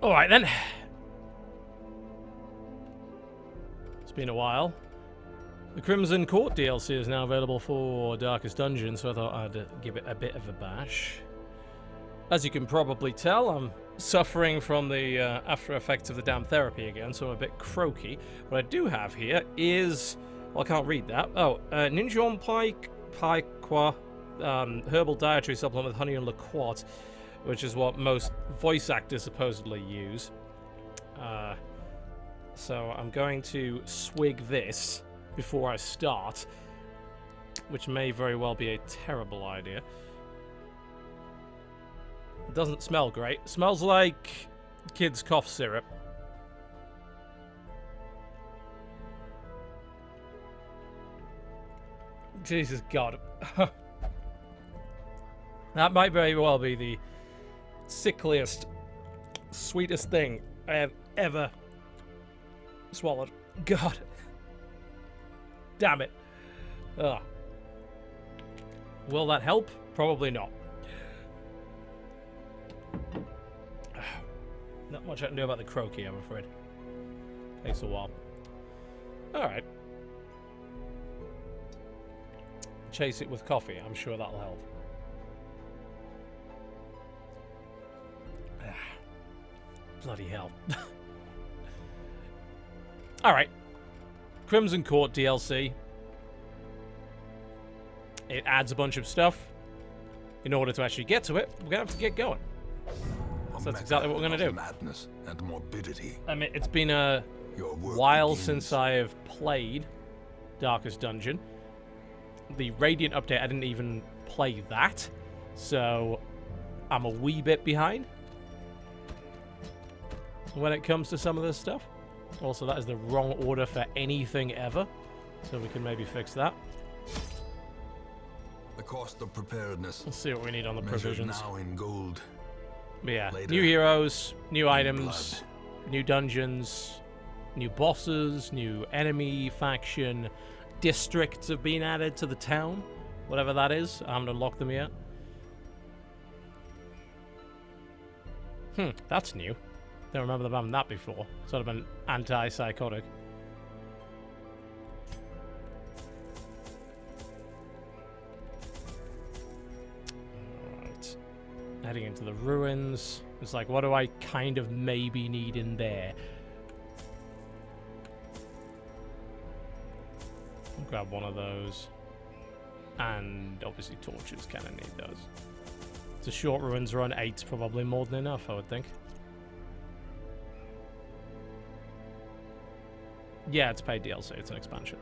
Alright then. It's been a while. The Crimson Court DLC is now available for Darkest Dungeon, so I thought I'd give it a bit of a bash. As you can probably tell, I'm suffering from the after effects of the damn therapy again, so I'm a bit croaky. What I do have here is... Well, I can't read that. Oh, Ninjon Paiqua herbal dietary supplement with honey and liquat, which is what most voice actors supposedly use. So I'm going to swig this before I start, which may very well be a terrible idea. It doesn't smell great. It smells like kids' cough syrup. Jesus God. That might very well be the sickliest, sweetest thing I have ever swallowed. God. Damn it. Ugh. Will that help? Probably not. Not much I can do about the croaky, I'm afraid. Takes a while. Alright. Chase it with coffee. I'm sure that'll help. Bloody hell. Alright. Crimson Court DLC. It adds a bunch of stuff. In order to actually get to it, we're going to have to get going. So that's exactly what we're going to do. Madness and morbidity. I mean, it's been a while since I have played Darkest Dungeon. The Radiant update, I didn't even play that. So, I'm a wee bit behind when it comes to some of this stuff. Also, that is the wrong order for anything ever. So we can maybe fix that. The cost of preparedness. Let's see what we need on the provisions. Now in gold. But yeah, Later, new heroes, new items, blood. new dungeons, new bosses, new enemy faction, districts have been added to the town. Whatever that is. I haven't unlocked them yet. That's new. Don't remember them having that before. Sort of an anti-psychotic. Alright. Heading into the ruins. It's like, what do I kind of maybe need in there? I'll grab one of those. And obviously torches, kind of need those. It's a short ruins run. 8's probably more than enough, I would think. Yeah, it's paid DLC. It's an expansion.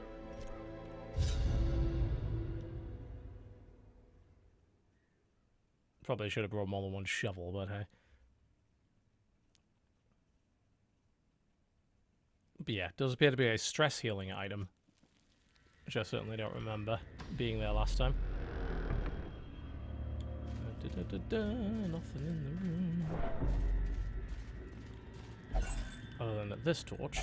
Probably should have brought more than one shovel, but hey. But yeah, it does appear to be a stress healing item, which I certainly don't remember being there last time. Nothing in the room. Other than this torch.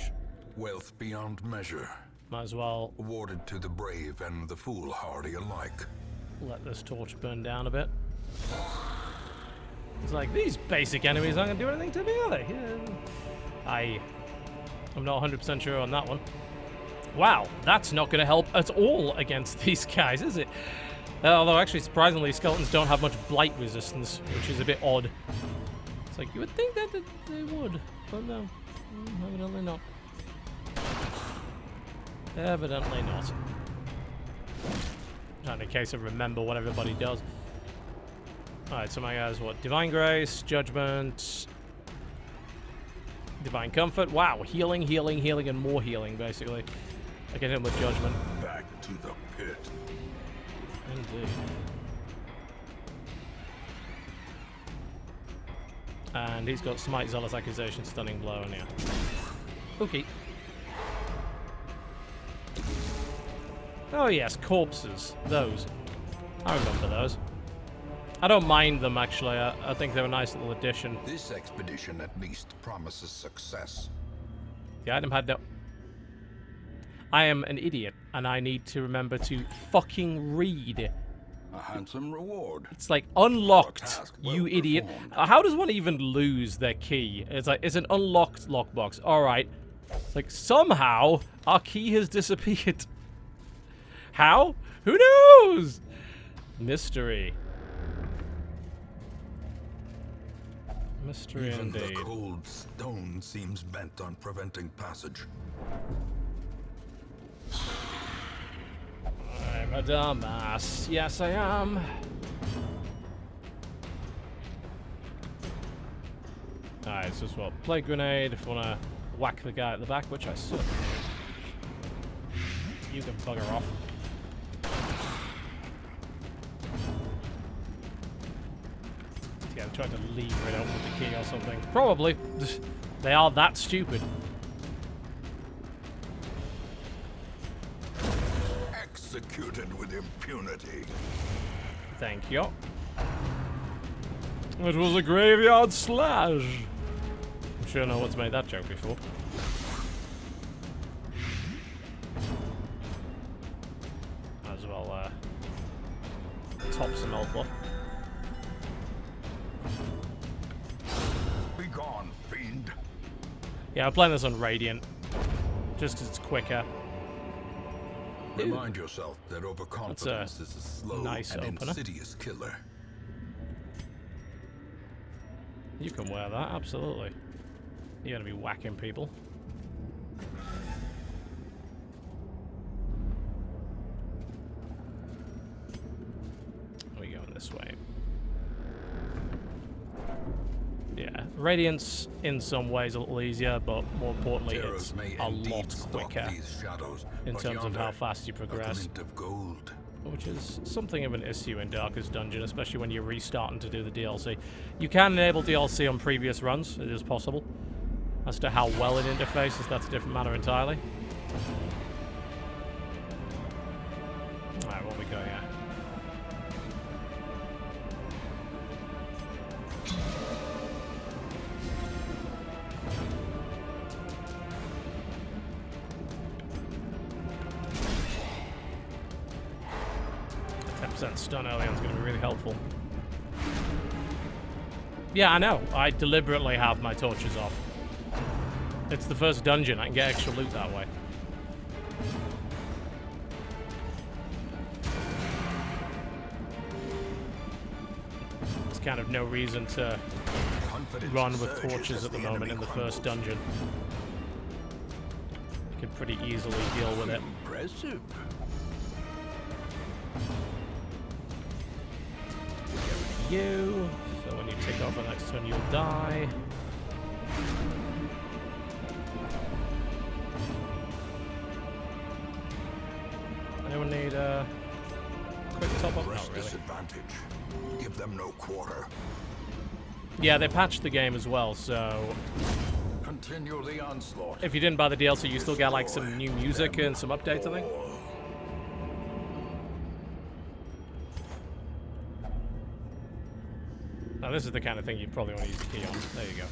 Wealth beyond measure. Might as well Awarded to the brave and the foolhardy alike. let this torch burn down a bit. It's like, these basic enemies aren't going to do anything to me, are they? Yeah. I'm not 100% sure on that one. Wow, that's not going to help at all against these guys, is it? Although, actually, surprisingly, skeletons don't have much blight resistance, which is a bit odd. It's like, you would think that they would, but no. Evidently not. Evidently not. Not in case I remember what everybody does. Alright, so my guys, what? Divine Grace, Judgment, Divine Comfort. Wow, healing, healing, healing, and more healing, basically. I can hit him with Judgment. Back to the pit. Indeed. And he's got Smite, Zealous Accusation, Stunning Blow, and yeah. Okay. Oh yes, corpses. Those. I remember those. I don't mind them, actually. I think they're a nice little addition. This expedition at least promises success. The item had no... I am an idiot, and I need to remember to fucking read. A handsome reward. It's like unlocked, task well you idiot. performed. How does one even lose their key? It's like, it's an unlocked lockbox. Alright. Like, somehow, our key has disappeared. How? Who knows? Mystery. Mystery Even indeed. the cold stone seems bent on preventing passage. I'm a dumbass. Yes, I am. Alright, so it's what? Play grenade if you want to whack the guy at the back, which I suck. You can bugger off. Yeah, I'm trying to lever it out with the key or something. Probably. They are that stupid. Executed with impunity. Thank you. It was a graveyard slash. I'm sure no one's made that joke before. Might as well top some health off. Be gone, fiend. Yeah, I'm playing this on Radiant. Just because it's quicker. Remind yourself that overconfidence is a slow nice and opener. insidious killer. You can wear that, absolutely. You're gonna be whacking people. We're going this way. Yeah, Radiant's in some ways a little easier, but more importantly, Terrors it's may a indeed lot stalk quicker these shadows, in but terms of yonder, how fast you a progress. glint of gold. Which is something of an issue in Darkest Dungeon, especially when you're restarting to do the DLC. You can enable DLC on previous runs, it is possible. As to how well it interfaces, that's a different matter entirely. Alright, what we got here? Stun early on is going to be really helpful. Yeah, I know. I deliberately have my torches off. It's the first dungeon. I can get extra loot that way. There's kind of no reason to run with torches at the moment in the first dungeon. You can pretty easily deal with it. Impressive. You. So when you take off the next turn, you'll die. Anyone need a quick top up? Not really. Disadvantage. Give them no quarter. Yeah, they patched the game as well, so Continue the onslaught. if you didn't buy the DLC, you still get like some new music and some updates, I think. Now, this is the kind of thing you'd probably want to use the key on. There you go.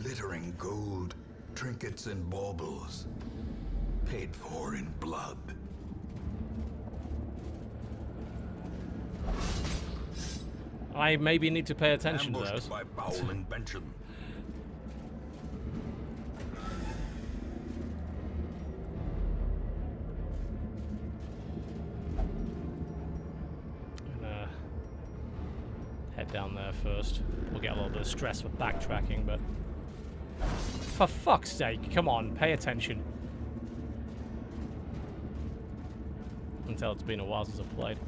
Glittering gold, trinkets and baubles, paid for in blood. I maybe need to pay attention to Ambushed those. by foul invention. Head down there first. We'll get a little bit of stress for backtracking, but for fuck's sake, come on, pay attention. Until it's been a while since I've played.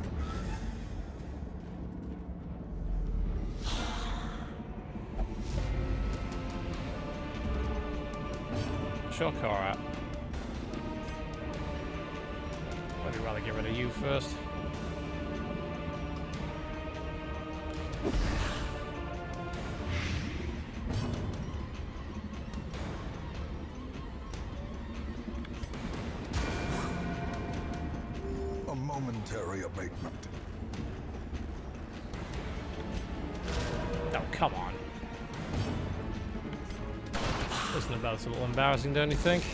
Sure, Courtyard. I'd rather get rid of you first. A momentary abatement. Oh, come on. Listen, that's a little embarrassing, don't you think?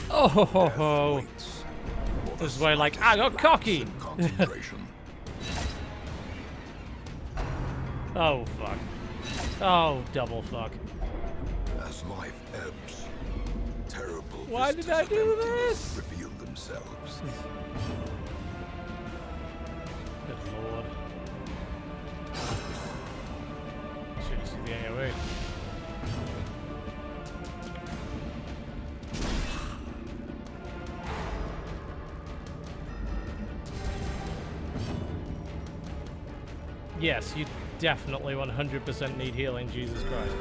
Oh ho ho ho. Waits. This is where like, I got cocky! Concentration. Oh, fuck. Oh, double fuck. As life ebbs, terrible Why did vistas I of do emptiness this? reveal themselves. Good lord. Should have seen the AoE. Yes, you definitely 100% need healing, Jesus Christ.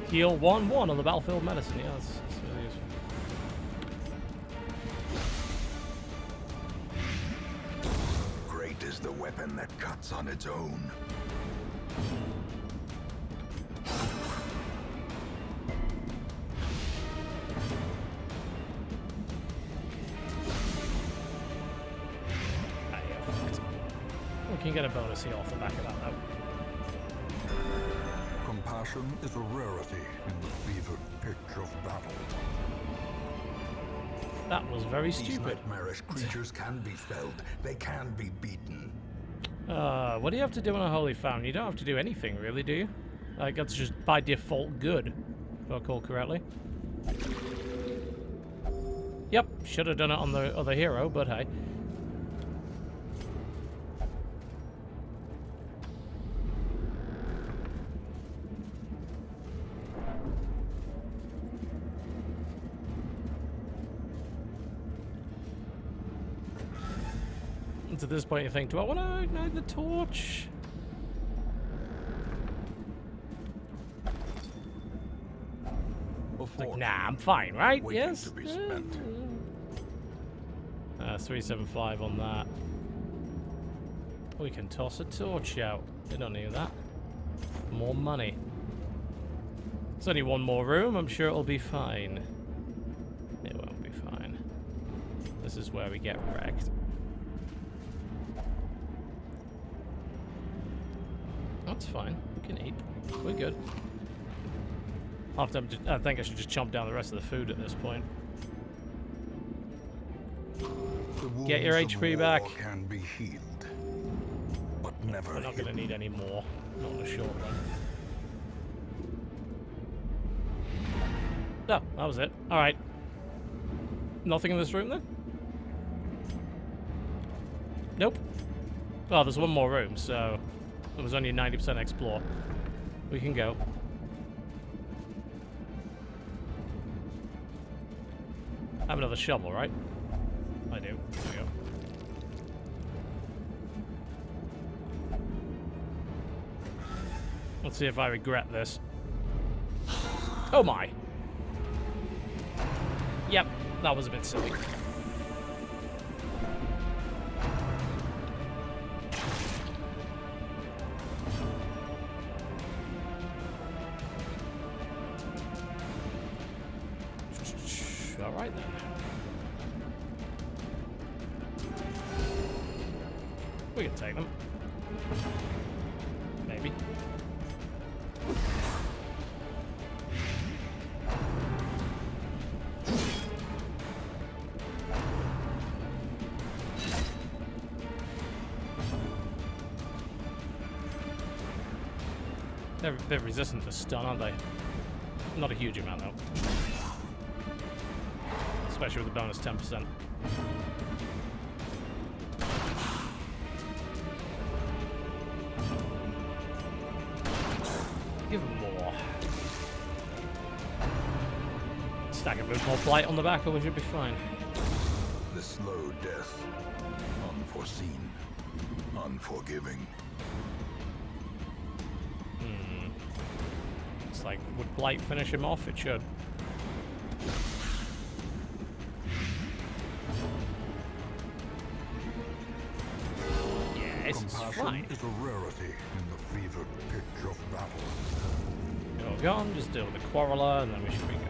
Heal 1-1 on the battlefield medicine, yeah, that's really useful. Great is the weapon that cuts on its own. Ah, yeah, fucked. We can get a bonus heal off the back of that, though. Compassion is a rarity in the fevered pitch of battle. That was very These stupid. nightmarish creatures can be felled. They can be beaten. What do you have to do in a holy fountain? You don't have to do anything, really, do you? Like, that's just by default good, if I recall correctly. Yep, should have done it on the other hero, but hey. And to this point you think, do I want to ignite the torch? Like, nah, I'm fine, right? Waiting Yes? to be spent. 375 on that. We can toss a torch out. We don't need that. More money. It's only one more room. I'm sure it'll be fine. It won't be fine. This is where we get wrecked. That's fine. We can eat. We're good. I think I should just chomp down the rest of the food at this point. Get your HP back. Can be healed, but never We're not going to hidden. need any more. Not in the short run. Oh, that was it. Alright. Nothing in this room then? Nope. Oh, there's one more room, so it was only 90% explore. We can go. I have another shovel, right? I do. There we go. Let's see if I regret this. Oh my! Yep, that was a bit silly. Alright then. We can take them. Maybe. They're a bit resistant to stun, aren't they? Not a huge amount though. Especially with the bonus 10%. Give him more. Stack a bit more blight on the back and we should be fine. The slow death, unforeseen, unforgiving. It's like, would blight finish him off? It should. This is fine. Is a rarity in the fevered pitch of battle. You're all gone, just deal with the quarreler and then we should be good.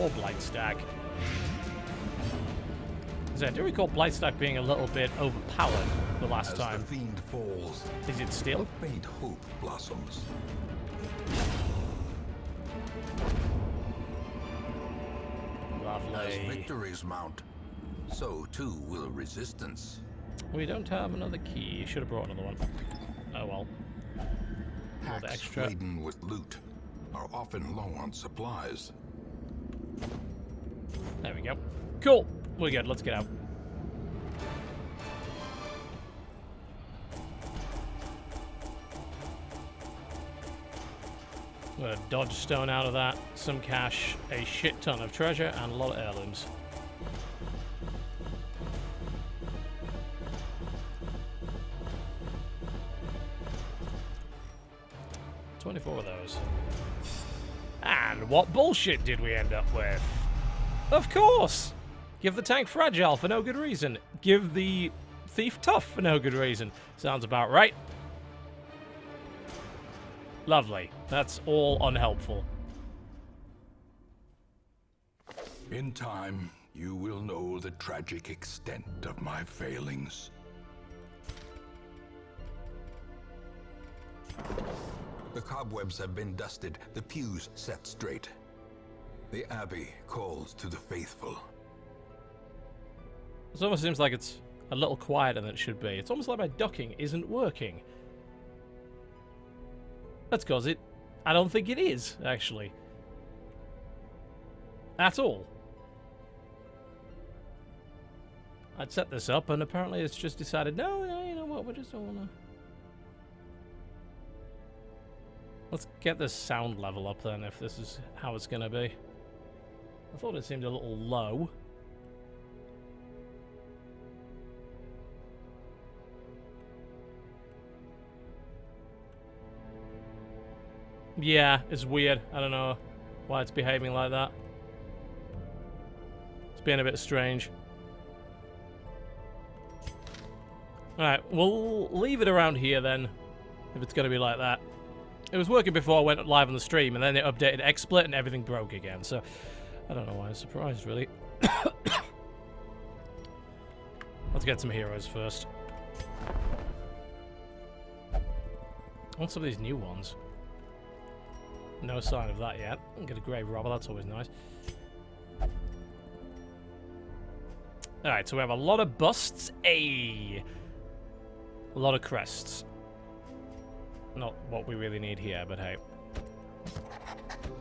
more Blightstag. I do recall Blightstag being a little bit overpowered the last time. As the fiend falls, Is it still? a faint hope blossoms. Lovely. As victories mount, so too will resistance. We don't have another key. Should have brought another one. Oh well. Another Packs extra. laden with loot are often low on supplies. There we go. Cool. We're good. Let's get out. I'm gonna dodge stone out of that. Some cash, a shit ton of treasure, and a lot of heirlooms. $24 of those. And what bullshit did we end up with? Of course! Give the tank fragile for no good reason. Give the thief tough for no good reason. Sounds about right. Lovely. That's all unhelpful. In time, you will know the tragic extent of my failings. The cobwebs have been dusted, the pews set straight. The Abbey calls to the faithful. It almost seems like it's a little quieter than it should be. It's almost like my ducking isn't working. That's because I don't think it is, actually. At all. I'd set this up, and apparently it's just decided, no, you know what, we just don't want to... Let's get this sound level up then, if this is how it's going to be. I thought it seemed a little low. Yeah, it's weird. I don't know why it's behaving like that. It's being a bit strange. Alright, we'll leave it around here then, if it's going to be like that. It was working before I went live on the stream, and then it updated XSplit and everything broke again, so I don't know why I'm surprised, really. Let's get some heroes first. I want some of these new ones. No sign of that yet. Get a grave robber, that's always nice. Alright, so we have a lot of busts. A lot of crests. Not what we really need here, but hey.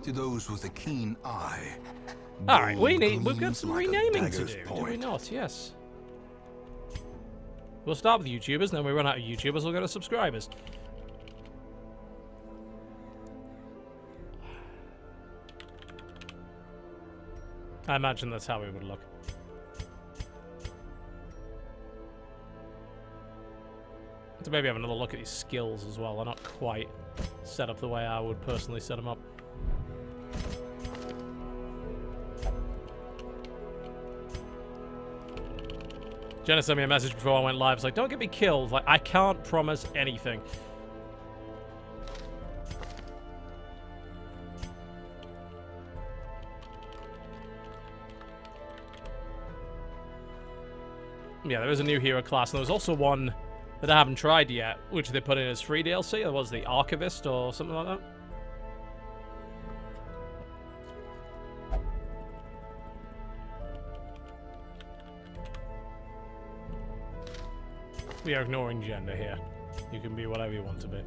To those with a keen eye. Alright, we've gold got some gleams like a renaming to dagger's do, do point. we not? Yes. We'll start with YouTubers, and then we run out of YouTubers, we'll go to subscribers. I imagine that's how we would look. To maybe have another look at these skills as well. They're not quite set up the way I would personally set them up. Jenna sent me a message before I went live. It's like, don't get me killed. Like, I can't promise anything. Yeah, there is a new hero class, and there was also one that I haven't tried yet, which they put in as free DLC. It was the Archivist or something like that. We are ignoring gender here. You can be whatever you want to be.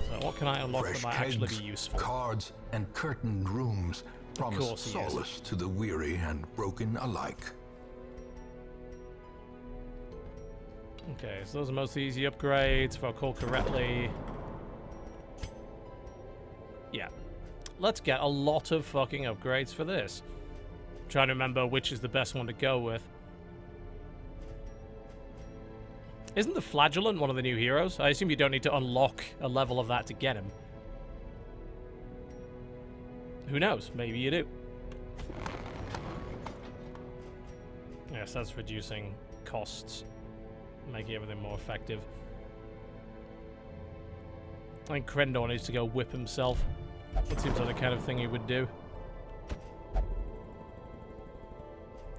So what can I unlock Fresh that might actually kegs, be useful? cards, and curtained rooms promise course he is. solace to the weary and broken alike. Okay, so those are mostly easy upgrades, if I recall correctly. Yeah. Let's get a lot of fucking upgrades for this. I'm trying to remember which is the best one to go with. Isn't the Flagellant one of the new heroes? I assume you don't need to unlock a level of that to get him. Who knows? Maybe you do. Yes, that's reducing costs. making everything more effective. I think Krendor needs to go whip himself. That seems like the kind of thing he would do.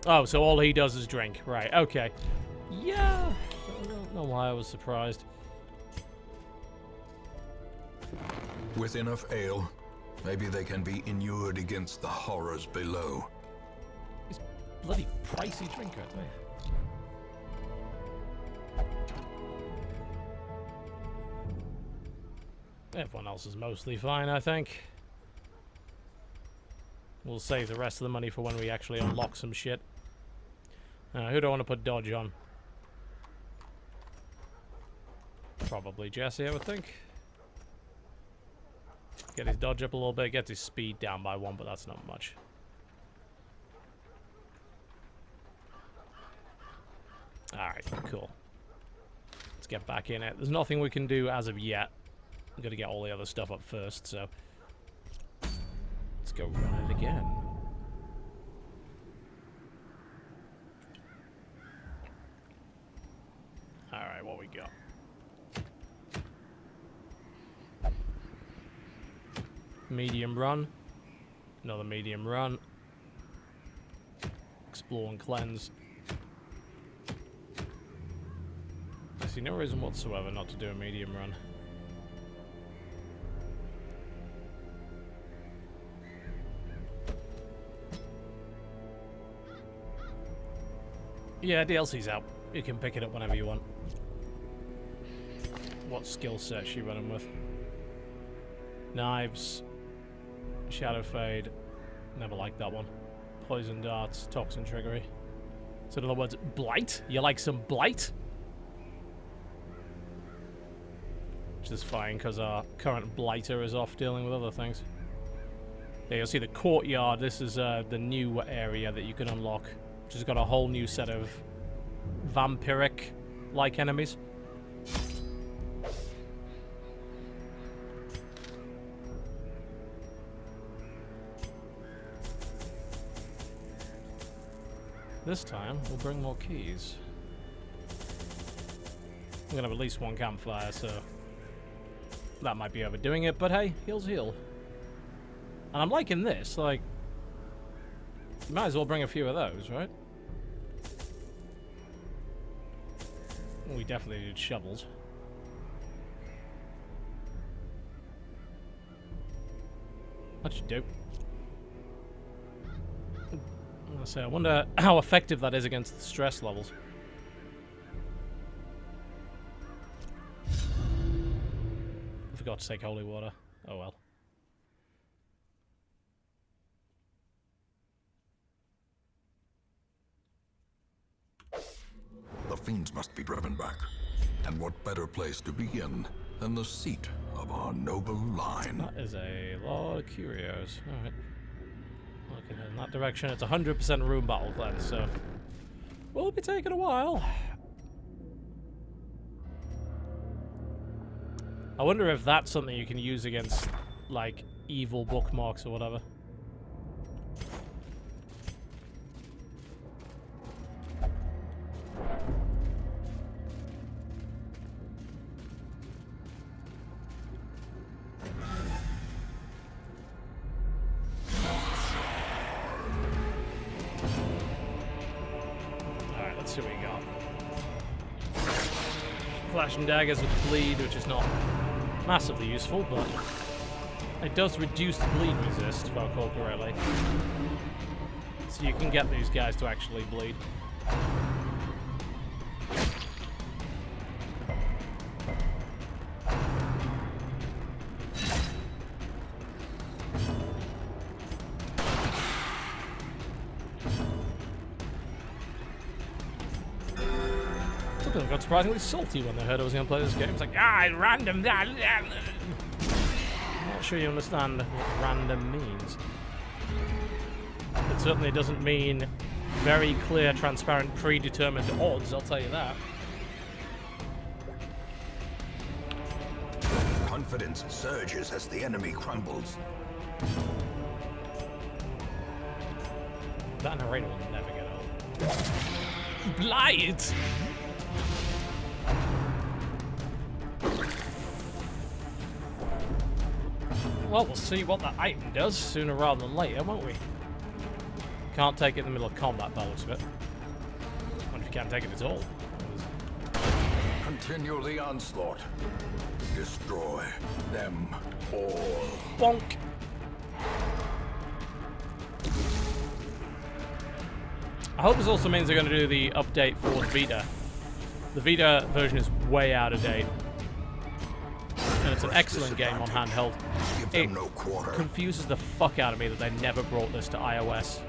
Oh, so all he does is drink. Right, okay. Yeah! I don't know why I was surprised. With enough ale, maybe they can be inured against the horrors below. These bloody pricey drink, aren't they? Everyone else is mostly fine, I think. We'll save the rest of the money for when we actually unlock some shit. Who do I want to put dodge on? Probably Jesse, I would think. Get his dodge up a little bit, gets his speed down by 1, but that's not much. Alright, cool. Let's get back in it. There's nothing we can do as of yet. I'm gonna get all the other stuff up first, so let's go run it again. Alright, what we got? Medium run. Another medium run. Explore and cleanse. I see no reason whatsoever not to do a medium run. Yeah, DLC's out. You can pick it up whenever you want. What skill set is she running with? Knives. Shadow Fade. Never liked that one. Poison Darts. Toxin Trickery. So in other words, Blight? You like some Blight? Which is fine, because our current Blighter is off dealing with other things. Yeah, you'll see the Courtyard. This is the new area that you can unlock. Which has got a whole new set of vampiric-like enemies. This time, we'll bring more keys. I'm gonna have at least one campfire, so that might be overdoing it, but hey, heal's heal. And I'm liking this, like, you might as well bring a few of those, right? We definitely need shovels. That should do. I wonder how effective that is against the stress levels. I forgot to take holy water. Oh well. The fiends must be driven back. And what better place to begin than the seat of our noble line? That is a lot of curios. Alright. Looking in that direction. It's 100% room battle cleanse, so will be taking a while. I wonder if that's something you can use against, like, evil bookmarks or whatever. Let's see what we got. Flash and daggers with bleed, which is not massively useful, but it does reduce the bleed resist, if I recall correctly. So you can get these guys to actually bleed. People got surprisingly salty when they heard I was going to play this game. It's like, random. I'm not sure you understand what random means. It certainly doesn't mean very clear, transparent, predetermined odds, I'll tell you that. Confidence surges as the enemy crumbles. That narrator will never get old. Blight! Well, we'll see what that item does sooner rather than later, won't we? Can't take it in the middle of combat, by the looks of it. What if you can't take it at all? Continue the onslaught. Destroy them all. Bonk! I hope this also means they're going to do the update for the Vita. The Vita version is way out of date. And it's an excellent game on handheld. It confuses the fuck out of me that they never brought this to iOS.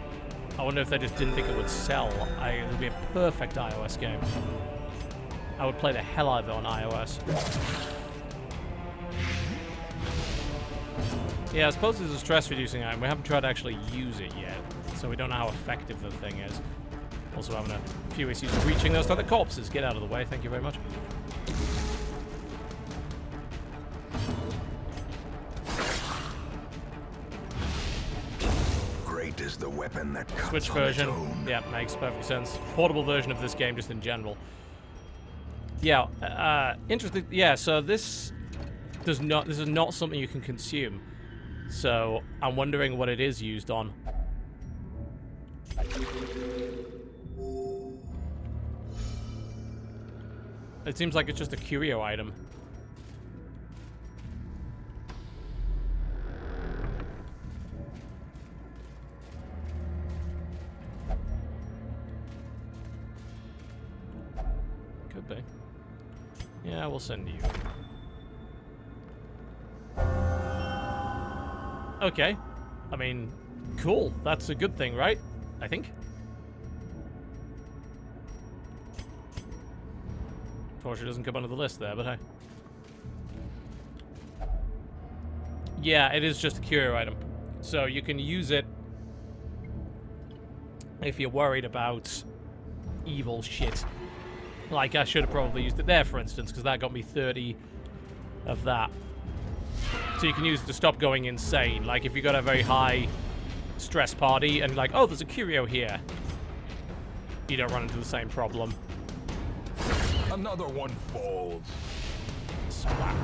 I wonder if they just didn't think it would sell. It would be a perfect iOS game. I would play the hell out of it on iOS. Yeah, I suppose it's a stress-reducing item. We haven't tried to actually use it yet, so we don't know how effective the thing is. Also having a few issues reaching those other corpses. Get out of the way, thank you very much. Great is the weapon that cuts Switch on version. its own. Yeah, makes perfect sense. Portable version of this game, just in general. Yeah, interesting. Yeah, so this is not something you can consume. So I'm wondering what it is used on. It seems like it's just a curio item. Could be. Yeah, we'll send you. Okay. I mean, cool. That's a good thing, right? I think. Unfortunately, it doesn't come under the list there, but hey. Yeah, it is just a curio item. So you can use it if you're worried about evil shit. Like, I should have probably used it there, for instance, because that got me 30 of that. So you can use it to stop going insane. Like, if you got a very high stress party and like, oh, there's a curio here, you don't run into the same problem. Another one falls. Splat.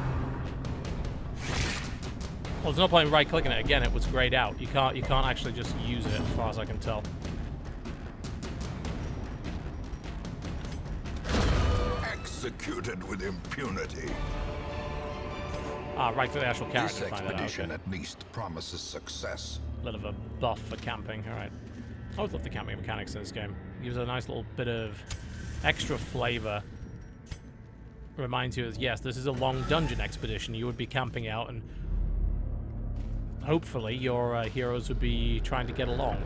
Well, there's no point in right-clicking it again. It was grayed out. You can't actually just use it, as far as I can tell. Executed with impunity. Ah, right for the actual character. This Find that out. expedition Okay. at least promises success. A little of a buff for camping. All right. I always love the camping mechanics in this game. It gives it a nice little bit of extra flavor. Reminds you, yes, this is a long dungeon expedition. You would be camping out, and hopefully your heroes would be trying to get along.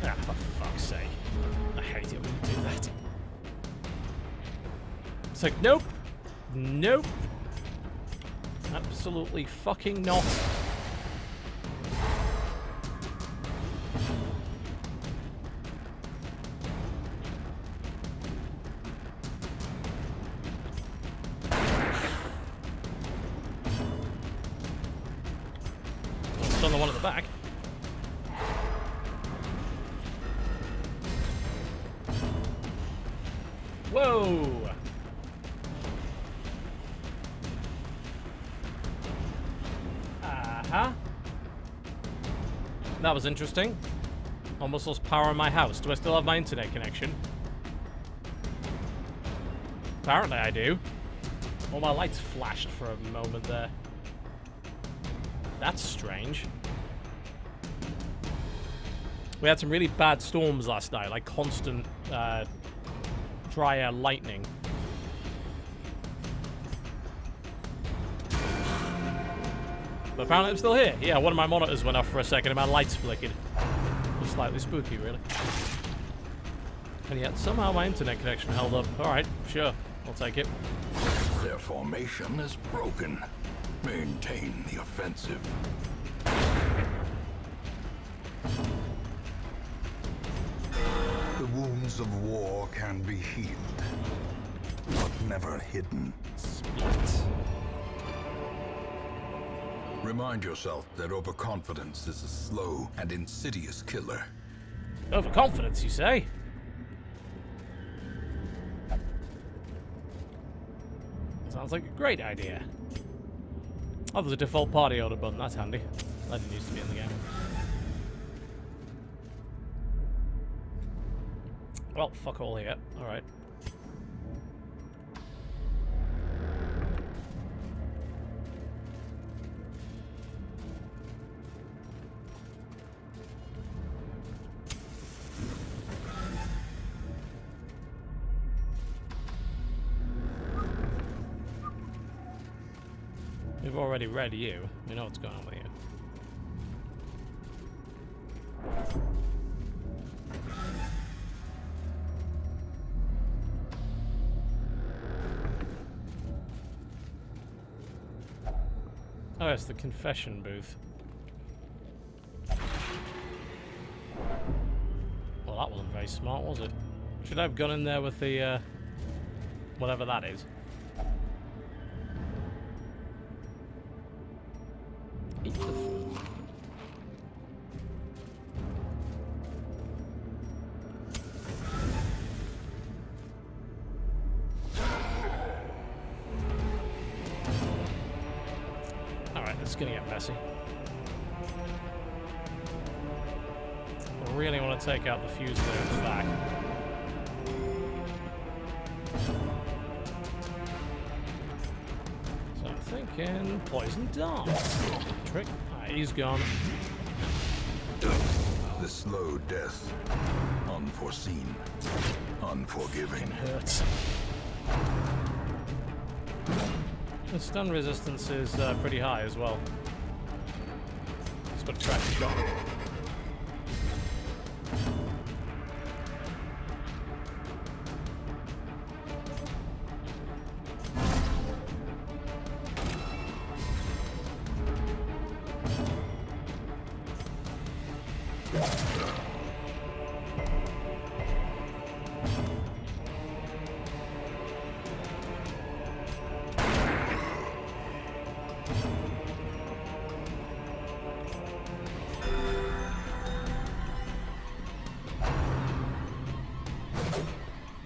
Ah, for fuck's sake. I hate it when you do that. It's like, nope. Nope. Absolutely fucking not. Still the one at the back. Whoa! Uh-huh. That was interesting. Almost lost power in my house. Do I still have my internet connection? Apparently I do. All my lights flashed for a moment there. That's strange. We had some really bad storms last night, like constant dry air lightning. But apparently I'm still here. Yeah, one of my monitors went off for a second and my lights flickered. It was slightly spooky, really. And yet somehow my internet connection held up. Alright, sure. I'll take it. Their formation is broken. Maintain the offensive. The wounds of war can be healed, but never hidden. Split. Remind yourself that overconfidence is a slow and insidious killer. Overconfidence, you say? Sounds like a great idea. Oh, there's a default party order button. That's handy. That didn't used to be in the game. Well, fuck all here. Alright. We've already read you. We know what's going on with you. Oh, it's the confession booth. Well, that wasn't very smart, was it? Should I have gone in there with the, whatever that is? Eat the food. Alright, this is gonna get messy. I really want to take out the fuse there at the back. So I'm thinking poison dart. Trick. Alright, he's gone. The slow death. Unforeseen. Unforgiving. It hurts. The stun resistance is pretty high as well. Just got to track the shot.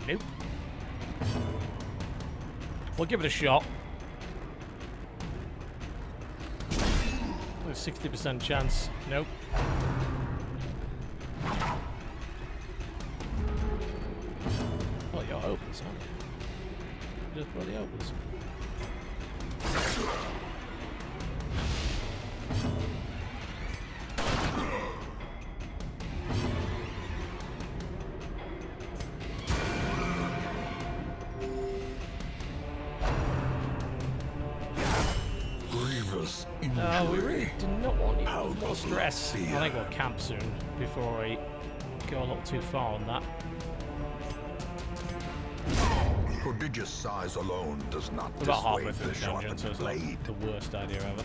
Nope. We'll give it a shot. There's a 60% chance. Nope. Well, you're hopeless, aren't you? Just bloody hopeless. We really do not want you with more stress. I think we'll camp soon before we go a little too far on that. Prodigious size alone does not We're about halfway dissuade through the the dungeon, so sharpened it's blade. not the worst idea ever.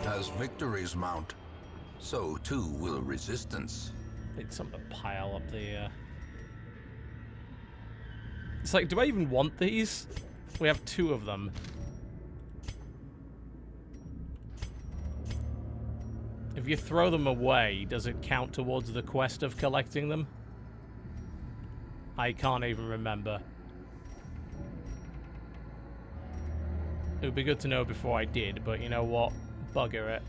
As victories mount, so too will resistance. Need something to pile up the. It's like, do I even want these? We have 2 of them. If you throw them away, does it count towards the quest of collecting them? I can't even remember. It would be good to know before I did, but you know what? Bugger it.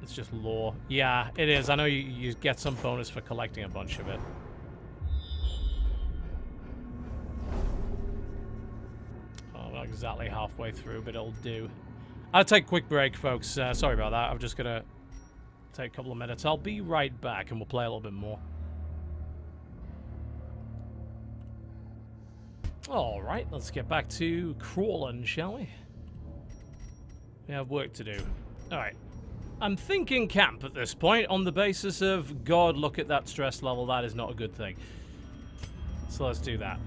It's just lore. Yeah, it is. I know you get some bonus for collecting a bunch of it. Exactly halfway through, but it'll do. I'll take a quick break, folks. Sorry about that. I'm just gonna take a couple of minutes. I'll be right back, and we'll play a little bit more. All right, let's get back to crawling, shall we? We have work to do. All right. I'm thinking camp at this point on the basis of, God, look at that stress level. That is not a good thing. So let's do that.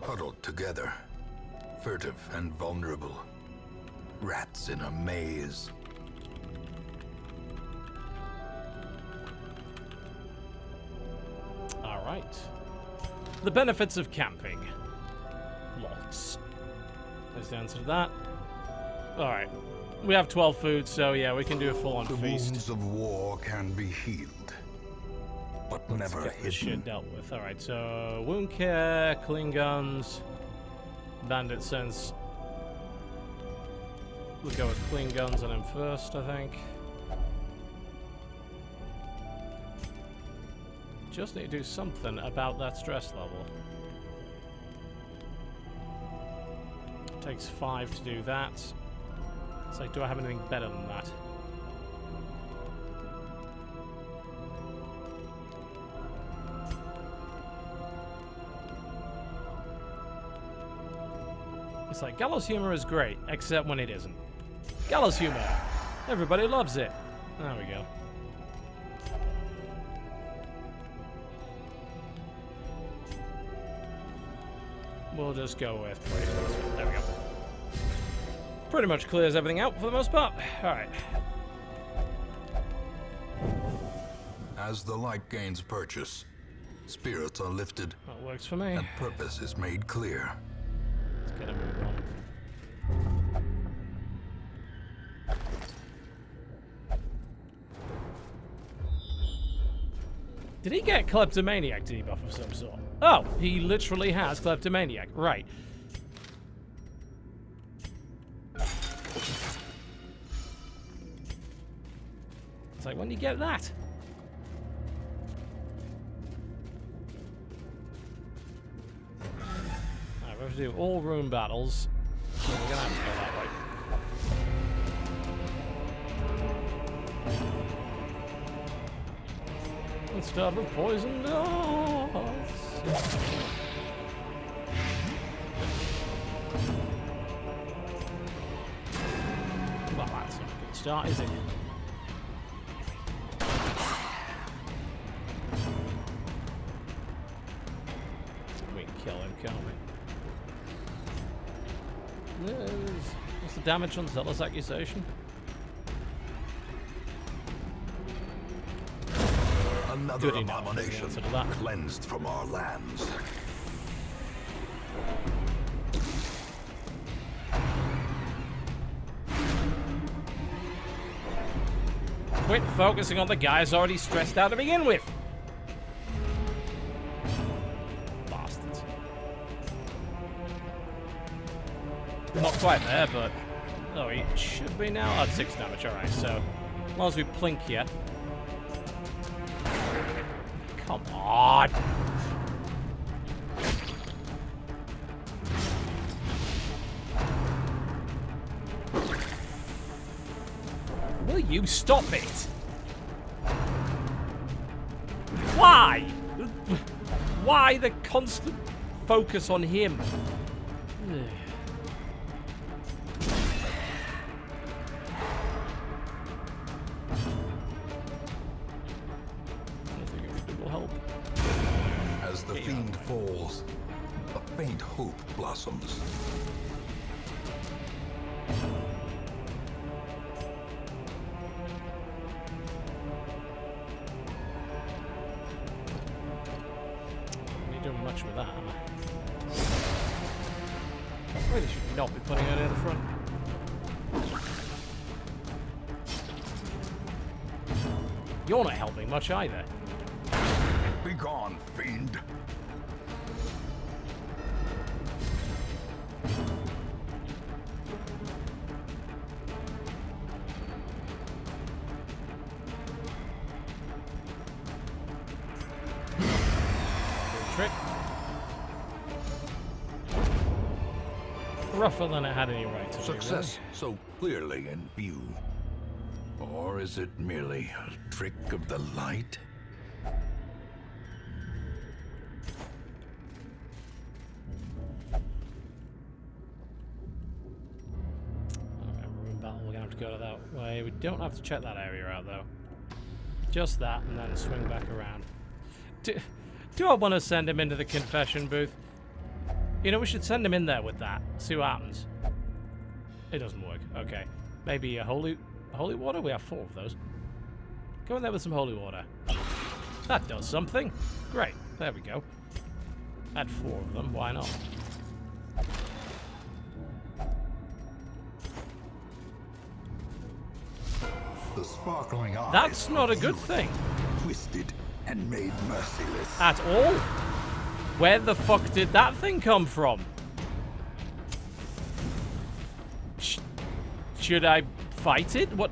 Huddled together, furtive and vulnerable. Rats in a maze. All right. The benefits of camping. Lots. There's the answer to that. All right. We have 12 food, so yeah, we can do a full-on The feast. wounds of war can be healed, but never Get this shit hidden. dealt with. Alright, so wound care, clean guns, bandit sense. We'll go with clean guns on him first, I think. Just need to do something about that stress level. Takes 5 to do that. It's like, do I have anything better than that? It's like, gallows humor is great, except when it isn't. Gallows humor! Everybody loves it! There we go. We'll just go with bracelets. There we go. Pretty much clears everything out for the most part. Alright. As the light gains purchase, spirits are lifted That works for me. and purpose is made clear. Let's get a move on. Did he get kleptomaniac debuff of some sort? Oh, he literally has kleptomaniac. Right. It's like, when do you get that? Alright, we have to do all room battles. So we're gonna have to go that way. Let's start with poison darts. Well, that's not a good start, is it? We can kill him, can't we? What's the damage on Zealous Accusation? Another Good enough, abomination answer to that. cleansed from our lands. Quit focusing on the guys already stressed out to begin with. Bastards. Not quite there, but... Oh, he should be now. Oh, 6 damage, alright, so... As long as we plink here. Come on! Will you stop it? Why? Why the constant focus on him? As the fiend falls, a faint hope blossoms. I'm not doing much with that, am I? Really should not be putting it in the front. You're not helping much either. Be gone, fiend. Trick. Rougher than it had any right to be, Success so clearly in view. Or is it merely a trick of the light? Battle, we're gonna have to go to that way. We don't have to check that area out though. Just that, and then swing back around. Do I want to send him into the confession booth? You know, we should send him in there with that. See what happens. It doesn't work. Okay. Maybe a holy water? We have 4 of those. Go in there with some holy water. That does something. Great. There we go. Add 4 of them. Why not? The sparkling eyes. That's not a of good youth, thing. Twisted and made merciless. At all? Where the fuck did that thing come from? Should I fight it? What?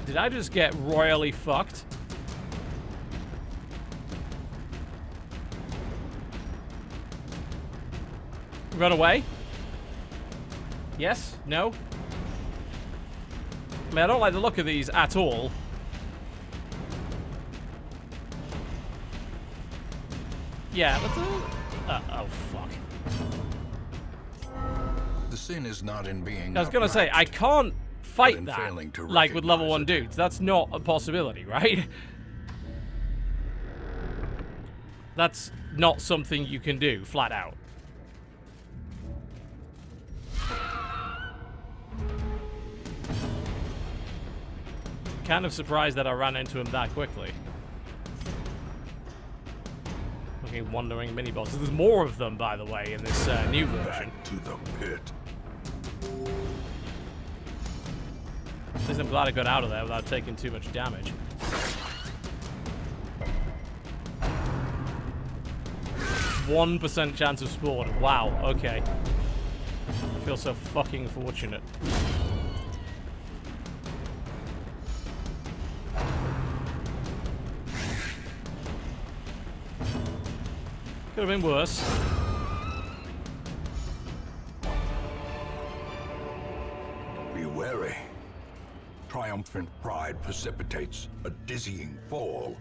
Did I just get royally fucked? Run away? Yes? No? I mean, I don't like the look of these at all. Yeah, let's oh, fuck. The sin is not in being. I was gonna say, I can't fight in that, failing to like with level 1 recognize it. dudes. That's not a possibility, right? That's not something you can do, flat out. Kind of surprised that I ran into him that quickly. Fucking wandering mini bosses. There's more of them, by the way, in this new version. Back to the pit. At least I'm glad I got out of there without taking too much damage. %1 chance of spawn. Wow, okay. I feel so fucking fortunate. Could have been worse. Be wary. Triumphant pride precipitates a dizzying fall.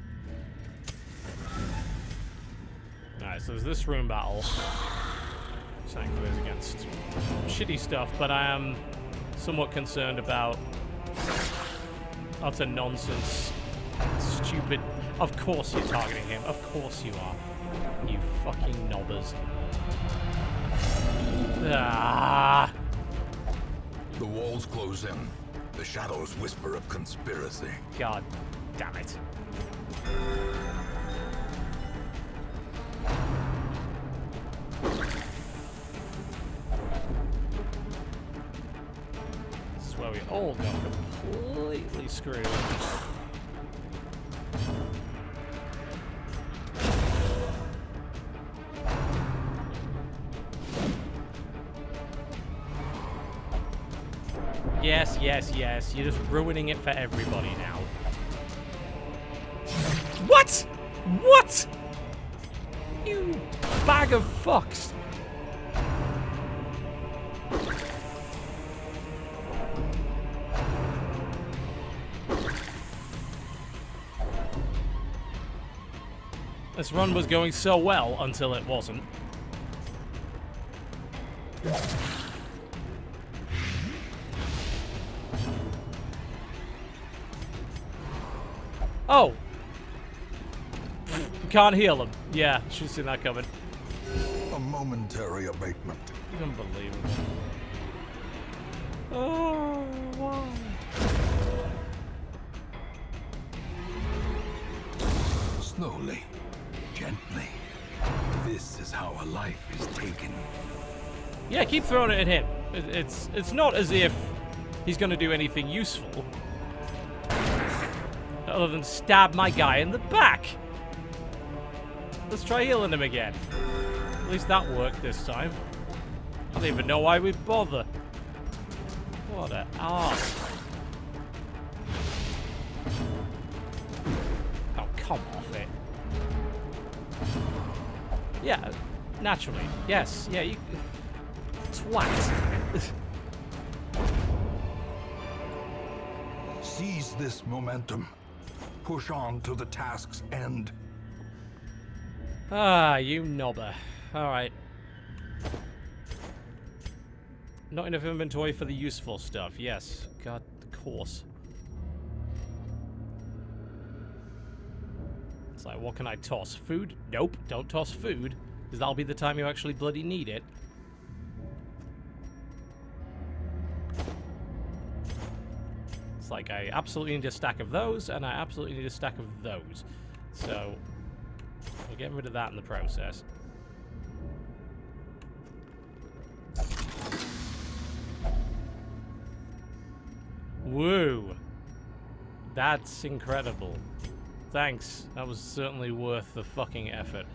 Alright, so there's this room battle. Thankfully it's against shitty stuff, but I am somewhat concerned about utter nonsense. Stupid. Of course you're targeting him. Of course you are. You fucking knobbers. Ah! The walls close in. The shadows whisper of conspiracy. God damn it. This is where we all got completely screwed. Yes, yes, yes. You're just ruining it for everybody now. What? What? You bag of fucks. This run was going so well until it wasn't. Oh! Can't heal him. Yeah, should've seen that coming. A momentary abatement. Unbelievable. Oh, wow. Slowly, gently. This is how a life is taken. Yeah, keep throwing it at him. It's not as if he's gonna do anything useful. Other than stab my guy in the back. Let's try healing him again. At least that worked this time. I don't even know why we'd bother. What an arse. Oh, come off it. Yeah, naturally. Yes, yeah, you... Twat. Seize this momentum. Push on to the task's end. Ah, you knobber. Alright. Not enough inventory for the useful stuff. Yes. God, of course. It's like, what can I toss? Food? Nope. Don't toss food. Because that'll be the time you actually bloody need it. It's like, I absolutely need a stack of those, and I absolutely need a stack of those. So, we'll get rid of that in the process. Woo. That's incredible. Thanks. That was certainly worth the fucking effort.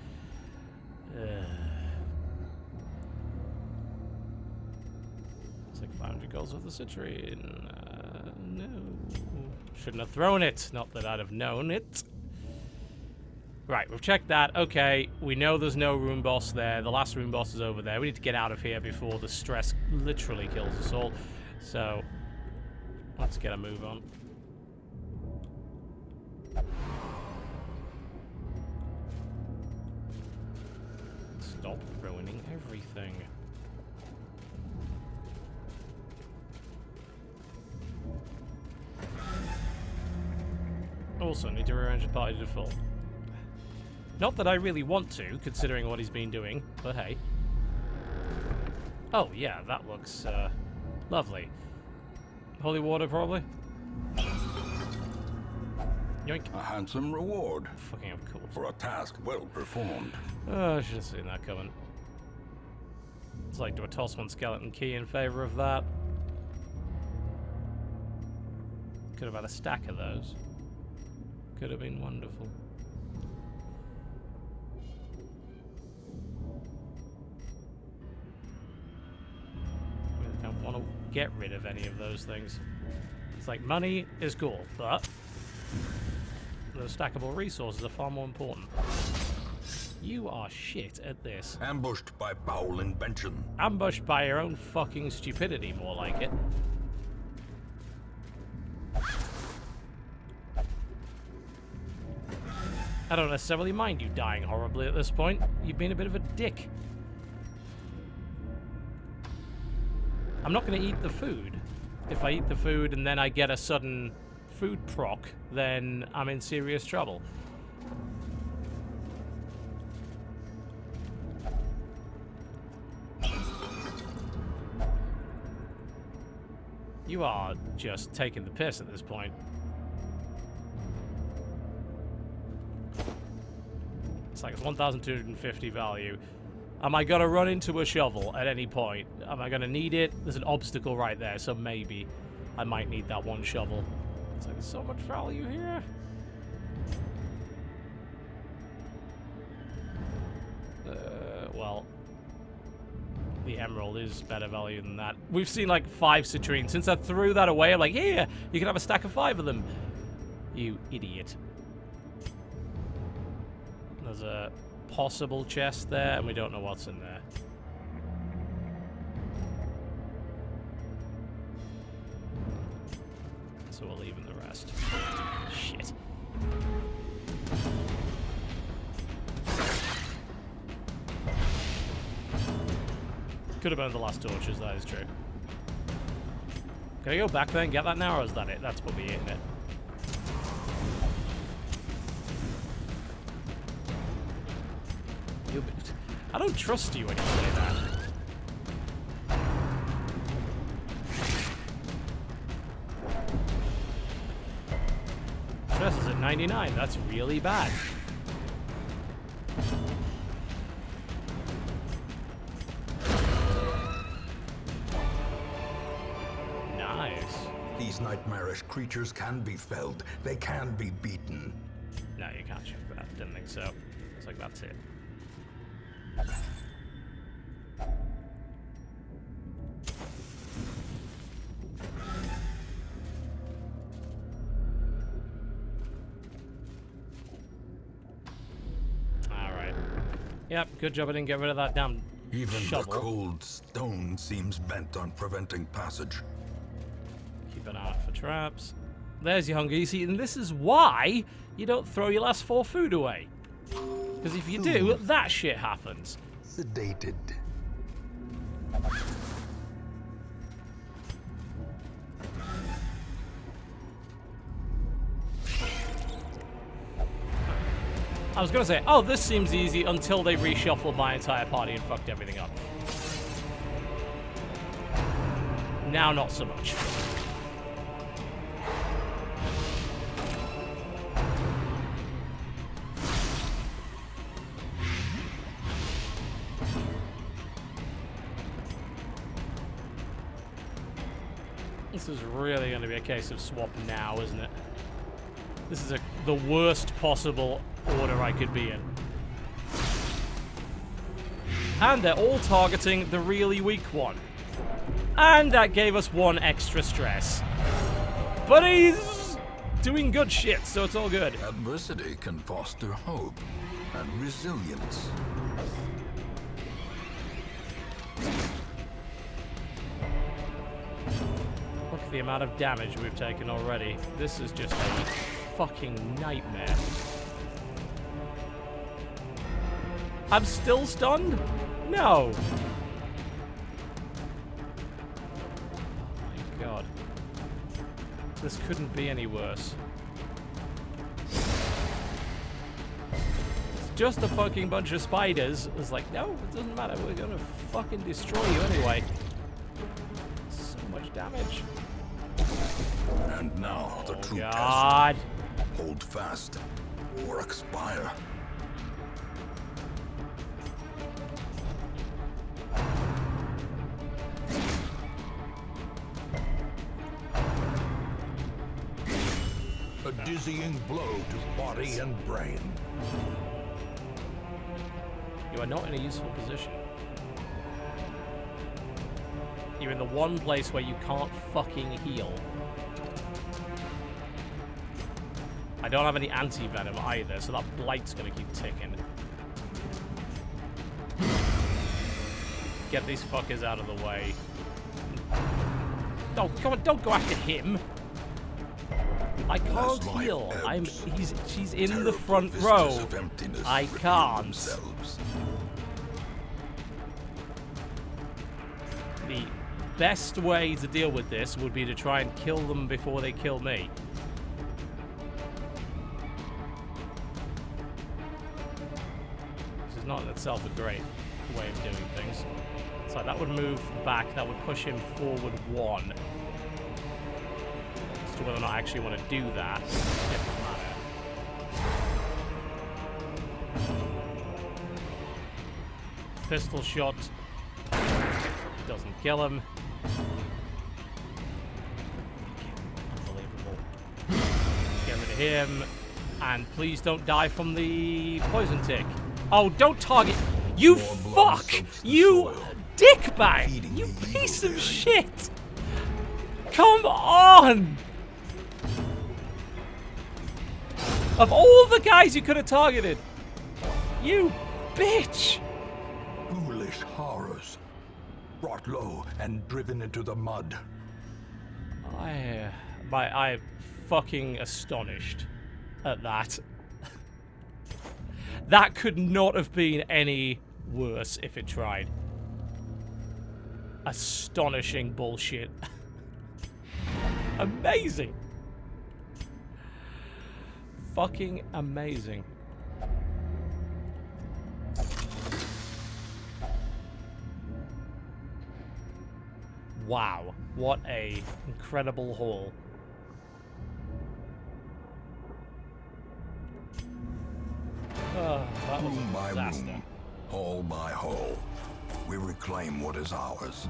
It's like 500 goals worth of citrine. No. Shouldn't have thrown it. Not that I'd have known it. Right, we've checked that. Okay, we know there's no room boss there. The last room boss is over there. We need to get out of here before the stress literally kills us all. So, let's get a move on. Stop ruining everything. Also, need to rearrange the party to default. Not that I really want to, considering what he's been doing, but hey. Oh, yeah, that looks, lovely. Holy water, probably? Yoink. A handsome reward. Fucking of course. For a task well performed. Oh, I should have seen that coming. It's like, do I toss one skeleton key in favor of that? Could have had a stack of those. Could have been wonderful. I don't want to get rid of any of those things. It's like, money is cool, but those stackable resources are far more important. You are shit at this. Ambushed by foul invention. Ambushed by your own fucking stupidity, more like it. I don't necessarily mind you dying horribly at this point. You've been a bit of a dick. I'm not going to eat the food. If I eat the food and then I get a sudden food proc, then I'm in serious trouble. You are just taking the piss at this point. It's like it's 1,250 value. Am I gonna run into a shovel at any point? Am I gonna need it? There's an obstacle right there, so maybe I might need that one shovel. It's like, there's so much value here. Well, the emerald is better value than that. We've seen like 5 citrines. Since I threw that away, I'm like, here, you can have a stack of 5 of them. You idiot. There's a possible chest there, and we don't know what's in there. So we'll leave in the rest. Shit. Could have burned the last torches, that is true. Can I go back there and get that now, or is that it? That's probably it, isn't it? I don't trust you when you say that. Stress is at 99. That's really bad. Nice. These nightmarish creatures can be felled. They can be beaten. No, you can't check that. Didn't think so. It's like, that's it. Alright. Yep, good job I didn't get rid of that damn Even shovel. the cold stone seems bent on preventing passage. Keep an eye out for traps. There's your hunger. You see, and this is why you don't throw your last 4 food away. Because if you do, that shit happens. Sedated. I was gonna say, oh, this seems easy until they reshuffled my entire party and fucked everything up. Now, not so much. This is really going to be a case of swap now, isn't it? This is the worst possible order I could be in. And they're all targeting the really weak one. And that gave us one extra stress. But he's doing good shit, so it's all good. Adversity can foster hope and resilience. Look at the amount of damage we've taken already. This is just a fucking nightmare. I'm still stunned? No. Oh my god. This couldn't be any worse. It's just a fucking bunch of spiders. It's like, no, it doesn't matter. We're gonna fucking destroy you anyway. So much damage. And now the true God. test. Hold fast or expire. A dizzying blow to body and brain. You are not in a useful position. You're in the one place where you can't fucking heal. I don't have any anti-venom either, so that blight's gonna keep ticking. Get these fuckers out of the way. No, come on, don't go after him. I can't heal. She's in the front row. I can't. The best way to deal with this would be to try and kill them before they kill me. This is not in itself a great way of doing things. So that would move back, that would push him forward one. As to whether or not I actually want to do that, it doesn't matter. Pistol shot doesn't kill him. Unbelievable. Get rid of him. And please don't die from the poison tick. Oh, don't target. You fuck! You dickbag! You piece of shit! Come on! Of all the guys you could have targeted, you bitch! Foolish horrors. Brought low and driven into the mud. I'm fucking astonished at that. That could not have been any worse if it tried. Astonishing bullshit. Amazing. Fucking amazing. Wow, what a incredible haul. Oh, that was a disaster. Hole by hole, we reclaim what is ours.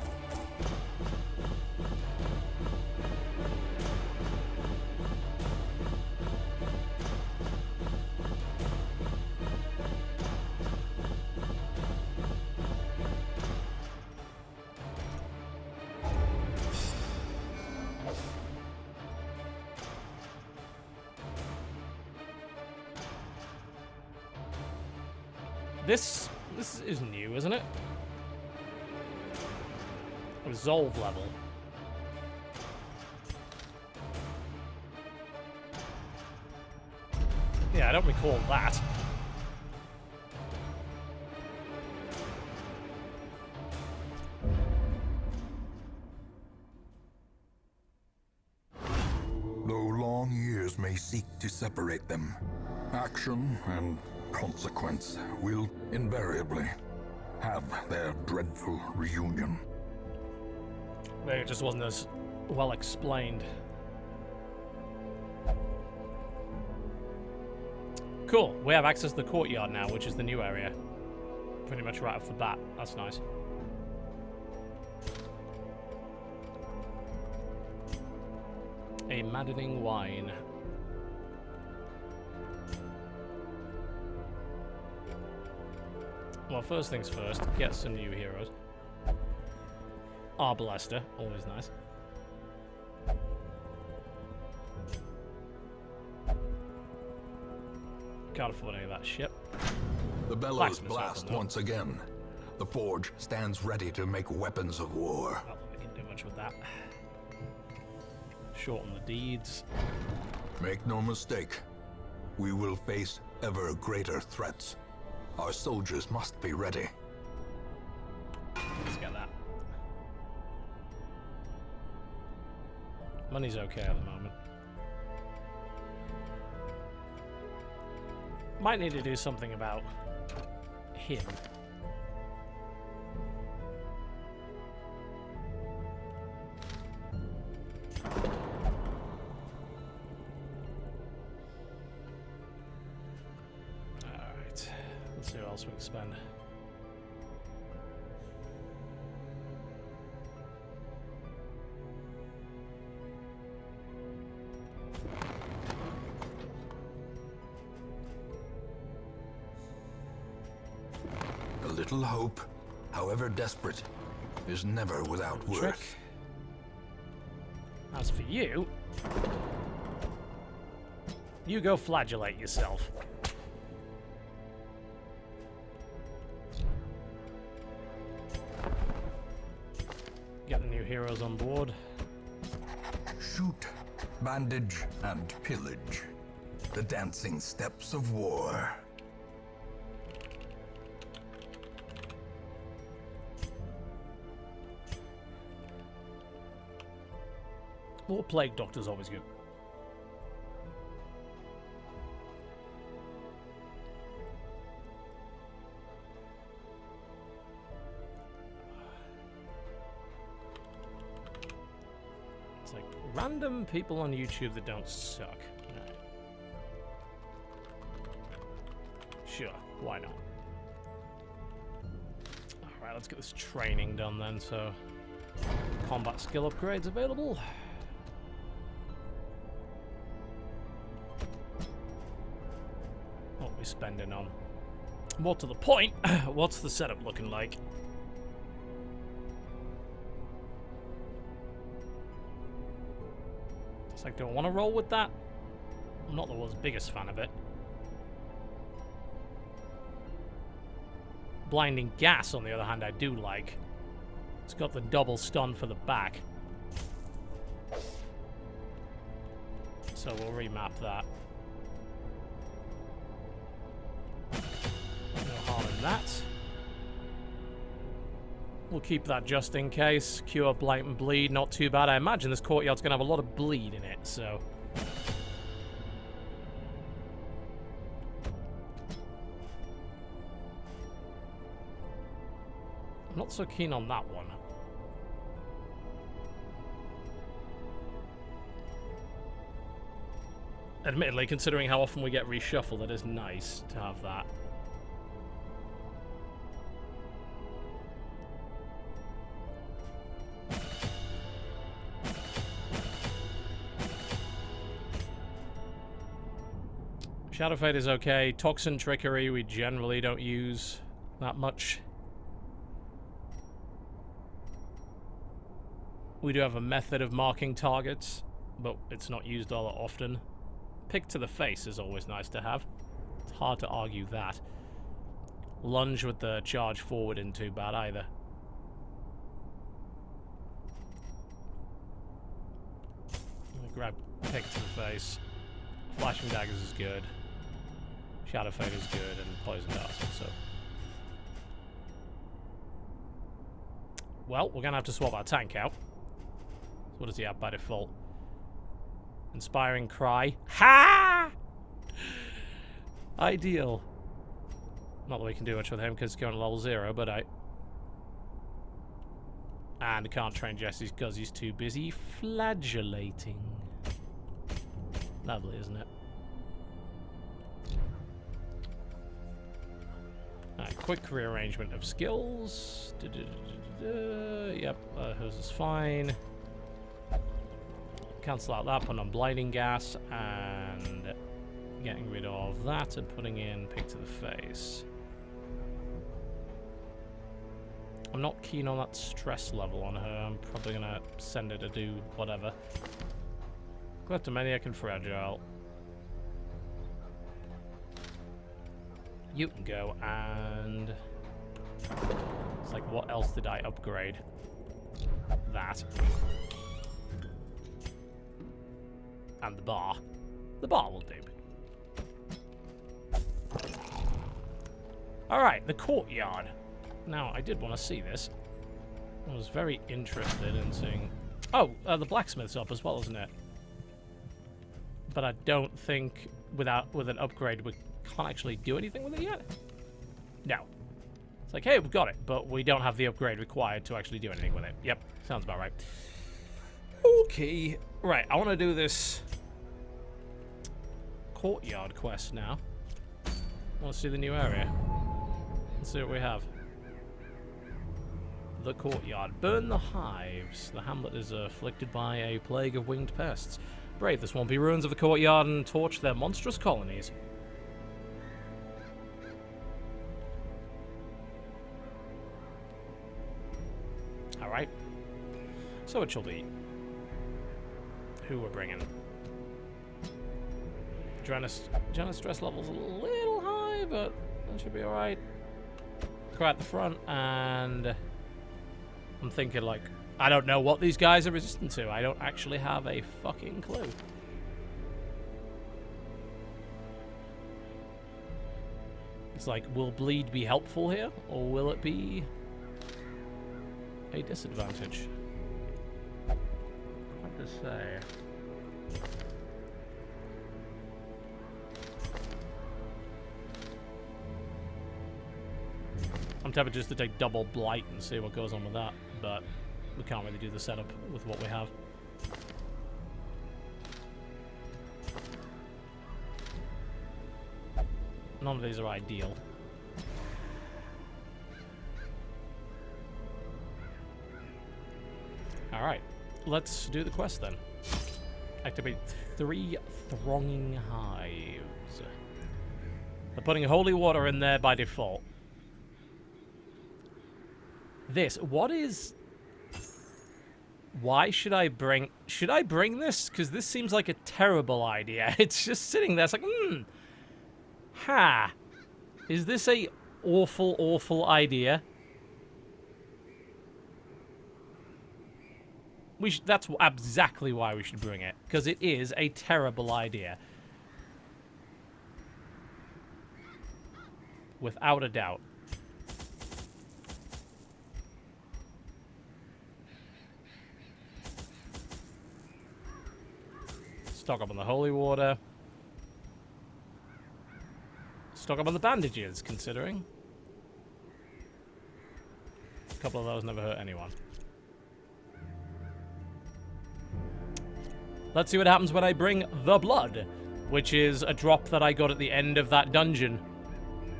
This is new, isn't it? Resolve level. Yeah, I don't recall that. Though long years may seek to separate them, action and consequence will invariably have their dreadful reunion. Maybe it just wasn't as well explained. Cool, we have access to the Courtyard now, which is the new area. Pretty much right off the bat. That's nice. A maddening whine. Well, first things first, get some new heroes. Arbalaster, always nice. Can't afford any of that shit. The bellows blast once again. The forge stands ready to make weapons of war. I don't think we can do much with that. Shorten the deeds. Make no mistake, we will face ever greater threats. Our soldiers must be ready. Let's get that. Money's okay at the moment. Might need to do something about him. Alright. Let's see what else we can spend. A little hope, however desperate, is never without worth. As for you, you go flagellate yourself. Get the new heroes on board. Shoot, bandage, and pillage. The dancing steps of war. More plague doctor's always good. It's like random people on YouTube that don't suck. No. Sure, why not? Alright, let's get this training done then, so combat skill upgrades available. What are we spending on? More to the point, what's the setup looking like? It's like, do I want to roll with that? I'm not the world's biggest fan of it. Blinding gas, on the other hand, I do like. It's got the double stun for the back. So we'll remap that. No harm in that. We'll keep that just in case. Cure, blight, and bleed, not too bad. I imagine this courtyard's going to have a lot of bleed in it, so... I'm not so keen on that one. Admittedly, considering how often we get reshuffled, it is nice to have that. Shadow Fade is okay. Toxin Trickery we generally don't use that much. We do have a method of marking targets, but it's not used all that often. Pick to the face is always nice to have. It's hard to argue that. Lunge with the charge forward isn't too bad either. Grab pick to the face. Flashing daggers is good. Shadow Fade is good, and poison darts also. Well, we're gonna have to swap our tank out. So what does he have by default? Inspiring Cry. Ha! Ideal. Not that we can do much with him because he's going to level 0, but I... And can't train Jesse because he's too busy flagellating. Lovely, isn't it? Alright, quick rearrangement of skills. Yep, hers is fine. cancel out that, put on blinding gas, and getting rid of that and putting in pig to the face. I'm not keen on that stress level on her. I'm probably gonna send her to do whatever. Kleptomaniac and fragile. You can go, and it's like, what else did I upgrade? That. And the bar. The bar will do. Alright, the courtyard. Now, I did want to see this. I was very interested in seeing... Oh, the blacksmith's up as well, isn't it? But I don't think with an upgrade we can't actually do anything with it yet. No. It's like, hey, we've got it, but we don't have the upgrade required to actually do anything with it. Yep, sounds about right. Okay. Right, I want to do this courtyard quest now. I want to see the new area. Let's see what we have. The courtyard. Burn the hives. The hamlet is afflicted by a plague of winged pests. Brave the swampy ruins of the courtyard and torch their monstrous colonies. Alright. So it shall be. Who we're bringing? Janus stress level's a little high, but that should be alright. Go at the front, and I'm thinking, like, I don't know what these guys are resistant to. I don't actually have a fucking clue. It's like, will bleed be helpful here, or will it be a disadvantage? Hard to say. I'm tempted just to take double blight and see what goes on with that, but we can't really do the setup with what we have. None of these are ideal. Alright, let's do the quest then. Activate 3 thronging hives. They're putting holy water in there by default. What is... Why should I bring... Should I bring this? Because this seems like a terrible idea. It's just sitting there. It's like, Is this a awful, awful idea? That's exactly why we should bring it. Because it is a terrible idea. Without a doubt. Stock up on the holy water. Stock up on the bandages, considering. A couple of those never hurt anyone. Let's see what happens when I bring the blood, which is a drop that I got at the end of that dungeon,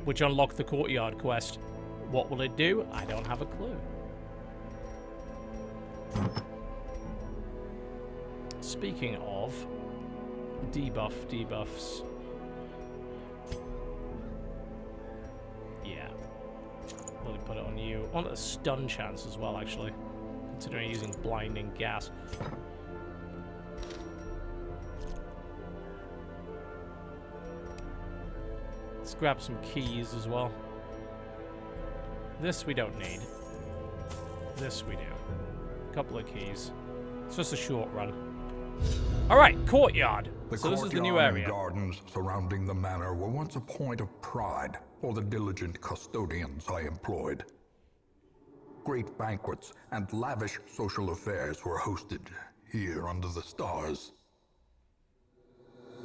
which unlocked the courtyard quest. What will it do? I don't have a clue. Speaking of debuffs. Yeah. Let me put it on you. I want a stun chance as well, actually. Considering using blinding gas. Let's grab some keys as well. This we don't need. This we do. A couple of keys. It's just a short run. Alright, courtyard. So this is the new area. The gardens surrounding the manor were once a point of pride for the diligent custodians I employed. Great banquets and lavish social affairs were hosted here under the stars.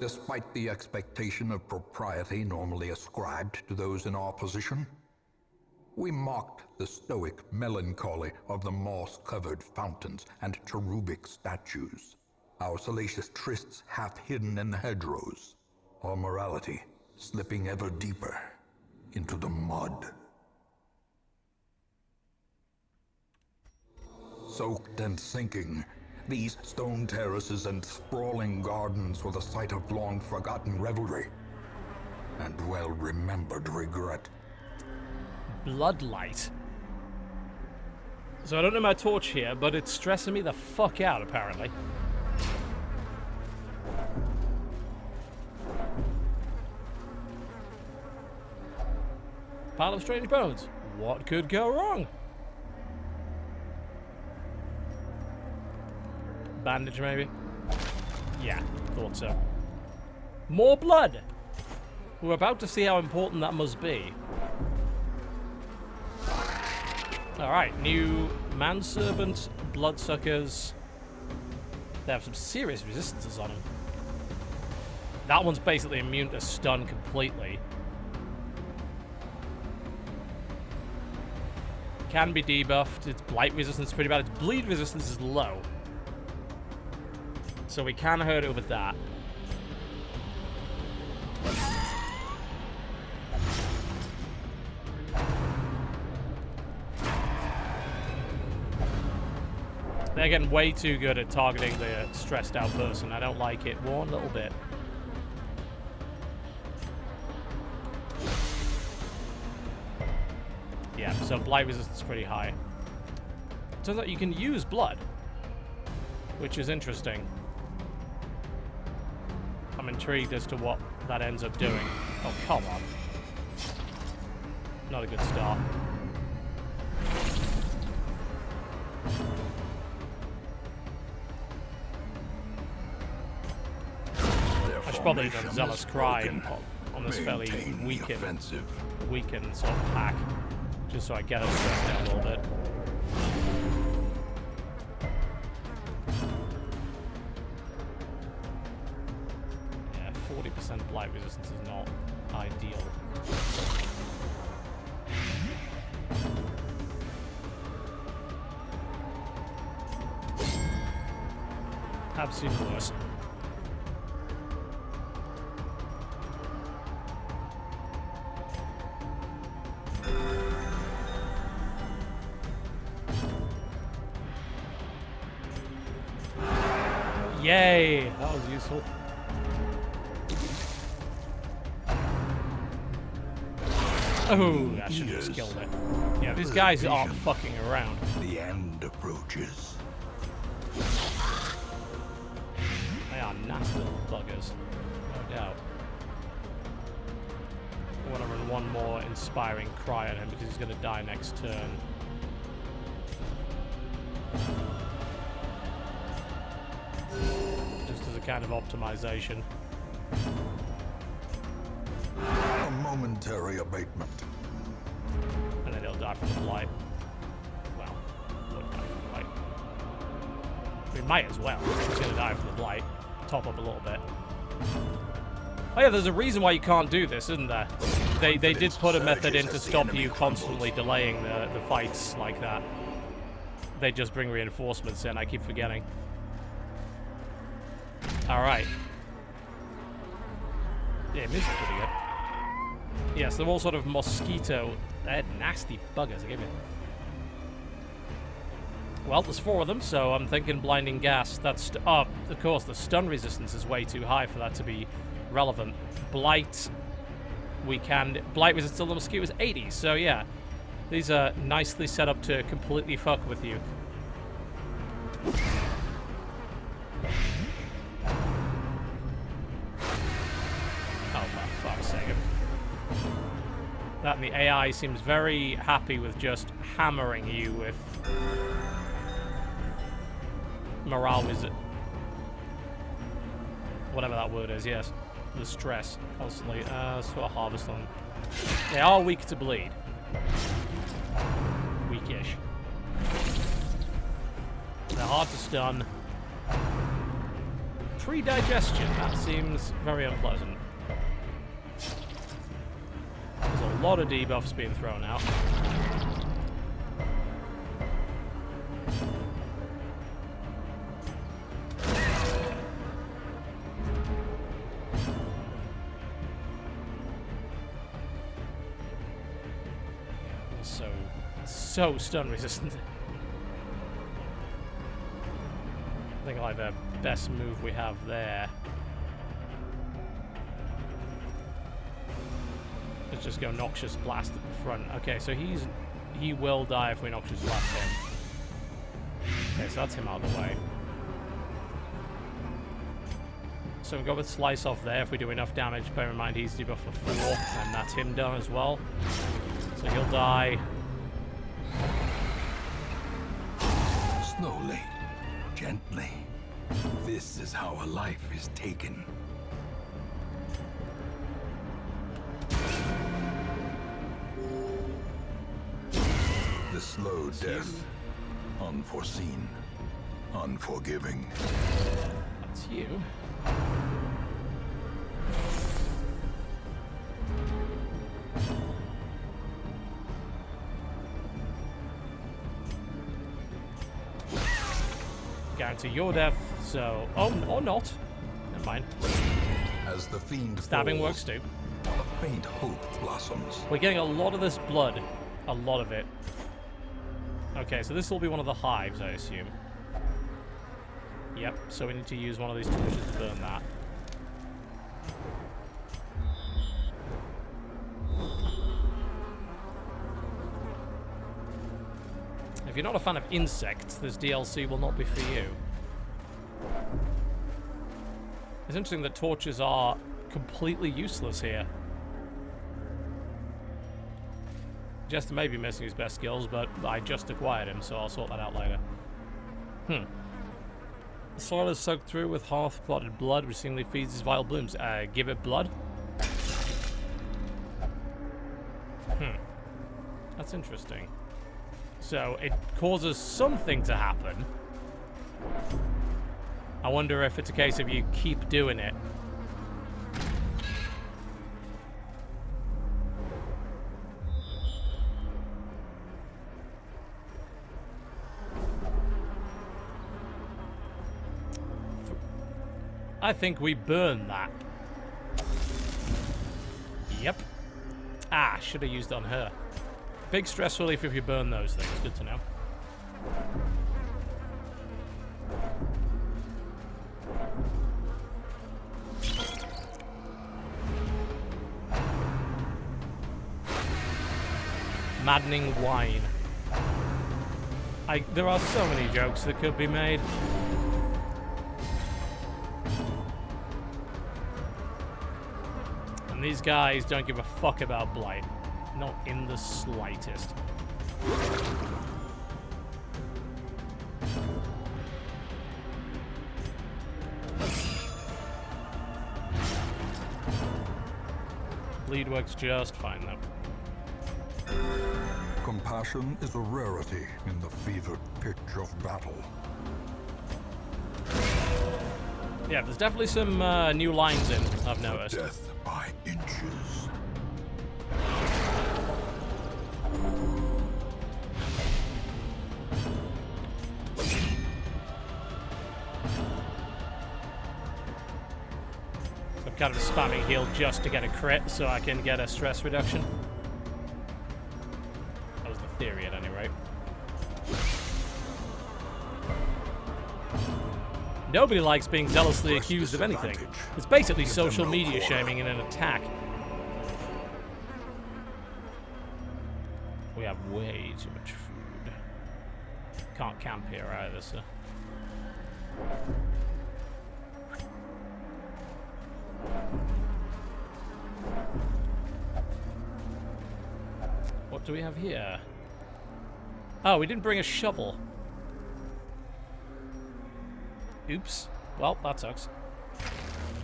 Despite the expectation of propriety normally ascribed to those in our position, we mocked the stoic melancholy of the moss-covered fountains and cherubic statues, our salacious trysts half hidden in the hedgerows, our morality slipping ever deeper into the mud. Soaked and sinking, These stone terraces and sprawling gardens were the site of long-forgotten revelry and well-remembered regret. Bloodlight. So I don't know my torch here, but it's stressing me the fuck out, apparently. Pile of strange bones. What could go wrong? Bandage, maybe? Yeah, thought so. More blood! We're about to see how important that must be. Alright, new manservant, bloodsuckers. They have some serious resistances on them. That one's basically immune to stun completely. Can be debuffed. Its blight resistance is pretty bad. Its bleed resistance is low. So we can hurt it with that. They're getting way too good at targeting the stressed out person. I don't like it one little bit. Yeah, so blight resistance is pretty high. Turns out you can use blood, which is interesting. I'm intrigued as to what that ends up doing. Oh, come on. Not a good start. I should probably have done Zealous Cry on this fairly weakened sort of pack, just so I get us stressed out a little bit. Yeah, 40% blight resistance is not ideal. Have seen worse. Yay! That was useful. Oh, that should have just killed it. Yeah, these guys aren't fucking around. The end approaches. They are nasty little buggers, no doubt. I want to run one more inspiring cry at him because he's going to die next turn. Just as a kind of optimization. A momentary abatement. And then he'll die from the blight. Well, would die from the blight. We might as well. He's going to die from the blight. Top up a little bit. Oh yeah, there's a reason why you can't do this, isn't there? They did put a method in to stop you constantly delaying the fights like that. They just bring reinforcements in, I keep forgetting. Alright. Yeah, this is pretty good. Yes, they're all sort of mosquito. They're nasty buggers, I give you. Well, there's 4 of them, so I'm thinking blinding gas. That's of course, the stun resistance is way too high for that to be relevant. Blight, we can. Blight resistance on the mosquito is 80, so yeah. These are nicely set up to completely fuck with you. Oh, for fuck's sake. That and the AI seems very happy with just hammering you with morale visit. Whatever that word is, yes. The stress constantly. Sort of harvest them. They are weak to bleed. Weakish. They're hard to stun. Pre-digestion, that seems very unpleasant. There's a lot of debuffs being thrown out. So stun resistant. seeming like the best move we have there. Let's just go Noxious Blast at the front. Okay, so he will die if we Noxious Blast him. Okay, so that's him out of the way. So we go with Slice off there if we do enough damage. Bear in mind he's debuff for 4, and that's him done as well. So he'll die. Slowly, gently. This is how a life is taken. The slow death. Unforeseen. Unforgiving. That's you. Guarantee your death, so... Oh, or not. Never mind. As the fiend Stabbing falls, works too. a faint hope blossoms. We're getting a lot of this blood. A lot of it. Okay, so this will be one of the hives, I assume. Yep, so we need to use one of these torches to burn that. If you're not a fan of insects, this DLC will not be for you. It's interesting that torches are completely useless here. Jester may be missing his best skills, but I just acquired him, so I'll sort that out later. The soil is soaked through with half-clotted blood, which seemingly feeds his vital blooms. Give it blood? That's interesting. So, it causes something to happen. I wonder if it's a case of you keep doing it. I think we burn that. Yep. Ah, should have used on her. Big stress relief if you burn those things. Good to know. Maddening wine. There are so many jokes that could be made. And these guys don't give a fuck about blight. Not in the slightest. Bleed works just fine though. Compassion is a rarity in the fevered pitch of battle. Yeah, there's definitely some new lines in, I've noticed. Death by inches. I'm kind of spamming heal just to get a crit so I can get a stress reduction. That was the theory at any rate. Nobody likes being zealously accused of anything. It's basically social media shaming in an attack. We have way too much food. Can't camp here either, so... What do we have here? Oh, we didn't bring a shovel. Oops. Well, that sucks.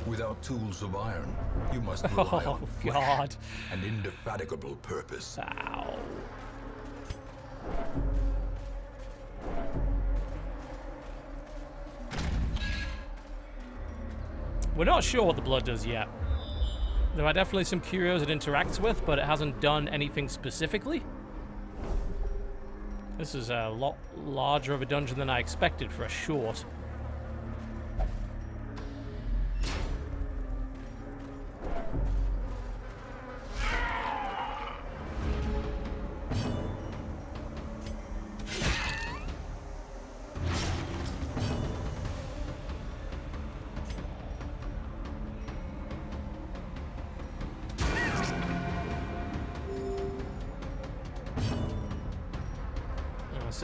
Without tools of iron, you must rely Oh, on flesh, God. an indefatigable purpose. Ow. We're not sure what the blood does yet. There are definitely some curios it interacts with, but it hasn't done anything specifically. This is a lot larger of a dungeon than I expected for a short.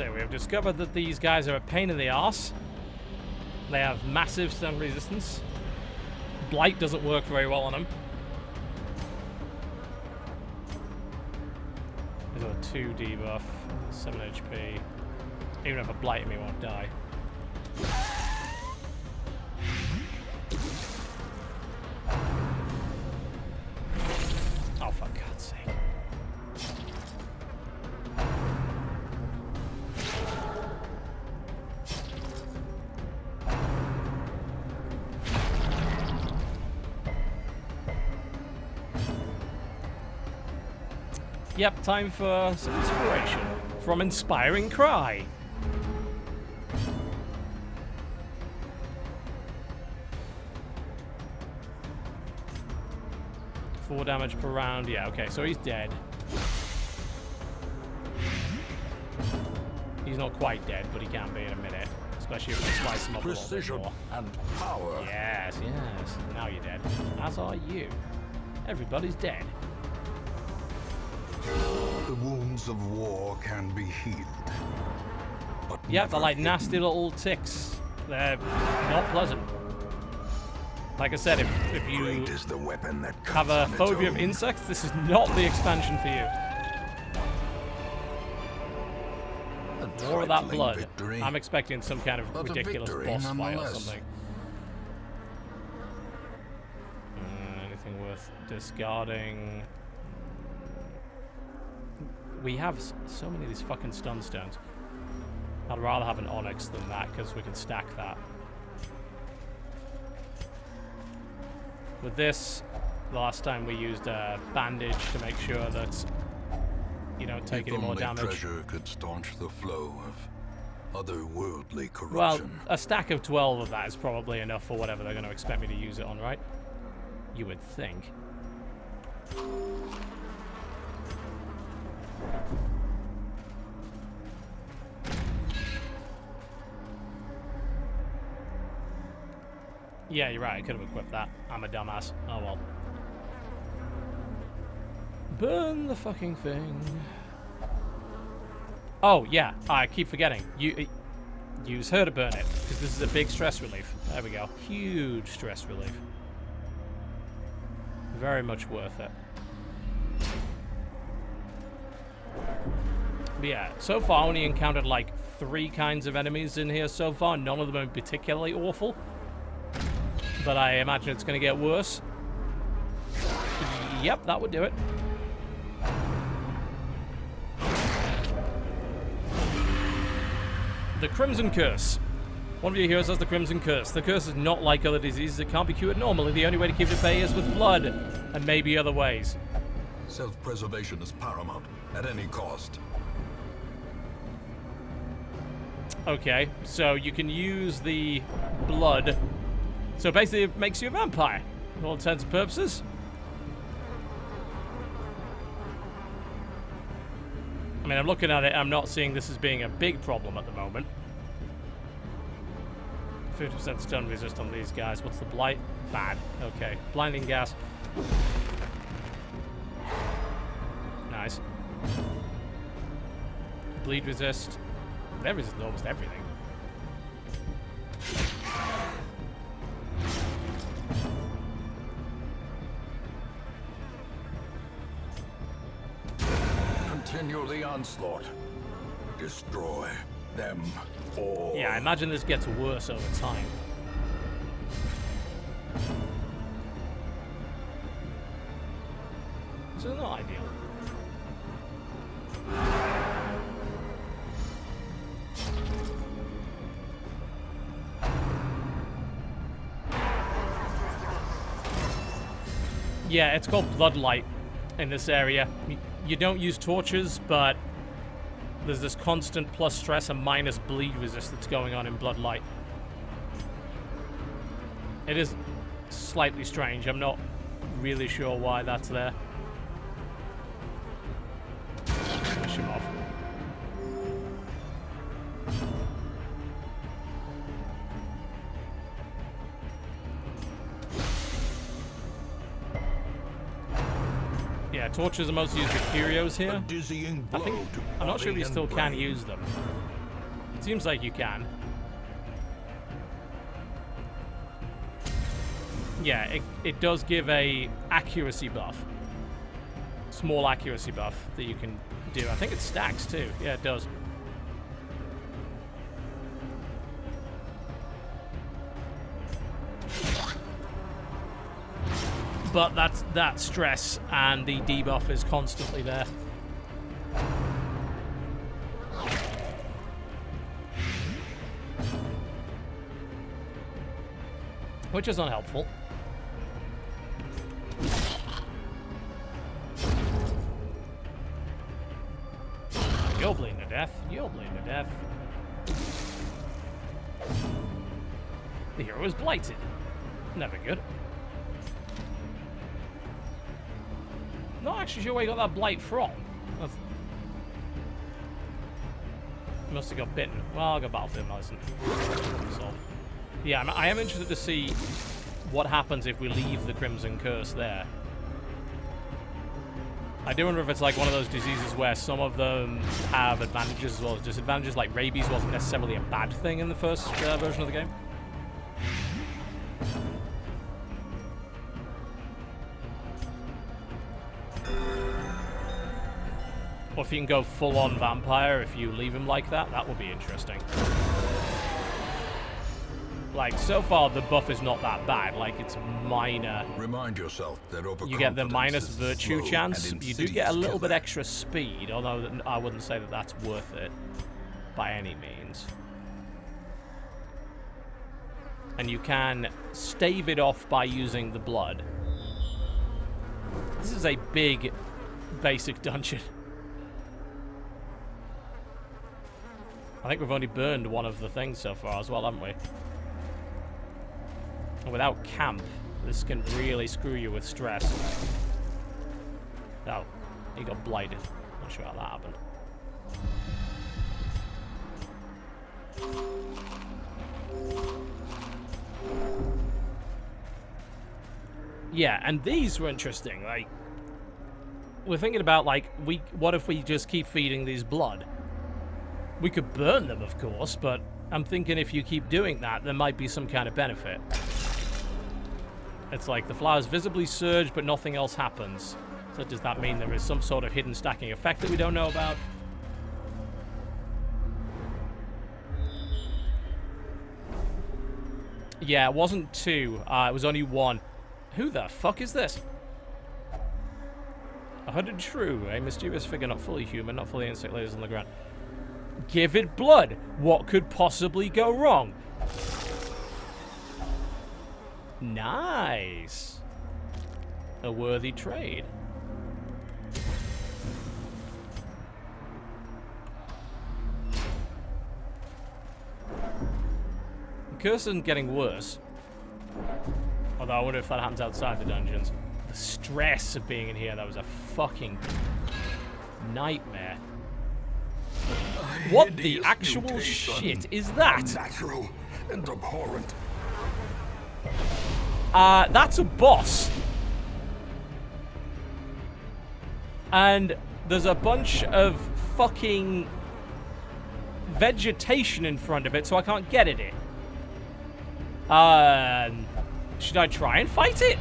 So we have discovered that these guys are a pain in the arse. They have massive stun resistance. Blight doesn't work very well on them. He's got a 2 debuff, 7 HP. Even if I blight him, he won't die. Oh, for God's sake. Yep, time for some inspiration from Inspiring Cry. Four damage per round. Yeah, okay, so he's dead. He's not quite dead, but he can be in a minute. Especially if we slice him up a little bit more. And power. Yes, yes. Now you're dead. As are you. Everybody's dead. The wounds of war can be healed. But Yeah, they're never like hidden. nasty little ticks. They're not pleasant. Like I said, if you Great is the weapon that have cuts a on its phobia of own. insects, this is not the expansion for you. A More of that trifling blood. victory, I'm expecting some kind of but a ridiculous victory boss fight or nonetheless. something. Anything worth discarding? We have so many of these fucking stun stones. I'd rather have an onyx than that because we can stack that. With this, the last time we used a bandage to make sure that you don't take If any more only damage. treasure could staunch the flow of otherworldly Well, corruption. a stack of 12 of that is probably enough for whatever they're going to expect me to use it on, right? You would think. Yeah, you're right. I could have equipped that. I'm a dumbass. Oh well. Burn the fucking thing. Oh, yeah. I keep forgetting. Use her to burn it, because this is a big stress relief. There we go. Huge stress relief. Very much worth it. But yeah, so far only encountered like 3 kinds of enemies in here so far. None of them are particularly awful. But I imagine it's going to get worse. Yep, that would do it. The Crimson Curse. One of your heroes has the Crimson Curse. The curse is not like other diseases. It can't be cured normally. The only way to keep it at bay is with blood, and maybe other ways. Self-preservation is paramount at any cost. Okay, so you can use the blood. So basically it makes you a vampire, for all intents and purposes. I mean, I'm looking at it, I'm not seeing this as being a big problem at the moment. 50% stun resist on these guys. What's the blight? Bad. Okay. Blinding gas. Nice. Bleed resist. They resist almost everything. Continue the onslaught. Destroy them all. Yeah, I imagine this gets worse over time. So not ideal. Yeah, it's called Bloodlight in this area. You don't use torches, but there's this constant plus stress and minus bleed resist that's going on in Bloodlight. It is slightly strange. I'm not really sure why that's there. Finish him off. Torches are mostly used for curios here. A dizzying I blow think to I'm not sure if body you and still can brain. use them. Seems like you can. Yeah, it does give a accuracy buff. Small accuracy buff that you can do. I think it stacks too. Yeah, it does. But that stress and the debuff is constantly there. Which is unhelpful. You're bleeding to death. You're bleeding to death. The hero is blighted. Never good. Not actually sure where you got that blight from. That's... Must have got bitten. Well, I'll go battlefield medicine. So, yeah, I am interested to see what happens if we leave the Crimson Curse there. I do wonder if it's like one of those diseases where some of them have advantages as well as disadvantages, like rabies wasn't necessarily a bad thing in the first version of the game. Or if you can go full-on vampire if you leave him like that, that would be interesting. Like, so far, the buff is not that bad. Like, it's minor. Remind yourself that you get the minus virtue chance. You do get a little bit extra speed, although I wouldn't say that that's worth it by any means. And you can stave it off by using the blood. This is a big, basic dungeon. I think we've only burned one of the things so far as well, haven't we? And without camp, this can really screw you with stress. Oh, he got blighted. Not sure how that happened. Yeah, and these were interesting. Like, we're thinking about, like, what if we just keep feeding these blood? We could burn them, of course, but I'm thinking if you keep doing that, there might be some kind of benefit. It's like the flowers visibly surge, but nothing else happens. So does that mean there is some sort of hidden stacking effect that we don't know about? Yeah, it wasn't 2. It was only 1. Who the fuck is this? 100 true. A mysterious figure, not fully human, not fully insect, lays on the ground. Give it blood. What could possibly go wrong? Nice. A worthy trade. The curse isn't getting worse. Although I wonder if that happens outside the dungeons. The stress of being in here, that was a fucking nightmare. What the actual shit is that? Unnatural and abhorrent. That's a boss. And there's a bunch of fucking vegetation in front of it, so I can't get at it. Should I try and fight it?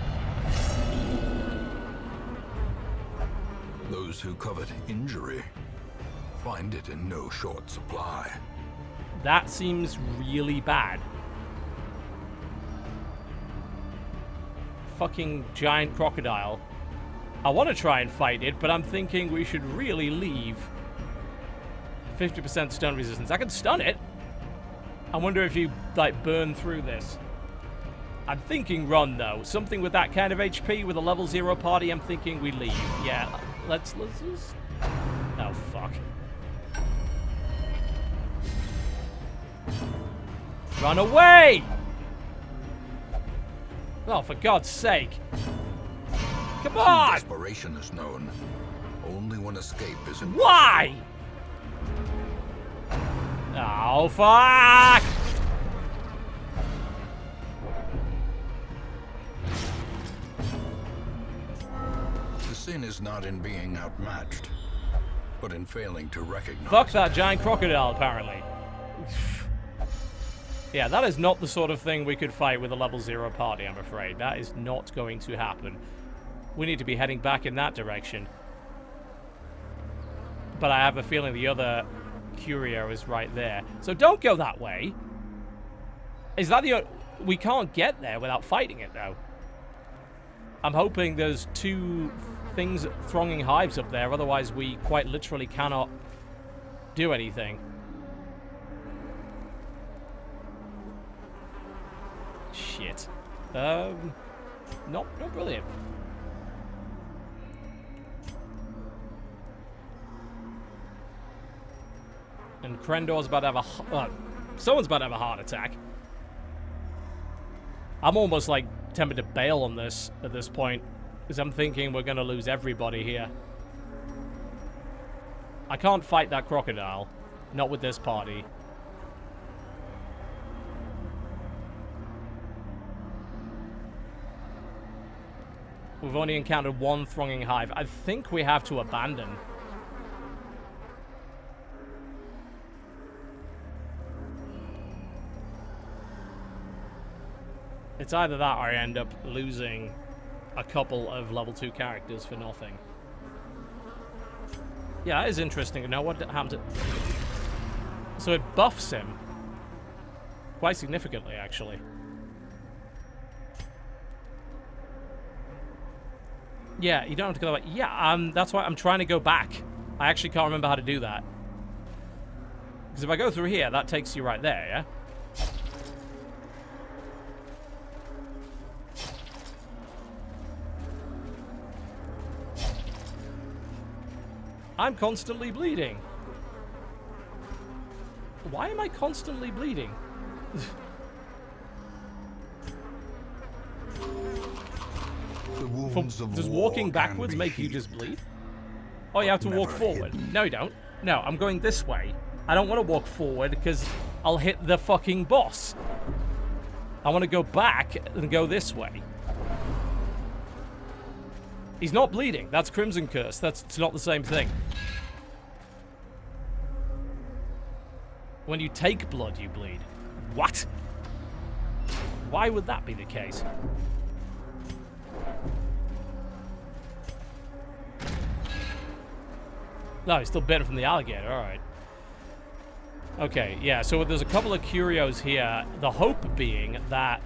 Those who covet injury find it in no short supply. That seems really bad. Fucking giant crocodile. I want to try and fight it, but I'm thinking we should really leave 50% stun resistance. I can stun it. I wonder if you, like, burn through this. I'm thinking run, though. Something with that kind of HP with a level 0 party, I'm thinking we leave. Yeah, let's just... Oh, fuck. Run away! Oh, for God's sake. Come on! Desperation is known only when escape is impossible. Why? Oh, fuck! The sin is not in being outmatched, but in failing to recognize. Fuck that giant crocodile, apparently. Yeah, that is not the sort of thing we could fight with a level 0 party, I'm afraid. That is not going to happen. We need to be heading back in that direction. But I have a feeling the other curio is right there. So don't go that way. Is that the... We can't get there without fighting it, though. I'm hoping there's 2 things thronging hives up there. Otherwise, we quite literally cannot do anything. Shit. Not brilliant. And Krendor's about to have a... someone's about to have a heart attack. I'm almost, like, tempted to bail on this at this point. Because I'm thinking we're going to lose everybody here. I can't fight that crocodile. Not with this party. We've only encountered 1 thronging hive. I think we have to abandon. It's either that or I end up losing a couple of level 2 characters for nothing. Yeah, that is interesting to know what happens. So it buffs him. Quite significantly, actually. Yeah, you don't have to go that way. Yeah, that's why I'm trying to go back. I actually can't remember how to do that. Because if I go through here, that takes you right there, yeah? I'm constantly bleeding. Why am I constantly bleeding? Does walking backwards make you just bleed? Oh, you have to walk forward. No, you don't. No, I'm going this way. I don't want to walk forward because I'll hit the fucking boss. I want to go back and go this way. He's not bleeding. That's Crimson Curse. It's not the same thing. When you take blood, you bleed. What? Why would that be the case? No, he's still bitten from the alligator. All right. Okay, yeah, so there's a couple of curios here. The hope being that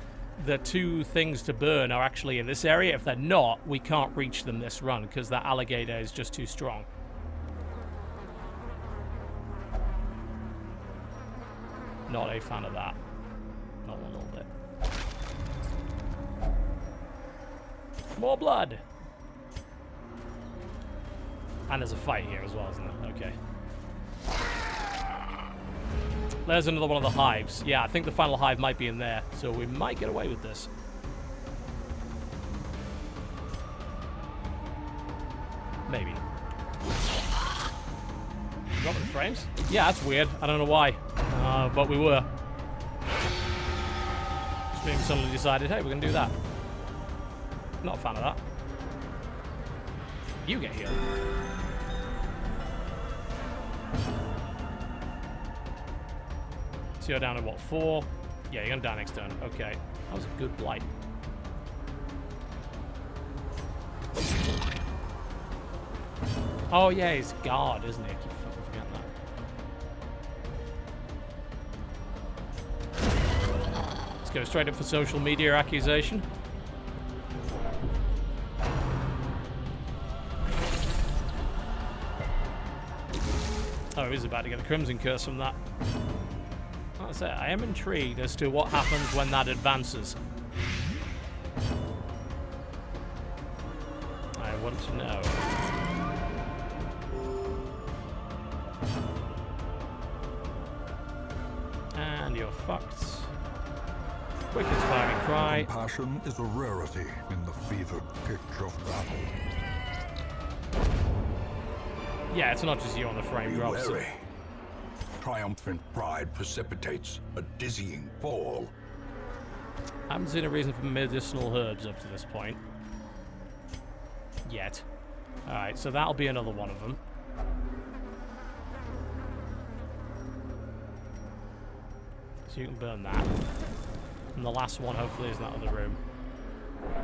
the 2 things to burn are actually in this area. If they're not, we can't reach them this run because that alligator is just too strong. Not a fan of that. Not a little bit. More blood! And there's a fight here as well, isn't there? Okay. There's another one of the hives. Yeah, I think the final hive might be in there, so we might get away with this. Maybe. Dropping the frames? Yeah, that's weird. I don't know why. But we were. Stream suddenly decided, hey, we're going to do that. Not a fan of that. You get healed. So you're down to what, 4? Yeah, you're going to die next turn. Okay. That was a good blight. Oh, yeah, he's guard, isn't he? I keep fucking forgetting that. Let's go straight up for social media accusation. Oh, he's about to get a Crimson Curse from that. That's it. I am intrigued as to what happens when that advances. I want to know. And you're fucked. Quickest firing cry. Compassion is a rarity in the fevered pitch of battle. Yeah, it's not just you on the frame drop. So. Triumphant pride precipitates a dizzying fall. I haven't seen a reason for medicinal herbs up to this point. Yet. Alright, so that'll be another one of them. So you can burn that. And the last one, hopefully, is in that other room.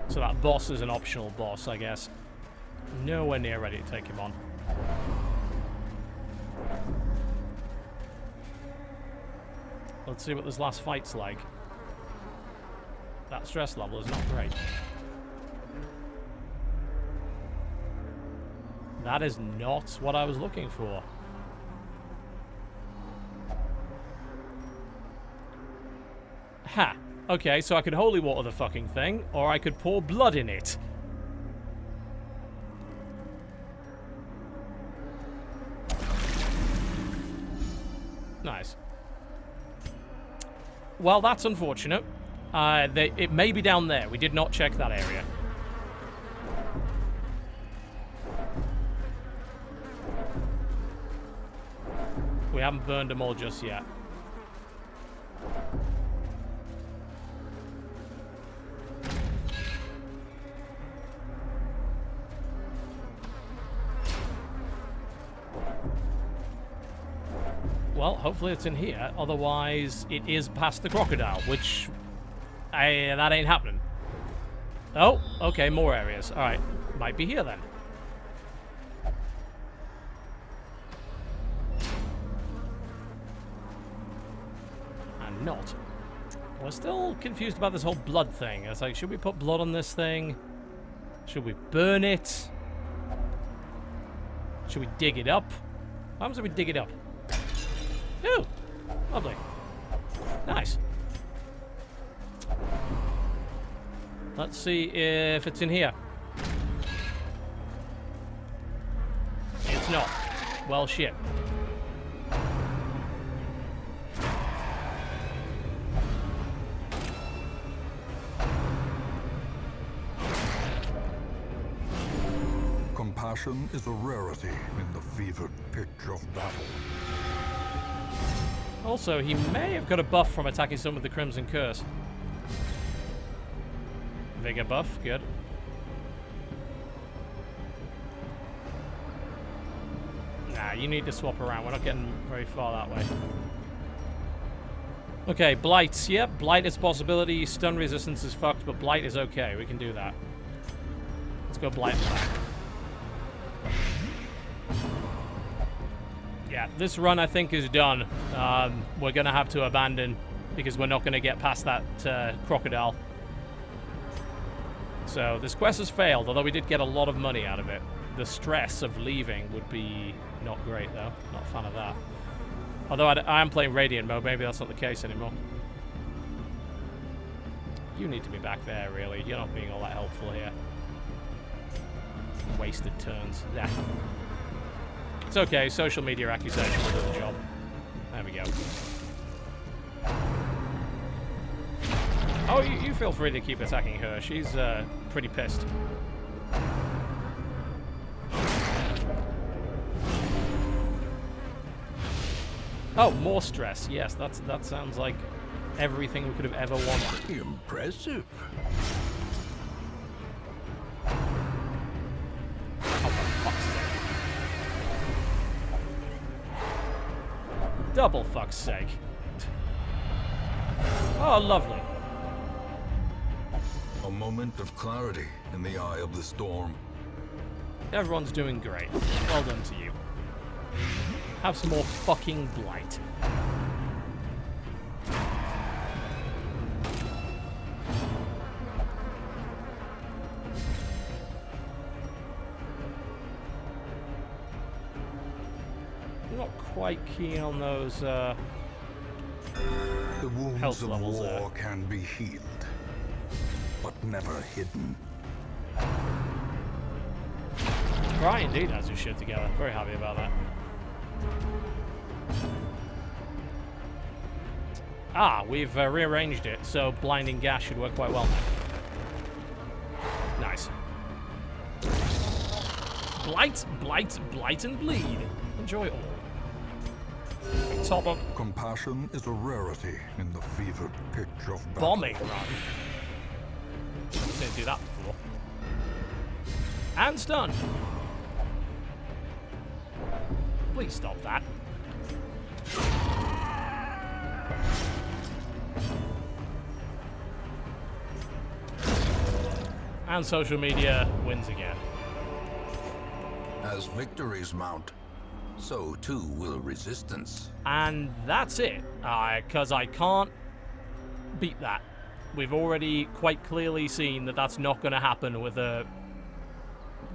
So that boss is an optional boss, I guess. Nowhere near ready to take him on. Let's see what this last fight's like. That stress level is not great. That is not what I was looking for. Ha! Okay, so I could holy water the fucking thing, or I could pour blood in it. Nice. Well, that's unfortunate. It may be down there. We did not check that area. We haven't burned them all just yet. Well, hopefully it's in here. Otherwise, it is past the crocodile, which... that ain't happening. Oh, okay, more areas. Alright, might be here then. And not. We're still confused about this whole blood thing. It's like, should we put blood on this thing? Should we burn it? Should we dig it up? What happens if we dig it up? Ooh, lovely. Nice. Let's see if it's in here. It's not. Well, shit. Compassion is a rarity in the fevered pitch of battle. Also, he may have got a buff from attacking someone with the Crimson Curse. Vigor buff, good. Nah, you need to swap around. We're not getting very far that way. Okay, Blight. Yep, Blight is a possibility. Stun resistance is fucked, but Blight is okay. We can do that. Let's go Blight back. Yeah, this run I think is done. We're going to have to abandon because we're not going to get past that crocodile. So this quest has failed, although we did get a lot of money out of it. The stress of leaving would be not great, though. Not a fan of that. Although I am playing Radiant mode, maybe that's not the case anymore. You need to be back there, really. You're not being all that helpful here. Wasted turns. Yeah. It's okay. Social media accusation will do the job. There we go. Oh, you feel free to keep attacking her. She's pretty pissed. Oh, more stress. Yes, that sounds like everything we could have ever wanted. Impressive. Oh, for fuck's sake. Double fuck's sake. Oh, lovely. A moment of clarity in the eye of the storm. Everyone's doing great. Well done to you. Have some more fucking blight. I'm not quite keen on those The wounds health of levels war there. can be healed, but never hidden. Brian indeed has his shit together. Very happy about that. Ah, we've rearranged it, so blinding gas should work quite well now. Nice. Blight, blight, blight, and bleed. Enjoy it all. Top up Compassion is a rarity in the fevered pitch of battle. bombing run. Didn't do that before. And stun. Please stop that. And social media wins again. As victories mount, so too will resistance. And that's it, because I can't beat that. We've already quite clearly seen that that's not going to happen with a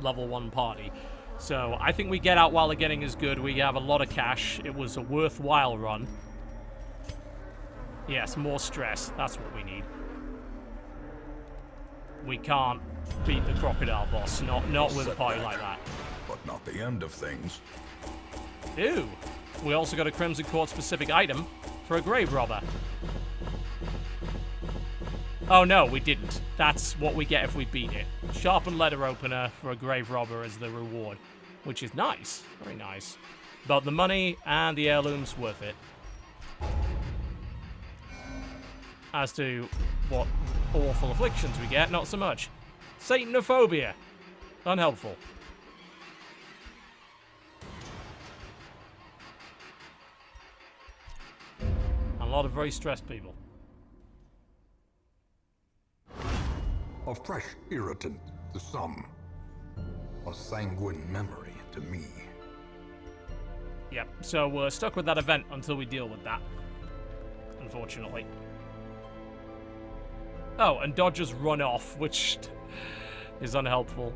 level 1 party. So I think we get out while the getting is good. We have a lot of cash. It was a worthwhile run. Yes, more stress. That's what we need. We can't beat the crocodile boss. Not with a party like that. But not the end of things. Ooh. We also got a Crimson Court specific item for a grave robber. Oh no, we didn't. That's what we get if we beat it. Sharpened letter opener for a grave robber as the reward, which is nice. Very nice. But the money and the heirloom's worth it. As to what awful afflictions we get, not so much. Satanophobia. Unhelpful. A lot of very stressed people. A fresh irritant to some. A sanguine memory to me. Yep, so we're stuck with that event until we deal with that. Unfortunately. Oh, and Dodgers run off, which is unhelpful.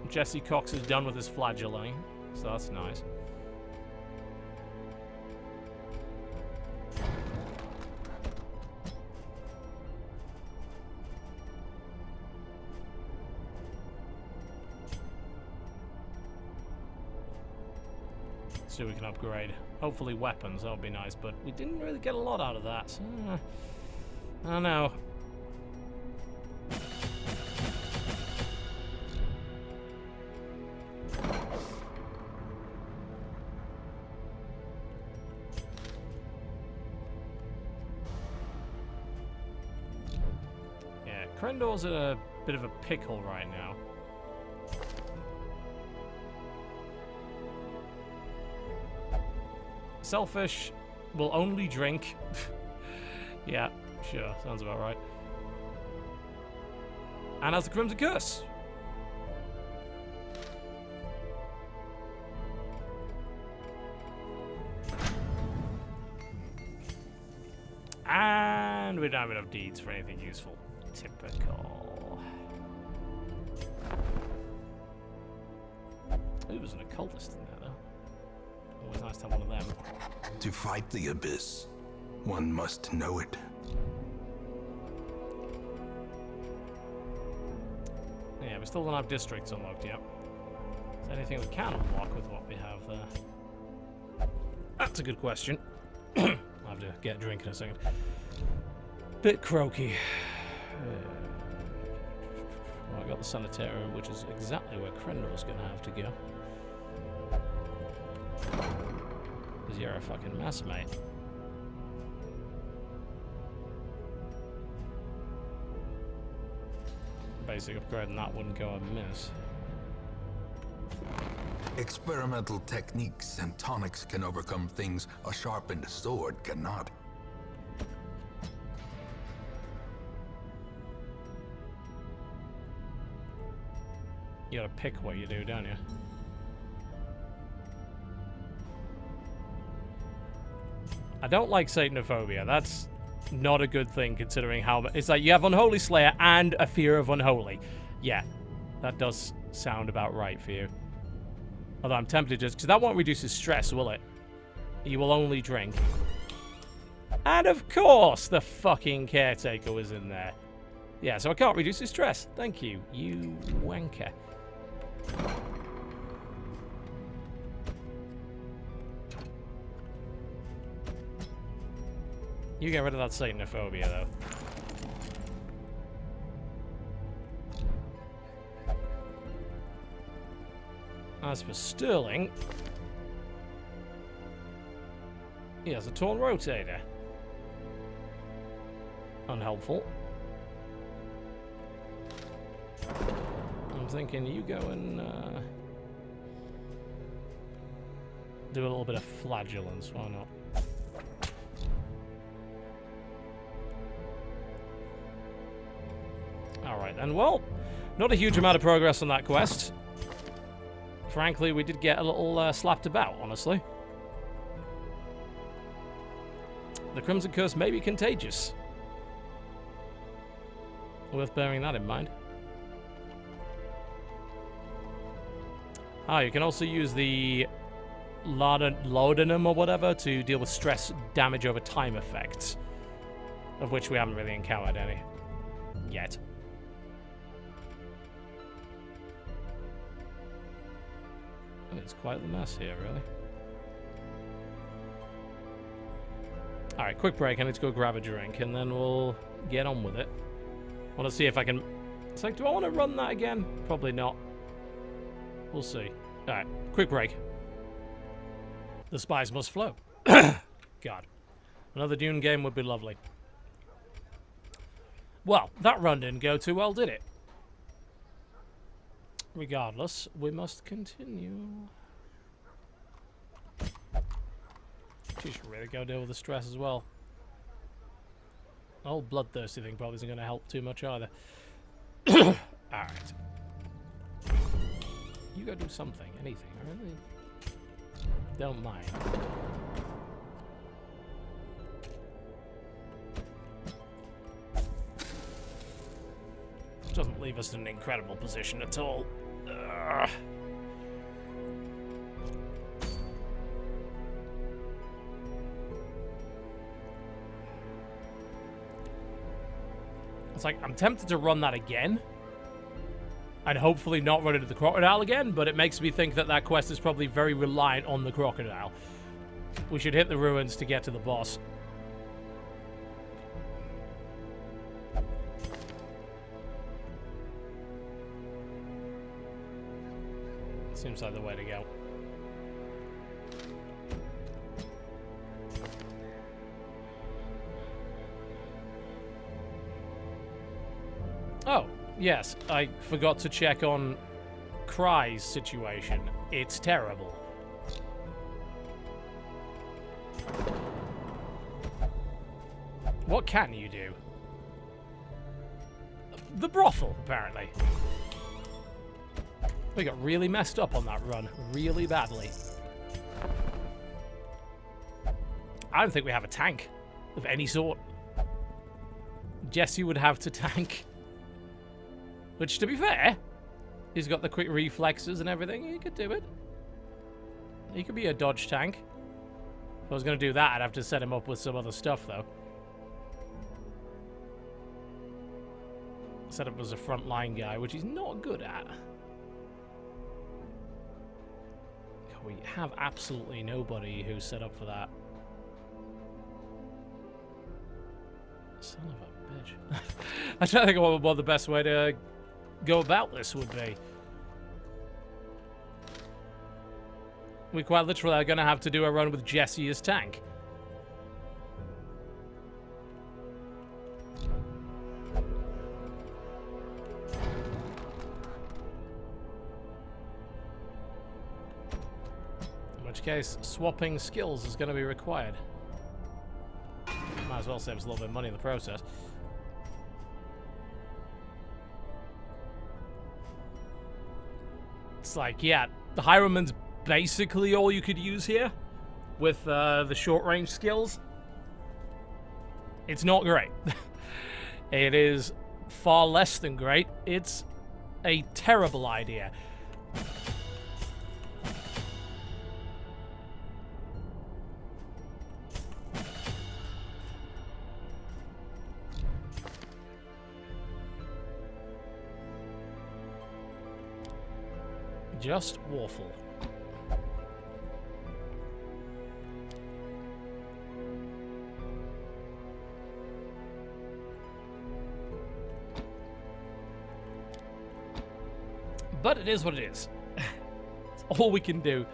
Jesse Cox is done with his Flagellant, so that's nice. See what we can upgrade. Hopefully weapons, that would be nice, but we didn't really get a lot out of that, so I don't know. Yeah, Krendor's in a bit of a pickle right now. Selfish will only drink. Yeah, sure, sounds about right. And has the Crimson Curse. And we don't have enough deeds for anything useful. Typical. Ooh, there's an occultist in there, though. Always nice to have one of them. To fight the abyss, one must know it. Yeah, we still don't have districts unlocked yet. Is there anything we can unlock with what we have there? That's a good question. I'll have to get a drink in a second. Bit croaky. Well, I got the sanitarium, which is exactly where Krendor's gonna have to go. Because you're a fucking mess, mate. Basic upgrade and that wouldn't go amiss. Experimental techniques and tonics can overcome things a sharpened sword cannot. You gotta pick what you do, don't you? I don't like Satanophobia. That's not a good thing considering how... It's like you have Unholy Slayer and a fear of Unholy. Yeah, that does sound about right for you. Although I'm tempted just... Because that won't reduce his stress, will it? He will only drink. And of course, the fucking caretaker was in there. Yeah, so I can't reduce his stress. Thank you, you wanker. You get rid of that Satanophobia, though. As for Sterling, he has a torn rotator. Unhelpful. I'm thinking you go and do a little bit of flagellance, why not? Alright then, well, not a huge amount of progress on that quest. Frankly, we did get a little slapped about, honestly. The Crimson Curse may be contagious. Worth bearing that in mind. Ah, you can also use the laudanum or whatever to deal with stress damage over time effects, of which we haven't really encountered any yet. It's quite the mess here, really. Alright, quick break. I need to go grab a drink, and then we'll get on with it. I want to see if I can... It's like, do I want to run that again? Probably not. We'll see. Alright, quick break. The spies must flow. God. Another Dune game would be lovely. Well, that run didn't go too well, did it? Regardless, we must continue. She should really go deal with the stress as well. The whole bloodthirsty thing probably isn't going to help too much either. Alright. You go do something, anything. I really don't mind. Doesn't leave us in an incredible position at all. It's like, I'm tempted to run that again. And hopefully not run into the crocodile again, but it makes me think that that quest is probably very reliant on the crocodile. We should hit the ruins to get to the boss. Seems like the way to go. Oh, yes, I forgot to check on Cry's situation. It's terrible. What can you do? The brothel, apparently. We got really messed up on that run, really badly. I don't think we have a tank of any sort. Jesse would have to tank. Which, to be fair, he's got the quick reflexes and everything. He could do it. He could be a dodge tank. If I was going to do that, I'd have to set him up with some other stuff, though. Set up as a frontline guy, which he's not good at. We have absolutely nobody who's set up for that. Son of a bitch. I'm trying to think of what the best way to go about this would be. We quite literally are going to have to do a run with Jesse as tank. In which case, swapping skills is going to be required. Might as well save us a little bit of money in the process. It's like, yeah, the Highwayman's basically all you could use here with the short-range skills. It's not great. It is far less than great. It's a terrible idea. Just awful. But it is what it is. It's all we can do.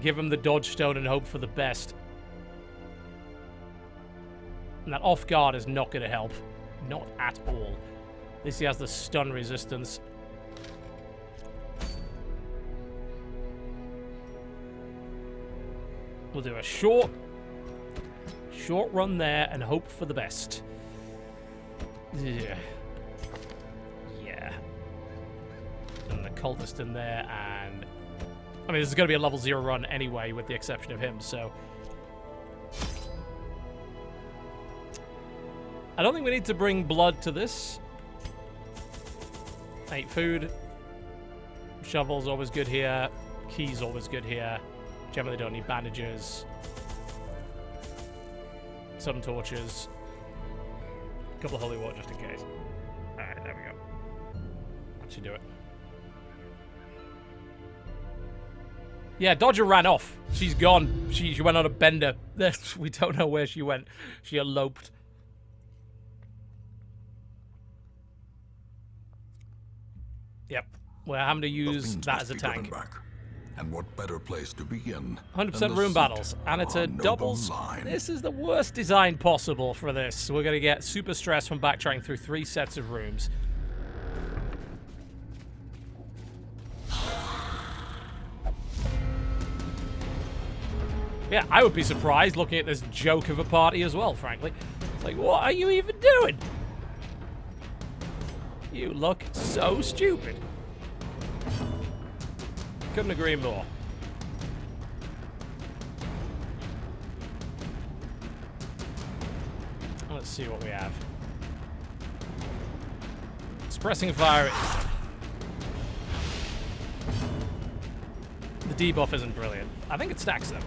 Give him the dodge stone and hope for the best. And that off guard is not going to help. Not at all. At least he has the stun resistance. We'll do a short run there and hope for the best. Yeah. Yeah. And the cultist in there, and... I mean, this is going to be a level 0 run anyway, with the exception of him, so... I don't think we need to bring blood to this. I ate food. Shovel's always good here. Key's always good here. Generally don't need bandages. Some torches. A couple of holy water just in case. Alright, there we go. That should do it. Yeah, Dodger ran off. She's gone. She went on a bender. We don't know where she went. She eloped. Yep. We're having to use that as a tank. And what better place to begin? 100% room battles, and it's a doubles. This is the worst design possible for this. We're going to get super stressed from backtracking through 3 sets of rooms. Yeah, I would be surprised looking at this joke of a party as well, frankly. It's like, what are you even doing? You look so stupid. Couldn't agree more. Let's see what we have. Suppressing fire. The debuff isn't brilliant. I think it stacks them,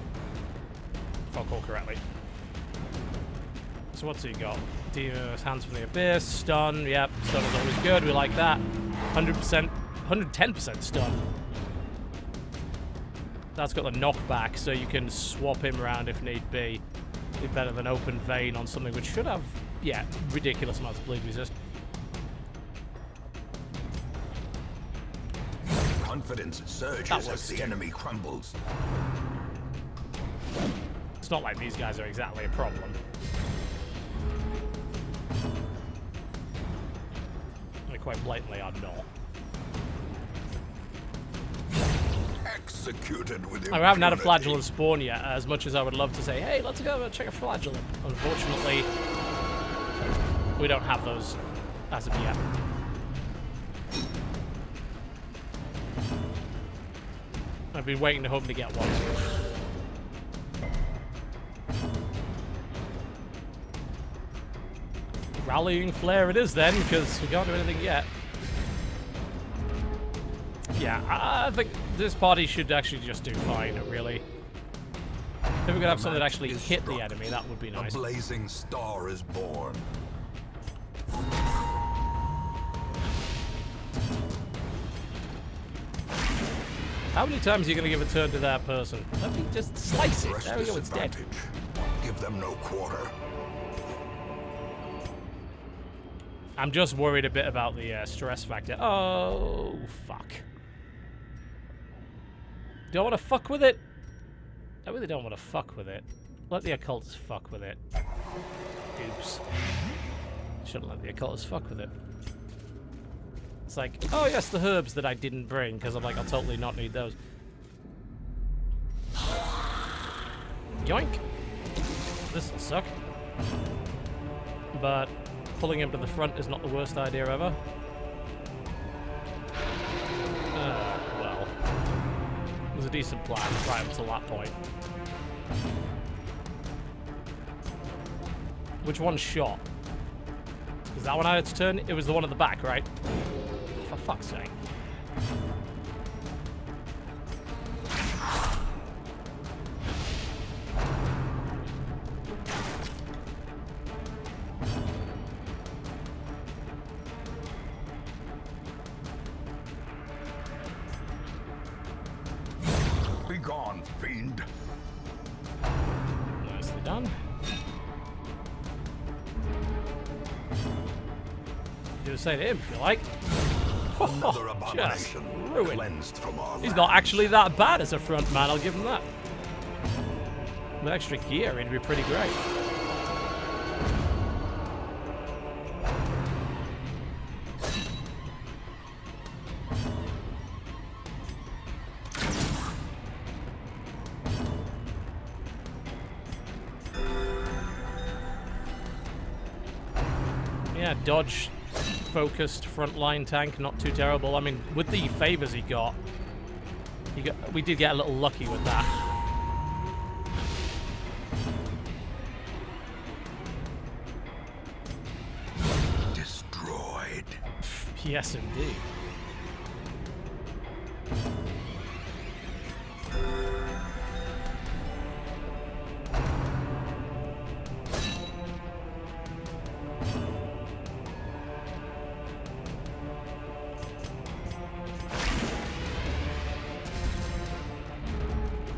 if I recall correctly. So what's he got? Demon's Hands from the Abyss, stun. Yep, stun is always good. We like that. 100%, 110% stun. That's got the knockback, so you can swap him around if need be. Be better than Open Vein on something which should have, yeah, ridiculous amounts of bleed resist. Confidence surges as the enemy crumbles. It's not like these guys are exactly a problem. They quite blatantly are not. Executed with impunity. I haven't had a Flagellant spawn yet, as much as I would love to say, hey, let's go check a Flagellant. Unfortunately, we don't have those as of yet. I've been waiting to hope to get one. Rallying Flare it is then, because we can't do anything yet. Yeah, I think this party should actually just do fine, really. If we could have something that actually hit the enemy, that would be nice. A blazing star is born. How many times are you going to give a turn to that person? Let me just slice it. There we go, it's dead. Give them no quarter. I'm just worried a bit about the stress factor. Oh, fuck. Don't want to fuck with it. I really don't want to fuck with it. Let the occultists fuck with it. Oops. Shouldn't let the occultists fuck with it. It's like, oh yes, the herbs that I didn't bring, because I'm like, I'll totally not need those. Yoink. This'll suck. But pulling him to the front is not the worst idea ever. Well. It was a decent plan right up to that point. Which one shot? Is that one I had to turn? It was the one at the back, right? For fuck's sake. Be gone, fiend. Nicely done. Do the same to him if you like. Another abomination cleansed from our He's not actually that bad as a front man, I'll give him that. With extra gear, he'd be pretty great. Yeah, dodge focused frontline tank, not too terrible. I mean, with the favors he got, we did get a little lucky with that. Destroyed. Yes, indeed.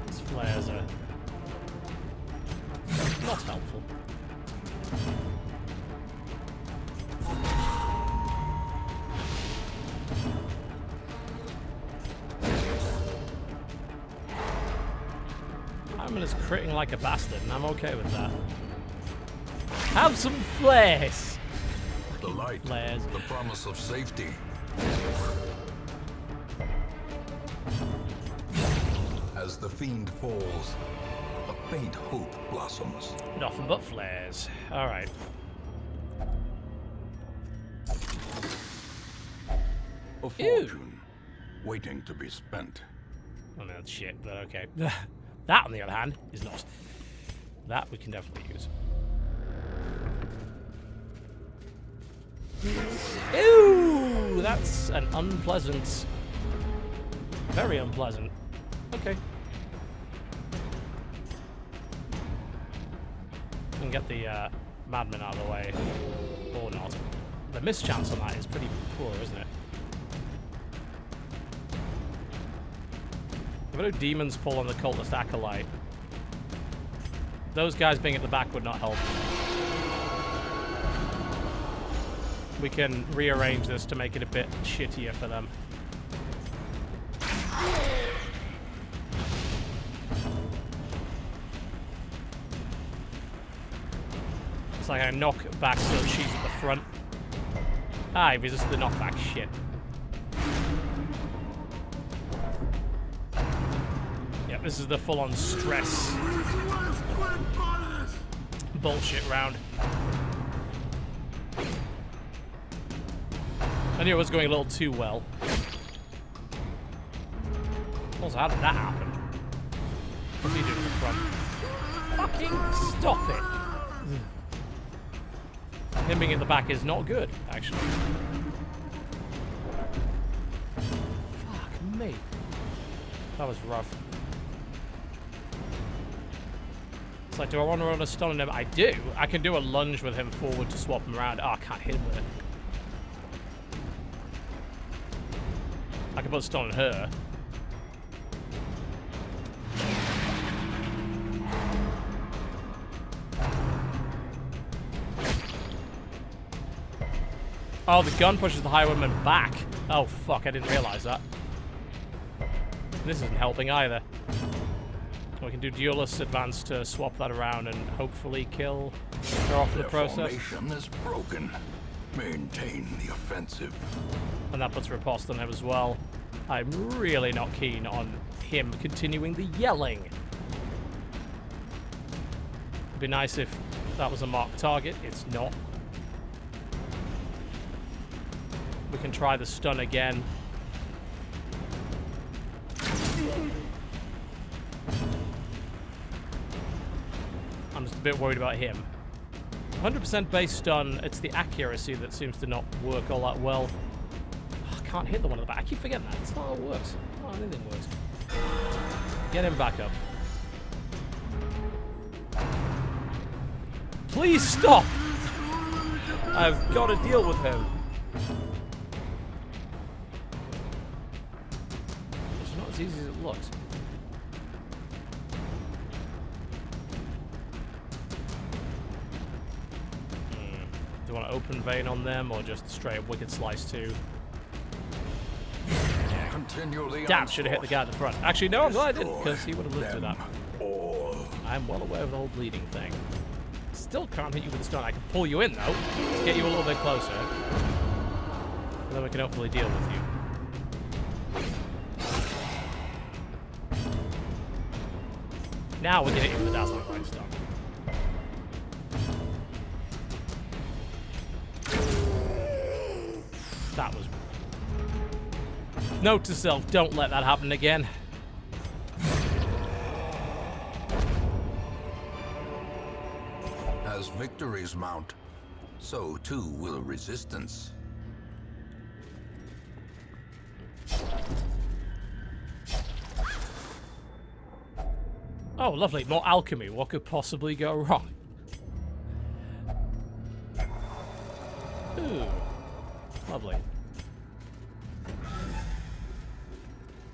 These flares are not helpful. Hamlet is critting like a bastard, and I'm okay with that. Have some flares! The light, Flares. the promise of safety. As the fiend falls, a faint hope blossoms. Nothing but flares. Alright. A fortune waiting to be spent. Oh no, that's shit, but okay. That, on the other hand, is not. That we can definitely use. Ew! That's an unpleasant... Very unpleasant. Okay. We can get the madman out of the way. Or not. The mischance on that is pretty poor, isn't it? If I do demons pull on the cultist acolyte, those guys being at the back would not help. We can rearrange this to make it a bit shittier for them. It's like I knock back so she's at the front. Ah, he resisted the knockback. Shit. Yep, this is the full-on stress bullshit round. I knew it was going a little too well. Also, how did that happen? What's he doing in the front? Fucking stop it! Him being at the back is not good, actually. Fuck me. That was rough. It's like, do I want to run a stun on him? I do. I can do a lunge with him forward to swap him around. Oh, I can't hit him with it. I can put a stun on her. Oh, the gun pushes the highwayman back. Oh, fuck, I didn't realize that. This isn't helping either. We can do duelist advance to swap that around and hopefully kill her off in the process. Formation is broken. Maintain the offensive. And that puts riposte on him as well. I'm really not keen on him continuing the yelling. It'd be nice if that was a marked target. It's not. We can try the stun again. I'm just a bit worried about him. 100% base stun, it's the accuracy that seems to not work all that well. Oh, I can't hit the one at the back. I keep forgetting that. It's not how it works. Not how anything works. Get him back up. Please stop! I've got to deal with him. It's not as easy as it looks. Do you want to open vein on them or just straight up wicked slice too? Damn, should have hit the guy at the front. Actually, no, I'm glad I didn't, because he would have lived through that. I'm well aware of the whole bleeding thing. Still can't hit you with a stun. I can pull you in, though, to get you a little bit closer. And then we can hopefully deal with you. Now we can hit you with the Dazzling Light stun. That was... Note to self, don't let that happen again. As victories mount, so too will resistance. Oh, lovely. More alchemy. What could possibly go wrong? Ooh. Lovely.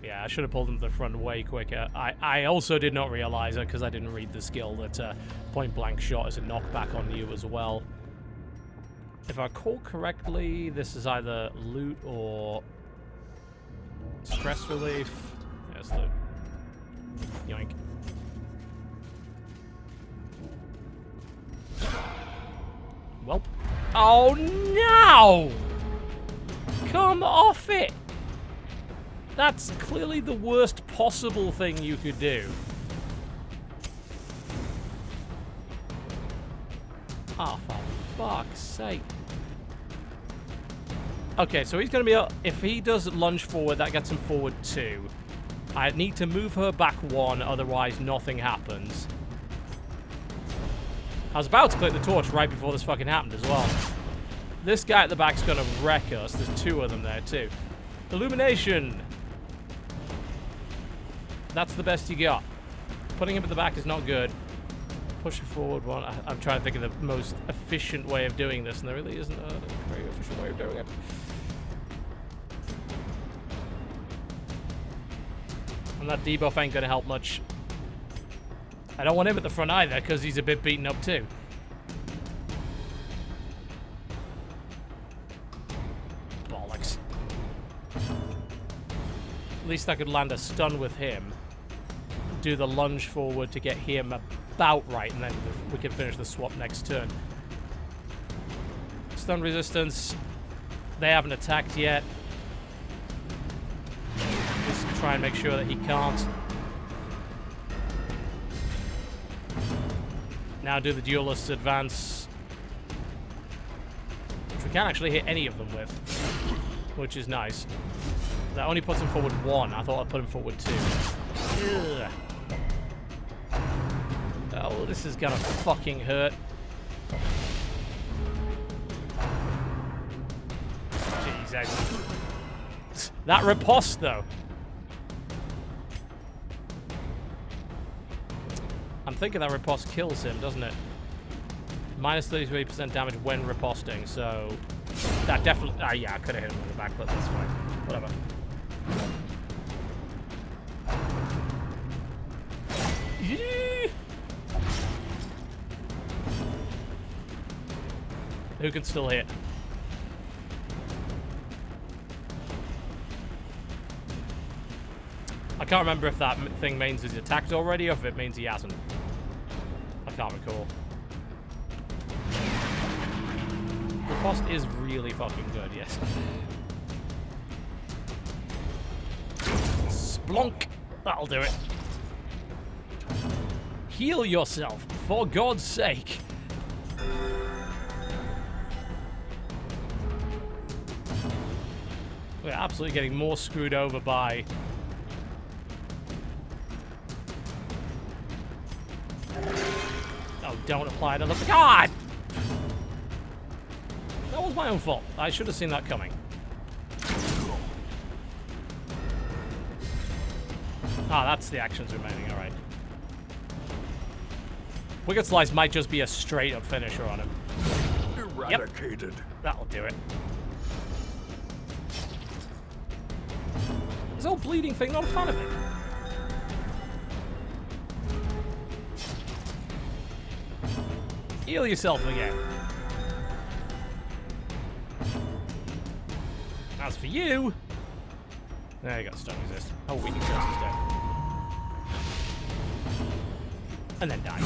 Yeah, I should have pulled them to the front way quicker. I also did not realize it because I didn't read the skill that point blank shot is a knockback on you as well. If I recall correctly, this is either loot or stress relief. Yes, loot. Yoink. Welp. Oh no! Come off it! That's clearly the worst possible thing you could do. Oh, for fuck's sake. Okay, so he's going to be... If he does lunge forward, that gets him forward 2. I need to move her back 1, otherwise nothing happens. I was about to click the torch right before this fucking happened as well. This guy at the back's going to wreck us. There's 2 of them there, too. Illumination! That's the best you got. Putting him at the back is not good. Push it forward 1. I'm trying to think of the most efficient way of doing this, and there really isn't a very efficient way of doing it. And that debuff ain't going to help much. I don't want him at the front either, because he's a bit beaten up too. Bollocks. At least I could land a stun with him. Do the lunge forward to get him about right, and then we can finish the swap next turn. Stun resistance. They haven't attacked yet. Just try and make sure that he can't. Now do the duelist's advance. Which we can't actually hit any of them with. Which is nice. That only puts him forward 1. I thought I'd put him forward 2. Ugh. Oh, this is gonna fucking hurt. Jesus. That riposte, though. I'm thinking that riposte kills him, doesn't it? Minus 33% damage when riposting, so... That definitely... Ah, yeah, I could have hit him with the back, but that's fine. Whatever. Who can still hit? I can't remember if that thing means he's attacked already or if it means he hasn't. I can't recall. Riposte is really fucking good, yes. Splunk! That'll do it. Heal yourself, for God's sake. We're absolutely getting more screwed over by... Oh, don't apply another... God! That was my own fault. I should have seen that coming. Ah, that's the actions remaining, alright. Wicked Slice might just be a straight-up finisher on him. Eradicated. Yep. That'll do it. This whole bleeding thing, not a fan of it. Heal yourself again. As for you... There you go, stun resist. Oh, we can curse is dead. And then die.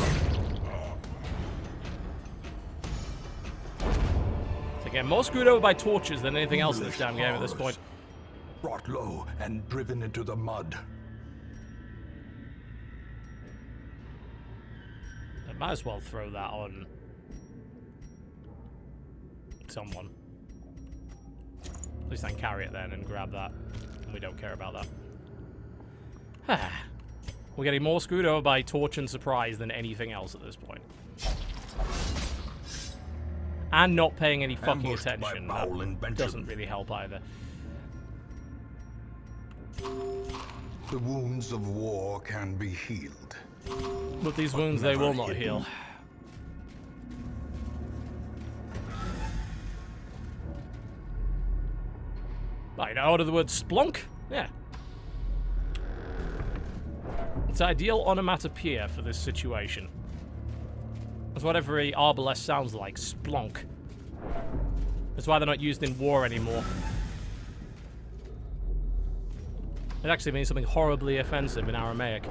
So again, more screwed over by torches than anything else in this damn game at this point. Brought low and driven into the mud. I might as well throw that on someone. least I can carry it then and grab that. And we don't care about that. We're getting more screwed over by torch and surprise than anything else at this point. And not paying any fucking attention. That doesn't really help either. The wounds of war can be healed. But these wounds, they will not heal. Right, out of the word splunk? Yeah. It's ideal onomatopoeia for this situation. That's what every arbalest sounds like, splunk. That's why they're not used in war anymore. It actually means something horribly offensive in Aramaic.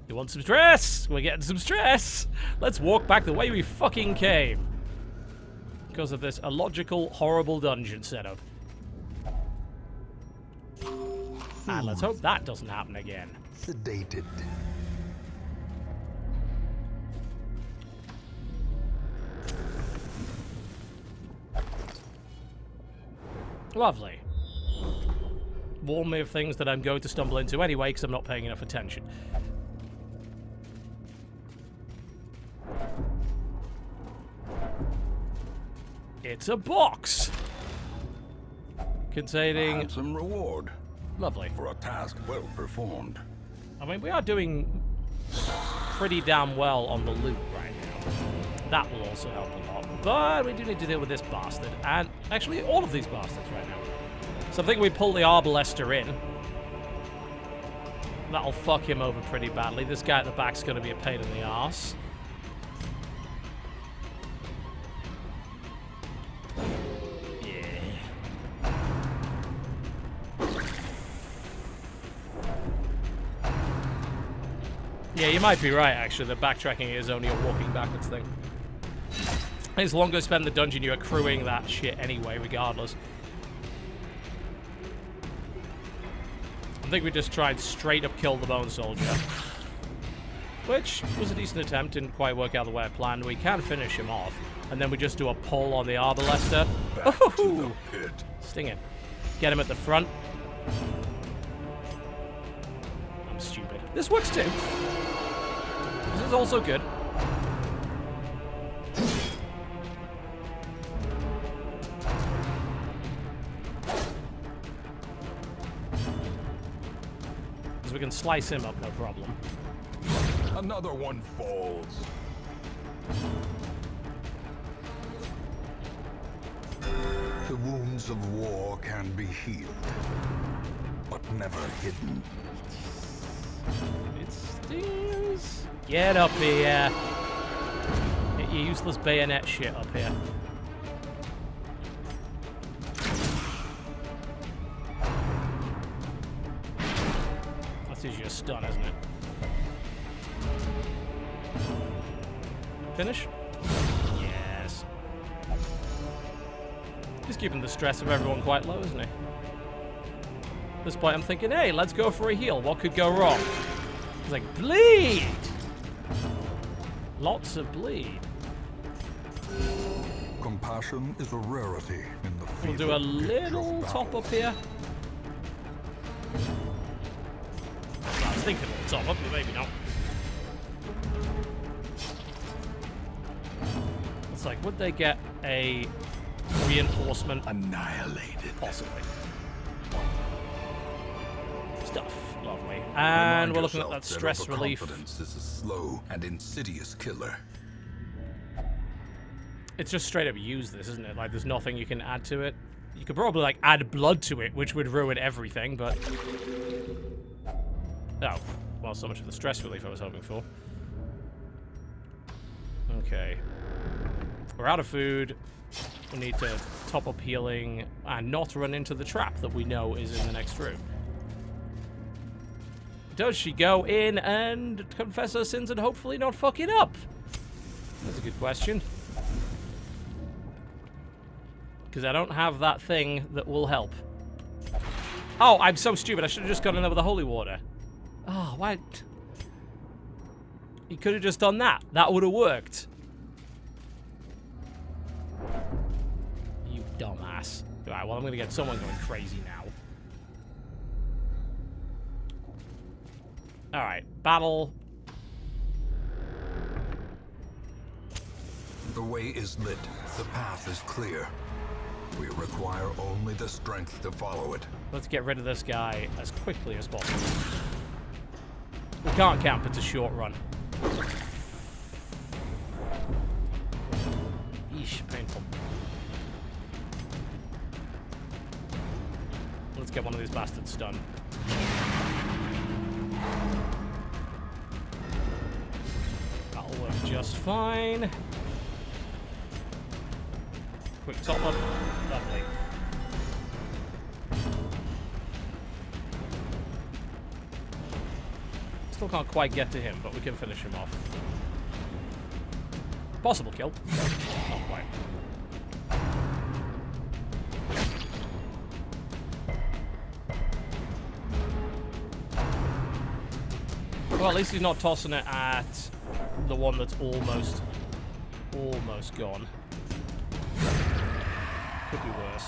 You want some stress? We're getting some stress. Let's walk back the way we fucking came. Because of this illogical, horrible dungeon setup. And let's hope that doesn't happen again. Sedated. Lovely. Warn me of things that I'm going to stumble into anyway, because I'm not paying enough attention. It's a box! Containing... Some reward. Lovely. For a task well performed. I mean, we are doing pretty damn well on the loot right now. That will also help a lot. But we do need to deal with this bastard. And actually, all of these bastards right now. So I think we pull the Arbalester in. That'll fuck him over pretty badly. This guy at the back's going to be a pain in the arse. Yeah, you might be right, actually. The backtracking is only a walking backwards thing. As long as you spend the dungeon, you're accruing that shit anyway, regardless. I think we just tried straight up kill the Bone Soldier. Which was a decent attempt, didn't quite work out the way I planned. We can finish him off. And then we just do a pull on the Arbalester. Oh, sting it. Get him at the front. I'm stupid. This works too. This is also good. Because we can slice him up, no problem. Another one falls. The wounds of war can be healed, but never hidden. It stings. Get up here. Get your useless bayonet shit up here. That is your stun, isn't it? Finish? Yes. He's keeping the stress of everyone quite low, isn't he? At this point, I'm thinking, hey, let's go for a heal. What could go wrong? He's like, bleed! Lots of bleed. Compassion is a rarity in the We'll do a little top up here. I was thinking a top up, but maybe not. It's like, would they get a reinforcement? Annihilated. Possibly. Stuff. Lovely. And we're looking at that stress relief. Confidence is a slow and insidious killer. It's just straight up use this, isn't it? Like, there's nothing you can add to it. You could probably, like, add blood to it, which would ruin everything, but... Oh. Well, so much for the stress relief I was hoping for. Okay. We're out of food. We need to top up healing and not run into the trap that we know is in the next room. Does she go in and confess her sins and hopefully not fuck it up? That's a good question. Because I don't have that thing that will help. Oh, I'm so stupid. I should have just gone in there with the holy water. Oh, why He could have just done that. That would have worked. You dumbass. Alright, well, I'm going to get someone going crazy now. Alright, battle. The way is lit. The path is clear. We require only the strength to follow it. Let's get rid of this guy as quickly as possible. We can't camp, it's a short run. Eesh, painful. Let's get one of these bastards done. That'll work just fine. Quick top up. Lovely. Still can't quite get to him, but we can finish him off. Possible kill. Not quite. Well, at least he's not tossing it at the one that's almost gone. Could be worse.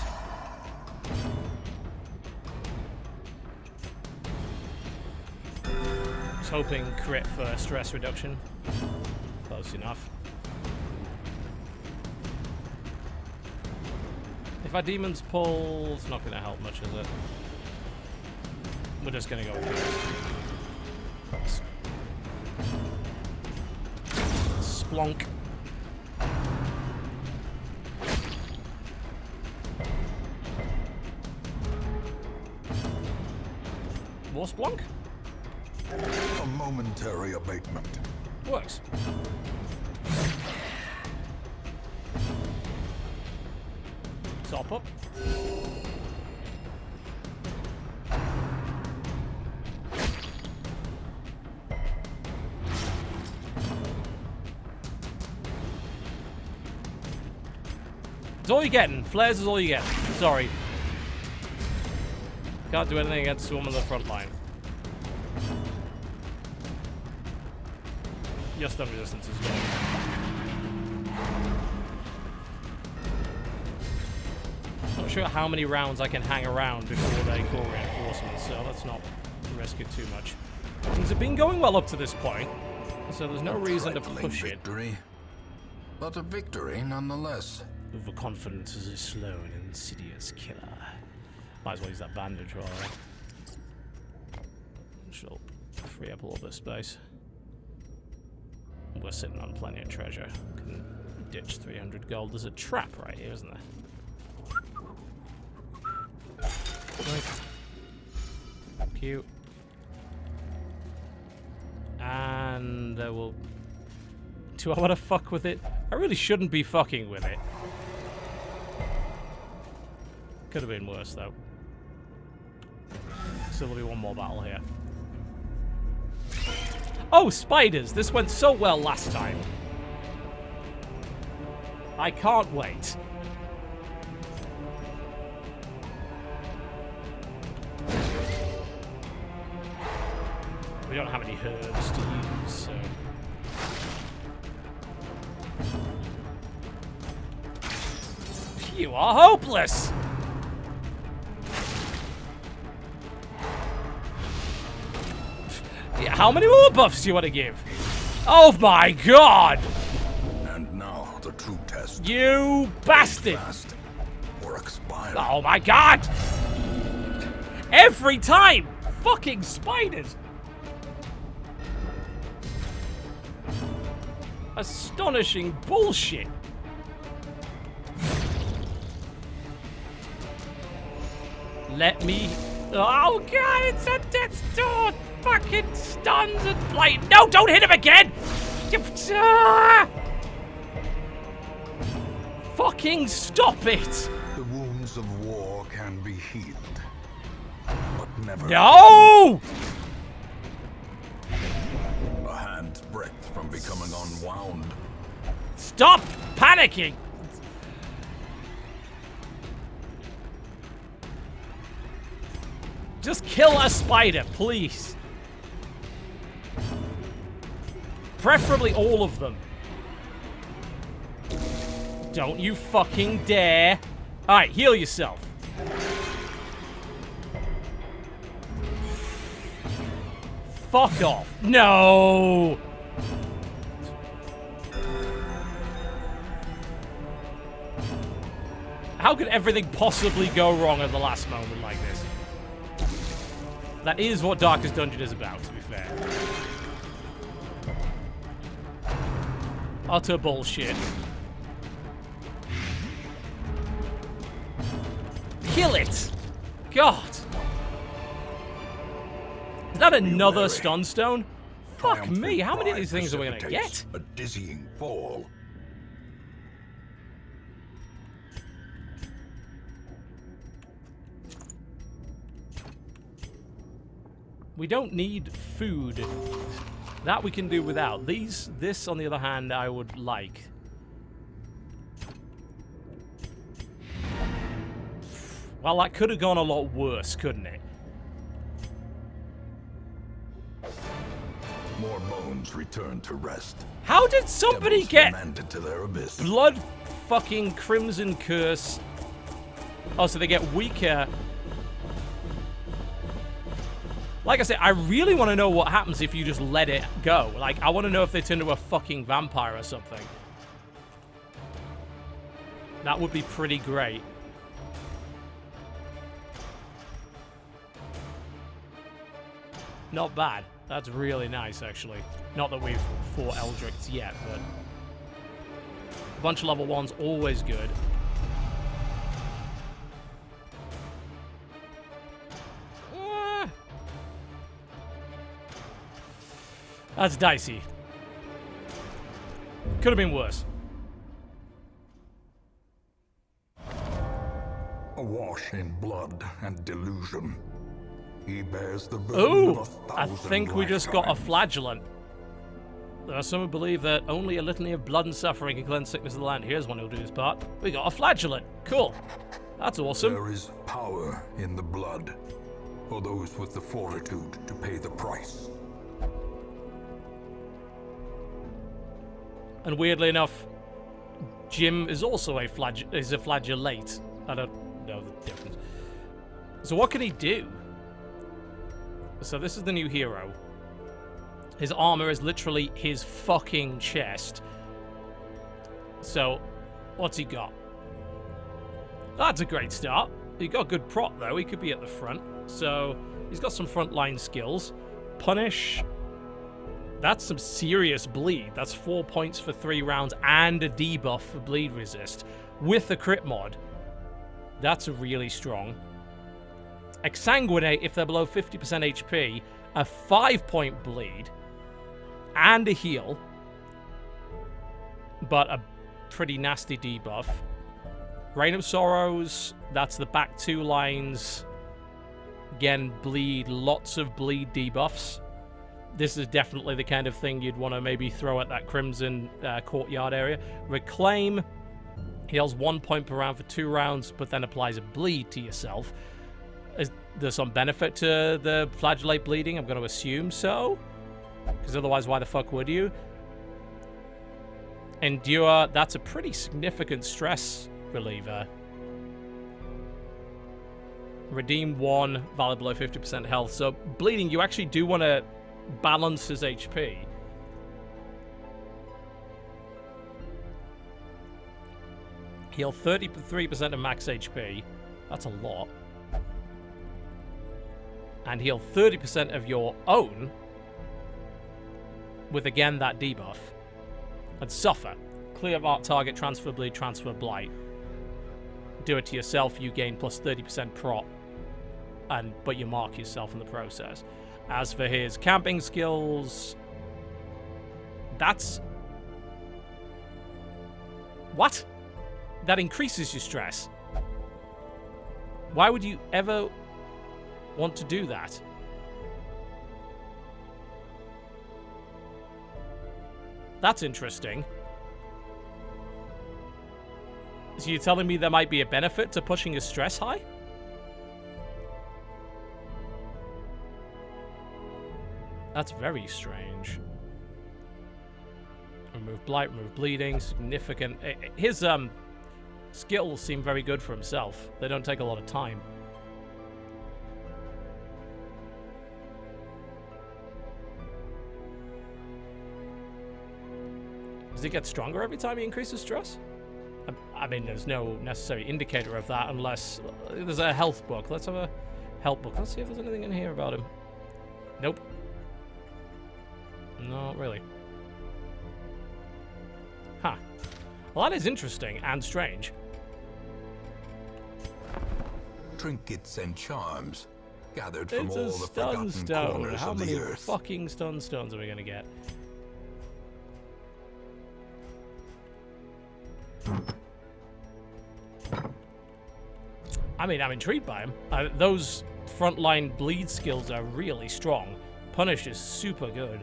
I was hoping crit for stress reduction. Close enough. If our demons pull, it's not going to help much, is it? We're just going to go with it. Splonk. More splonk? A momentary abatement. Works. Top up. It's all you're getting. Flares is all you get. Sorry. Can't do anything against the woman on the front line. Your stun resistance is gone. Not sure how many rounds I can hang around before they call reinforcements, so let's not risk it too much. Things have been going well up to this point, so there's no reason to push it. But a victory nonetheless. Overconfidence is a slow and insidious killer. Might as well use that bandage while she'll free up a little bit of space. We're sitting on plenty of treasure. Can ditch 300 gold. There's a trap right here, isn't there? Right. Cute. And we'll... Do I want to fuck with it? I really shouldn't be fucking with it. Could have been worse, though. So there'll be one more battle here. Oh, spiders! This went so well last time. I can't wait. We don't have any herbs to use, so... You are hopeless! Yeah, how many more buffs do you want to give? Oh my god! And now the true test. You bastard! Fast or expire. Oh my god! Every time! Fucking spiders! Astonishing bullshit! Let me... Oh god, it's a death's door! Fucking stuns and blight. No, don't hit him again! Fucking stop it! The wounds of war can be healed, but never. No! A hand's breadth from becoming unwound. Stop panicking! Just kill a spider, please. Preferably all of them. Don't you fucking dare. Alright, heal yourself. Fuck off. No! How could everything possibly go wrong at the last moment like this? That is what Darkest Dungeon is about, to be fair. Utter bullshit. Kill it! God! Is that another stun stone? Fuck me, how many of these things are we gonna get? A dizzying fall. We don't need food. That we can do without. This, on the other hand, I would like. Well, that could have gone a lot worse, couldn't it? More bones return to rest. How did somebody Devils get demanded to their abyss. blood fucking crimson curse? Oh, so they get weaker. Like I said, I really want to know what happens if you just let it go. Like, I want to know if they turn into a fucking vampire or something. That would be pretty great. Not bad. That's really nice, actually. Not that we've fought Eldricks yet, but... a bunch of level 1's always good. That's dicey. Could have been worse. Awash in blood and delusion, he bears the burden Ooh, of a I thousand think we just got a lifetimes. flagellant. There are some who believe that only a litany of blood and suffering can cleanse sickness of the land. Here's one who'll do his part. We got a flagellant. Cool. That's awesome. There is power in the blood for those with the fortitude to pay the price. And weirdly enough, Jim is also a flagellate. I don't know the difference. So what can he do? So this is the new hero. His armor is literally his fucking chest. So, what's he got? That's a great start. He got good prot though. He could be at the front. So, he's got some frontline skills. Punish. That's some serious bleed. That's 4 points for 3 rounds and a debuff for bleed resist with a crit mod. That's really strong. Exsanguinate if they're below 50% HP, a 5-point bleed, and a heal, but a pretty nasty debuff. Reign of Sorrows, that's the back 2 lines. Again, bleed, lots of bleed debuffs. This is definitely the kind of thing you'd want to maybe throw at that Crimson Courtyard area. Reclaim, heals 1 point per round for 2 rounds, but then applies a bleed to yourself. Is there some benefit to the flagellate bleeding? I'm going to assume so. Because otherwise, why the fuck would you? Endure, that's a pretty significant stress reliever. Redeem 1, valid below 50% health. So, bleeding, you actually do want to balance his HP. Heal 33% of max HP. That's a lot. And heal 30% of your own with, again, that debuff. And suffer. Clear mark target, transfer bleed, transfer blight. Do it to yourself, you gain plus 30% prot. But you mark yourself in the process. As for his camping skills... That's... What? That increases your stress. Why would you ever want to do that? That's interesting. So you're telling me there might be a benefit to pushing your stress high? That's very strange. Remove blight, remove bleeding, significant. His skills seem very good for himself. They don't take a lot of time. Does he get stronger every time he increases stress? I mean, there's no necessary indicator of that unless there's a health book. Let's have a health book. Let's see if there's anything in here about him. Nope. Not really. Huh. Well, that is interesting and strange. Trinkets and charms gathered from It's all a the stun forgotten stone. corners How of many the earth. fucking stun stones are we gonna get? I mean, I'm intrigued by him. Those frontline bleed skills are really strong. Punish is super good.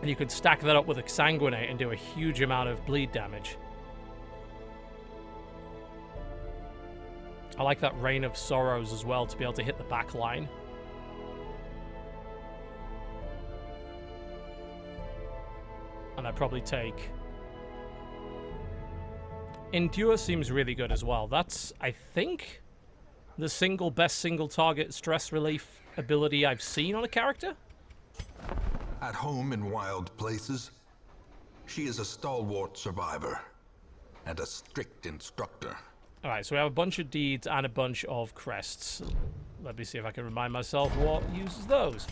And you could stack that up with Exsanguinate and do a huge amount of bleed damage. I like that Rain of Sorrows as well to be able to hit the back line. And I'd probably take... Endure seems really good as well. That's, I think, the best single target stress relief ability I've seen on a character. At home in wild places, she is a stalwart survivor and a strict instructor. Alright, so we have a bunch of deeds and a bunch of crests. Let me see if I can remind myself what uses those.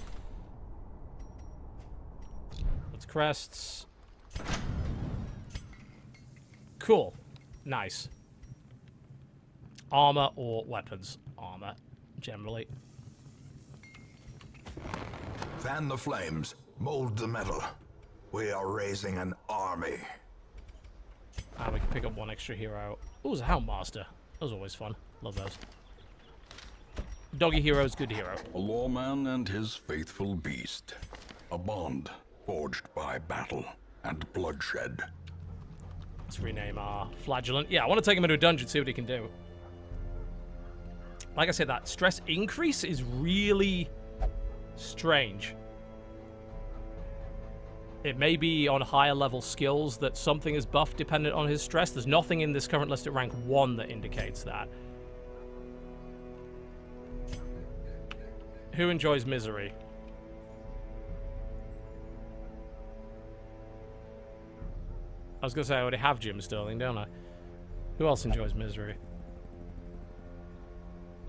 That's crests. Cool. Nice. Armor or weapons? Armor, generally. Fan the flames, mold the metal. We are raising an army. We can pick up one extra hero. Ooh, there's a Houndmaster. Those are always fun. Love those. Doggy hero's good hero. A lawman and his faithful beast. A bond forged by battle and bloodshed. Let's rename our Flagellant. Yeah, I want to take him into a dungeon, see what he can do. Like I said, that stress increase is really strange. It may be on higher level skills that something is buffed dependent on his stress. There's nothing in this current list at rank 1 that indicates that. Who enjoys misery? I was going to say I already have Jim Sterling, don't I? Who else enjoys misery?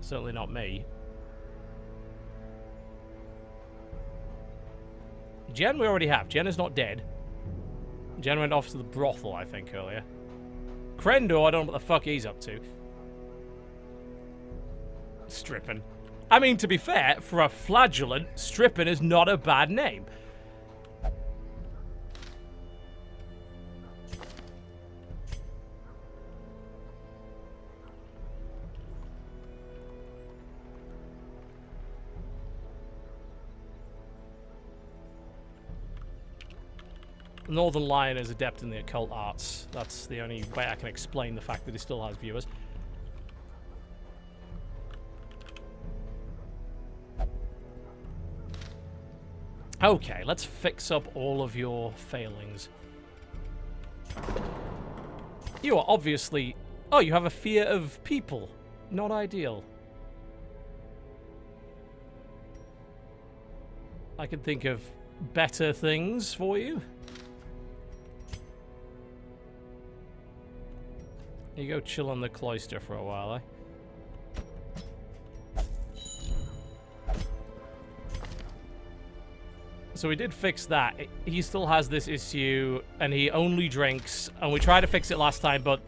Certainly not me. Jen we already have. Jen is not dead. Jen went off to the brothel, I think, earlier. Krendor, I don't know what the fuck he's up to. Strippin'. I mean, to be fair, for a Flagellant, Strippin' is not a bad name. Northern Lion is adept in the occult arts. That's the only way I can explain the fact that he still has viewers. Okay, let's fix up all of your failings. You are obviously... Oh, you have a fear of people. Not ideal. I can think of better things for you. You go chill on the cloister for a while, eh? So we did fix that. He still has this issue, and he only drinks. And we tried to fix it last time, but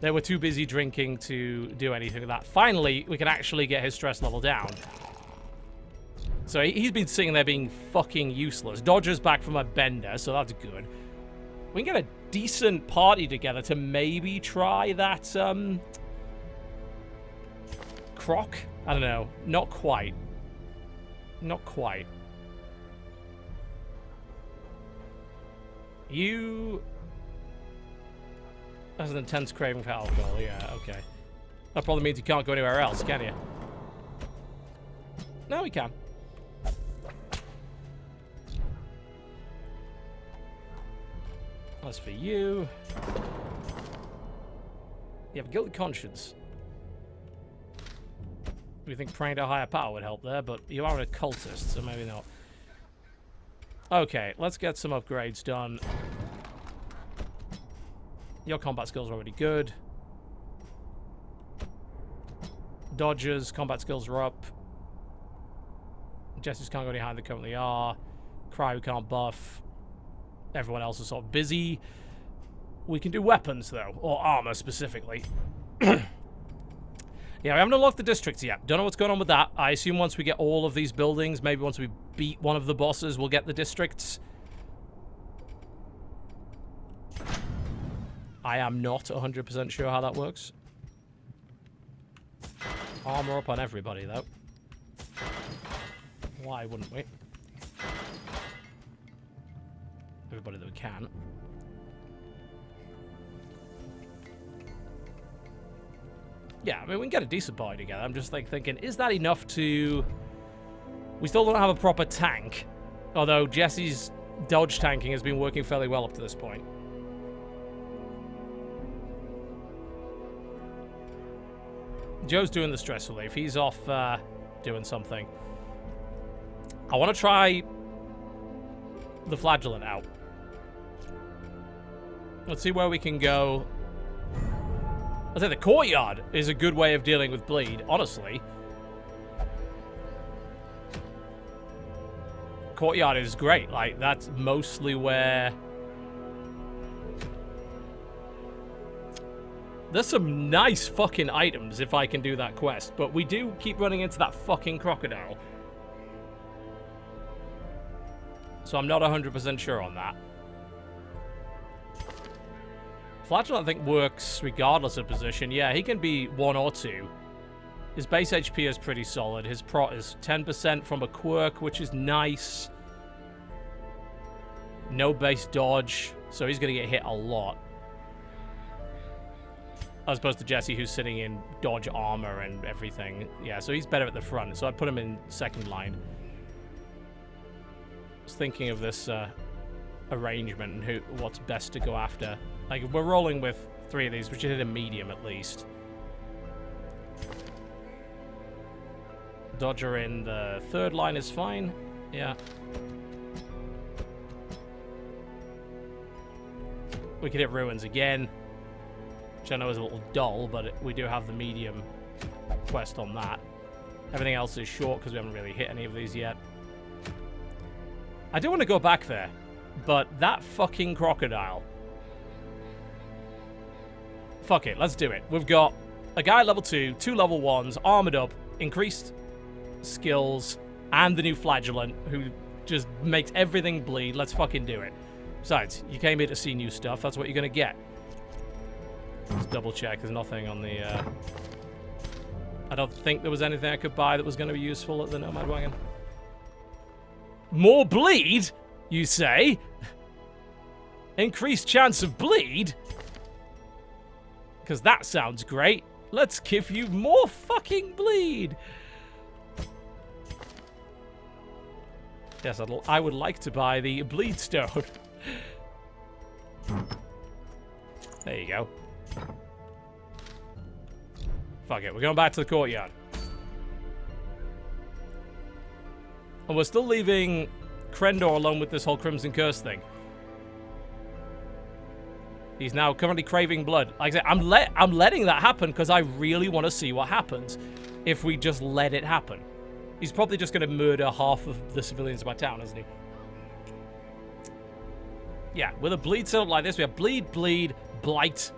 they were too busy drinking to do anything with that. Finally, we can actually get his stress level down. So he's been sitting there being fucking useless. Dodger's back from a bender, so that's good. We can get a decent party together to maybe try that, croc? I don't know. Not quite. Not quite. You... That's an intense craving for alcohol, yeah, okay. That probably means you can't go anywhere else, can you? No, we can. As for you... You have a guilty conscience. We think praying to a higher power would help there, but you are an occultist, so maybe not. Okay, let's get some upgrades done. Your combat skills are already good. Dodgers, combat skills are up. Jesse's can't go any higher than they currently are. Cry, we can't buff. Everyone else is sort of busy. We can do weapons, though, or armor specifically. Yeah, we haven't unlocked the districts yet. Don't know what's going on with that. I assume once we get all of these buildings, maybe once we beat one of the bosses, we'll get the districts. I am not 100% sure how that works. Armor up on everybody, though. Why wouldn't we? Everybody that we can. Yeah, I mean, we can get a decent party together. I'm just like thinking, is that enough to... We still don't have a proper tank. Although Jesse's dodge tanking has been working fairly well up to this point. Joe's doing the stress relief. He's off doing something. I want to try the Flagellant out. Let's see where we can go. I think the Courtyard is a good way of dealing with bleed, honestly. Courtyard is great. Like, that's mostly where... There's some nice fucking items if I can do that quest, but we do keep running into that fucking crocodile. So I'm not 100% sure on that. Flagellant, I think, works regardless of position. Yeah, he can be 1 or 2. His base HP is pretty solid. His prot is 10% from a quirk, which is nice. No base dodge, so he's going to get hit a lot. As opposed to Jesse, who's sitting in dodge armor and everything. Yeah, so he's better at the front, so I'd put him in second line. I was thinking of this arrangement and what's best to go after. Like, we're rolling with 3 of these, we should hit a medium at least. Dodger in the third line is fine. Yeah. We could hit ruins again, which I know is a little dull, but we do have the medium quest on that. Everything else is short because we haven't really hit any of these yet. I do want to go back there, but that fucking crocodile. Fuck it, let's do it. We've got a guy level 2, 2 level 1s, armored up, increased skills, and the new Flagellant, who just makes everything bleed. Let's fucking do it. Besides, you came here to see new stuff. That's what you're gonna get. Let's double check. There's nothing on the... I don't think there was anything I could buy that was going to be useful at the Nomad Wagon. More bleed, you say? Increased chance of bleed? Because that sounds great. Let's give you more fucking bleed. Yes, I would like to buy the bleed stone. There you go. Fuck it, we're going back to the Courtyard. And we're still leaving Krendor alone with this whole Crimson Curse thing. He's now currently craving blood. Like I said, I'm letting that happen because I really want to see what happens if we just let it happen. He's probably just going to murder half of the civilians of my town, isn't he? Yeah, with a bleed setup like this, we have bleed, bleed, blight.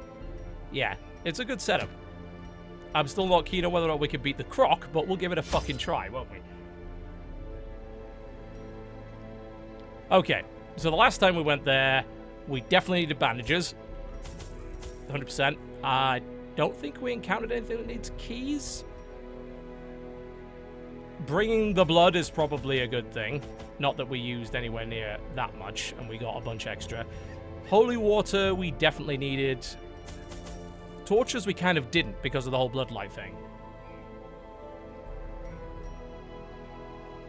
Yeah, it's a good setup. I'm still not keen on whether or not we can beat the croc, but we'll give it a fucking try, won't we? Okay, so the last time we went there, we definitely needed bandages. 100%. I don't think we encountered anything that needs keys. Bringing the blood is probably a good thing. Not that we used anywhere near that much, and we got a bunch extra. Holy water, we definitely needed. Torches, we kind of didn't because of the whole bloodlight thing.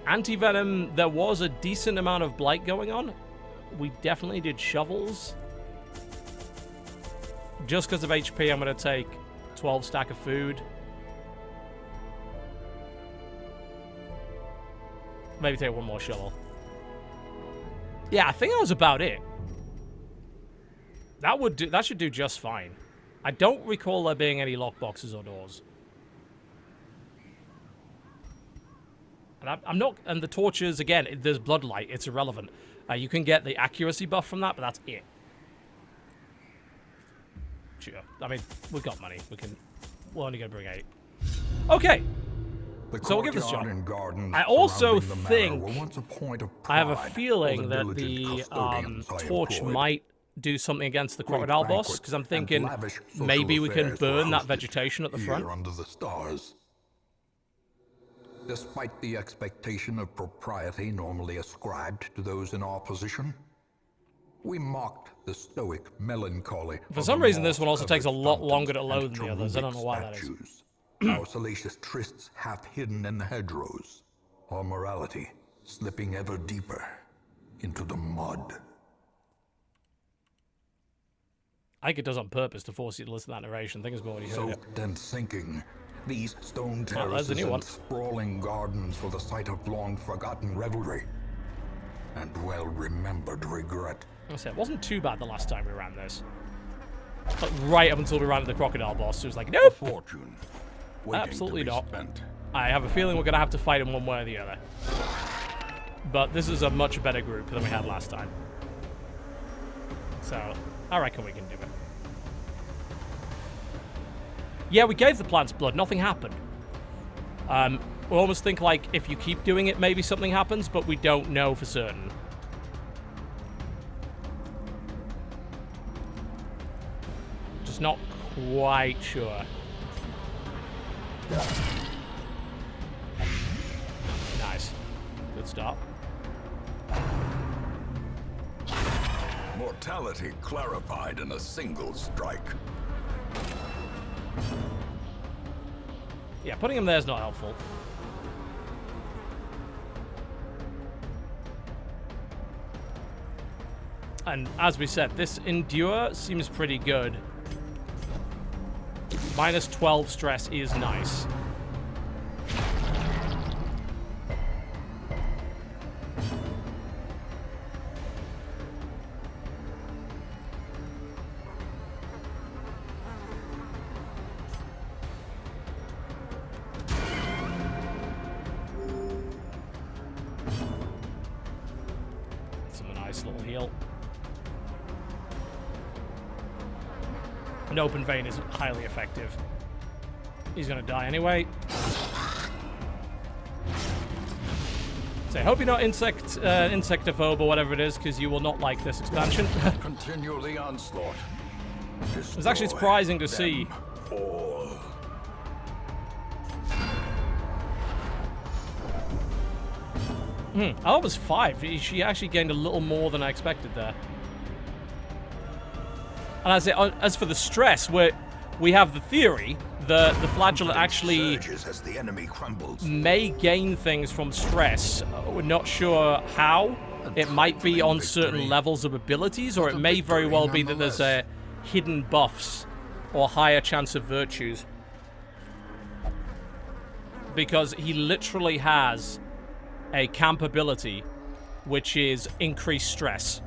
Anti-venom, there was a decent amount of blight going on. We definitely did shovels. Just because of HP, I'm going to take 12 stack of food. Maybe take one more shovel. Yeah, I think that was about it. That should do just fine. I don't recall there being any lockboxes or doors. And I'm not... And the torches, again, there's bloodlight. It's irrelevant. You can get the accuracy buff from that, but that's it. Sure. I mean, we've got money. We're only going to bring 8. Okay. So we'll give this a shot. I also think... I have a feeling that the torch might do something against the crocodile boss, because I'm thinking maybe we can burn that vegetation at the front. Under the stars. Despite the expectation of propriety normally ascribed to those in our position, we mocked the stoic melancholy. For some reason, this one also takes a lot longer to load than the others. I don't know why that is. Our salacious trysts half hidden in the hedgerows. Our morality slipping ever deeper into the mud. I think it does on purpose to force you to listen to that narration. I think it's more what you heard. Soaked and sinking, these stone terraces and sprawling gardens were the site of long-forgotten revelry and well-remembered regret. I said, it wasn't too bad the last time we ran this. But right up until we ran into the crocodile boss, it was like, nope! Fortune. Absolutely not. I have a feeling we're going to have to fight him one way or the other. But this is a much better group than we had last time. So, I reckon we can do it. Yeah, we gave the plants blood. Nothing happened. We almost think, like, if you keep doing it, maybe something happens, but we don't know for certain. Just not quite sure. Nice. Good start. Mortality clarified in a single strike. Yeah, putting him there is not helpful. And as we said, this Endure seems pretty good. Minus 12 stress is nice. An open vein is highly effective. He's gonna die anyway. So I hope you're not insectophobe or whatever it is, because you will not like this expansion. Continue the onslaught. It was actually surprising to see. Oh, it was 5. She actually gained a little more than I expected there. And as for the stress, we have the theory that the Flagellant actually may gain things from stress. We're not sure how. It might be on certain levels of abilities, or it may very well be that there's hidden buffs or higher chance of virtues. Because he literally has a camp ability which is increased stress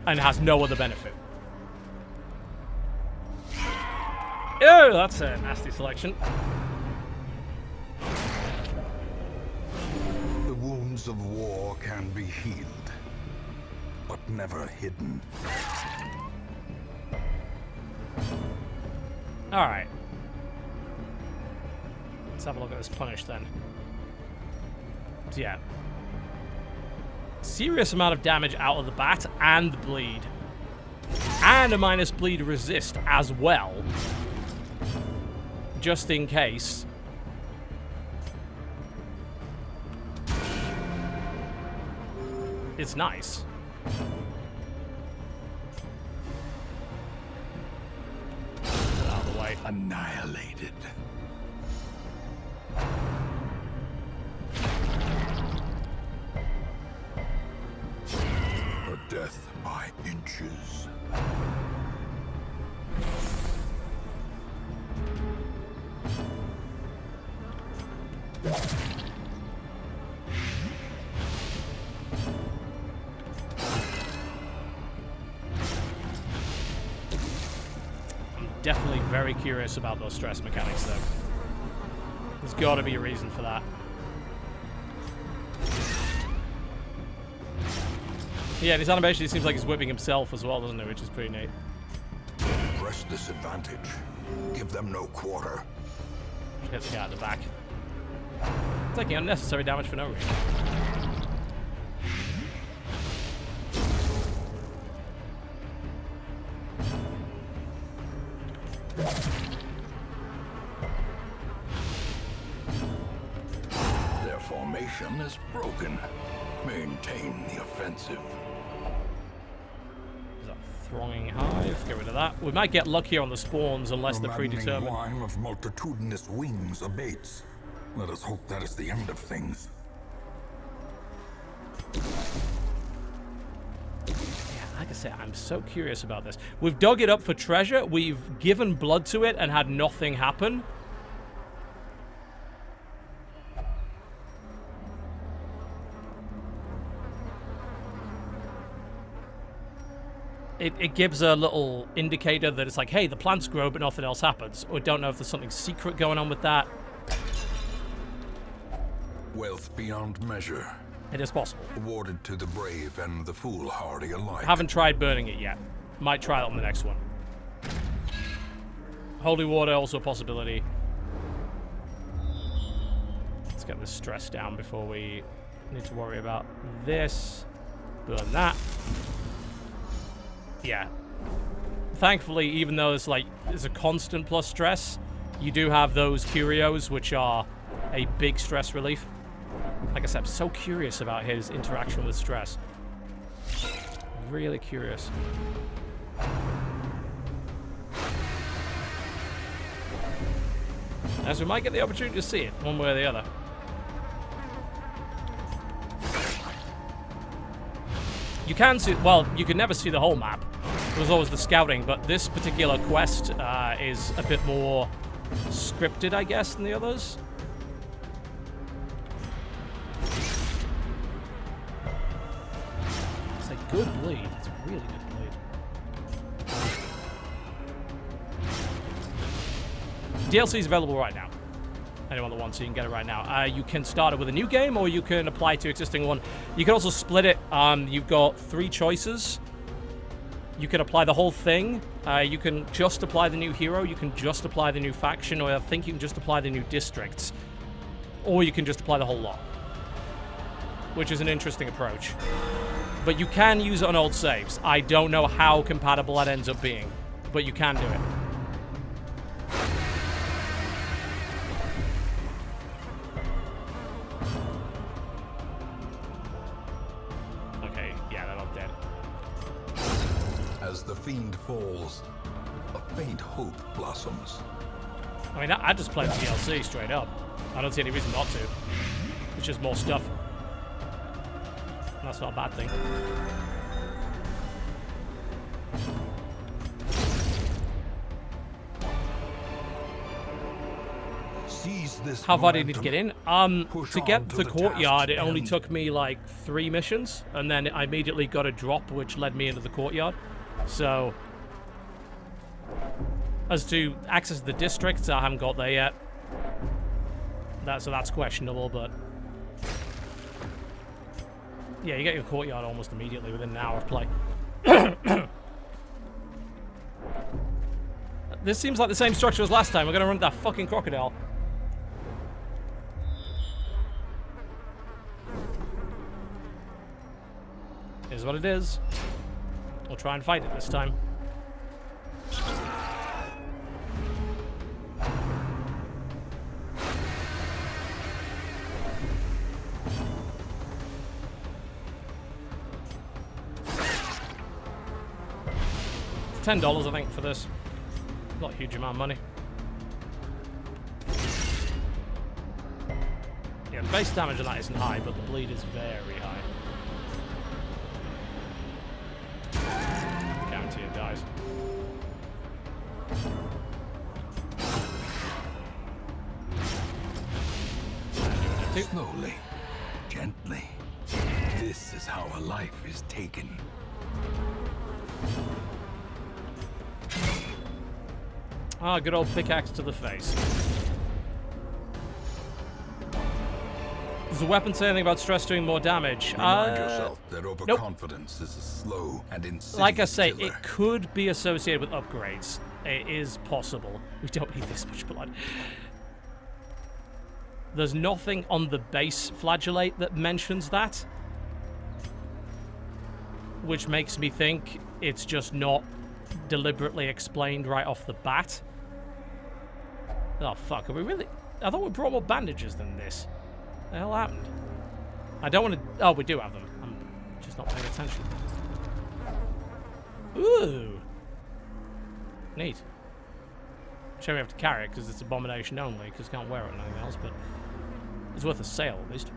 and has no other benefit. Oh, that's a nasty selection. The wounds of war can be healed, but never hidden. Alright. Let's have a look at this punish then. So, yeah. Serious amount of damage out of the bat and the bleed. And a minus bleed resist as well. Just in case. It's nice. Get out of the way. Annihilated. A death by inches. Definitely very curious about those stress mechanics, though. There's got to be a reason for that. Yeah, this animation seems like he's whipping himself as well, doesn't it? Which is pretty neat. Press this advantage. Give them no quarter. Hit the guy at the back. Taking unnecessary damage for no reason. Their formation is broken. Maintain the offensive. There's a thronging hive. Get rid of that. We might get luckier on the spawns unless they're predetermined. The line of multitudinous wings abates. Let us hope that is the end of things. Yeah, like I say, I'm so curious about this. We've dug it up for treasure. We've given blood to it and had nothing happen. It gives a little indicator that it's like, hey, the plants grow, but nothing else happens. Or don't know if there's something secret going on with that. Wealth beyond measure. It is possible. Awarded to the brave and the foolhardy alike. Haven't tried burning it yet. Might try it on the next one. Holy water, also a possibility. Let's get this stress down before we need to worry about this. Burn that. Yeah. Thankfully, even though it's like there's a constant plus stress, you do have those curios, which are a big stress relief. Like I said, I'm so curious about his interaction with stress. Really curious. As we might get the opportunity to see it, one way or the other. You can see, well, you can never see the whole map. There's always the scouting, but this particular quest is a bit more scripted, I guess, than the others. It's a good bleed. It's a really good bleed. DLC is available right now. Anyone that wants it, you can get it right now. You can start it with a new game, or you can apply to existing one. You can also split it. You've got 3 choices. You can apply the whole thing. You can just apply the new hero. You can just apply the new faction, or I think you can just apply the new districts. Or you can just apply the whole lot, which is an interesting approach. But you can use it on old saves. I don't know how compatible that ends up being, but you can do it. The fiend falls, a faint hope blossoms. I mean, I just played the DLC straight up. I don't see any reason not to. It's just more stuff. That's not a bad thing. Seize this How far do you need to momentum. get in? To get to the task's courtyard, it only end. took me like 3 missions, and then I immediately got a drop, which led me into the courtyard. So, as to access the districts, I haven't got there yet. So that's questionable, but yeah, you get your courtyard almost immediately within an hour of play. This seems like the same structure as last time. We're gonna run that fucking crocodile. Is what it is. We'll try and fight it this time. It's $10, I think, for this. Not a huge amount of money. Yeah, the base damage on that isn't high, but the bleed is very high. Guarantee it dies. to. Slowly, gently. This is how a life is taken. Ah, good old pickaxe to the face. Does the weapon say anything about stress doing more damage? Remind yourself that overconfidence is a slow and insidious like I say, killer. it could be associated with upgrades. It is possible. We don't need this much blood. There's nothing on the base flagellate that mentions that, which makes me think it's just not deliberately explained right off the bat. Oh, fuck. Are we really... I thought we brought more bandages than this. What the hell happened? I don't want to... Oh, we do have them. I'm just not paying attention. Ooh. Neat. Sure we have to carry it because it's abomination only, because can't wear it or anything else, but it's worth a sale at least.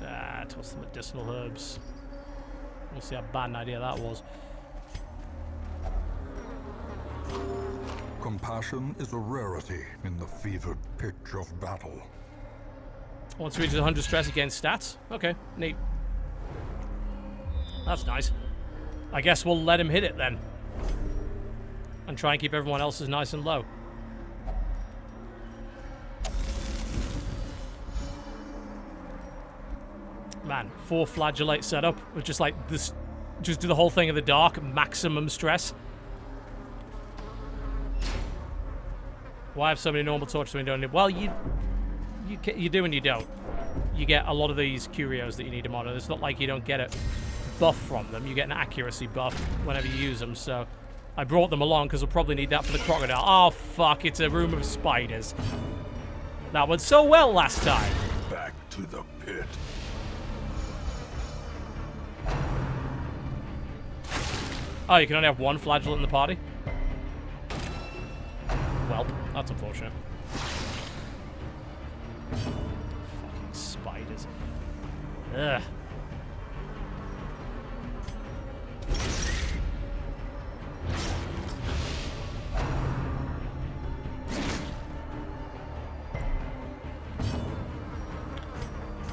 Ah, toss the medicinal herbs. We'll see how bad an idea that was. Compassion is a rarity in the fevered pitch of battle. Once reaches 100 stress, he gains stats. Okay, neat. That's nice. I guess we'll let him hit it then. And try and keep everyone else's nice and low. Man, 4 flagellate setup with just like this, just do the whole thing in the dark, maximum stress. Why have so many normal torches when you don't need? Well, you do and you don't. You get a lot of these curios that you need to monitor. It's not like you don't get a buff from them. You get an accuracy buff whenever you use them. So I brought them along because we'll probably need that for the crocodile. Oh fuck! It's a room of spiders. That went so well last time. Back to the pit. Oh, you can only have one flagellant in the party? Well, that's unfortunate. Fucking spiders. Ugh.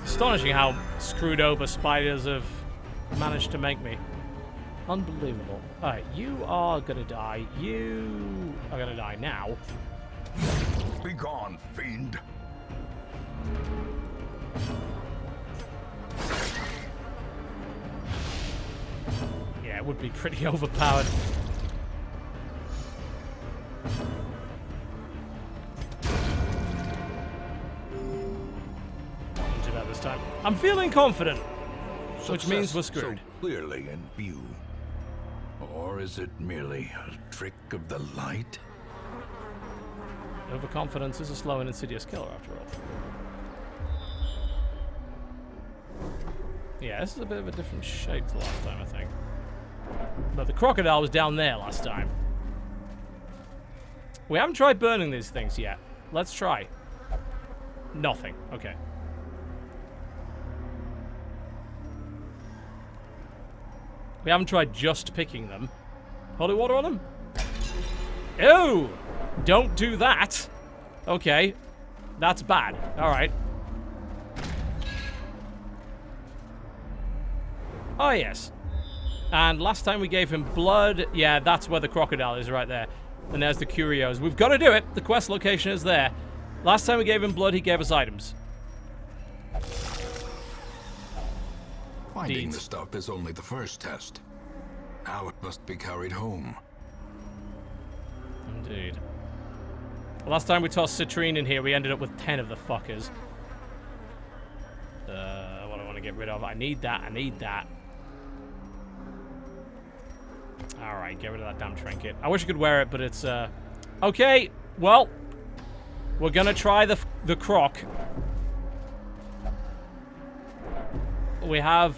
Astonishing how screwed over spiders have managed to make me. Unbelievable. Alright, you are gonna die. You are gonna die now. Be gone, fiend. Yeah, it would be pretty overpowered. Not too bad this time. I'm feeling confident, which means we're screwed. So clearly in view. Or is it merely a trick of the light? Overconfidence is a slow and insidious killer, after all. Yeah, this is a bit of a different shape to last time, I think. But the crocodile was down there last time. We haven't tried burning these things yet. Let's try. Nothing. Okay. We haven't tried just picking them. Holy water on them? Ew! Don't do that! Okay. That's bad. Alright. Oh, yes. And last time we gave him blood. Yeah, that's where the crocodile is right there. And there's the curios. We've got to do it. The quest location is there. Last time we gave him blood, he gave us items. Finding the stuff is only the first test. Now it must be carried home. Indeed. Last time we tossed citrine in here, we ended up with 10 of the fuckers. What do I want to get rid of? I need that. I need that. Alright, get rid of that damn trinket. I wish I could wear it, but it's, Okay, well, we're gonna try the croc. We have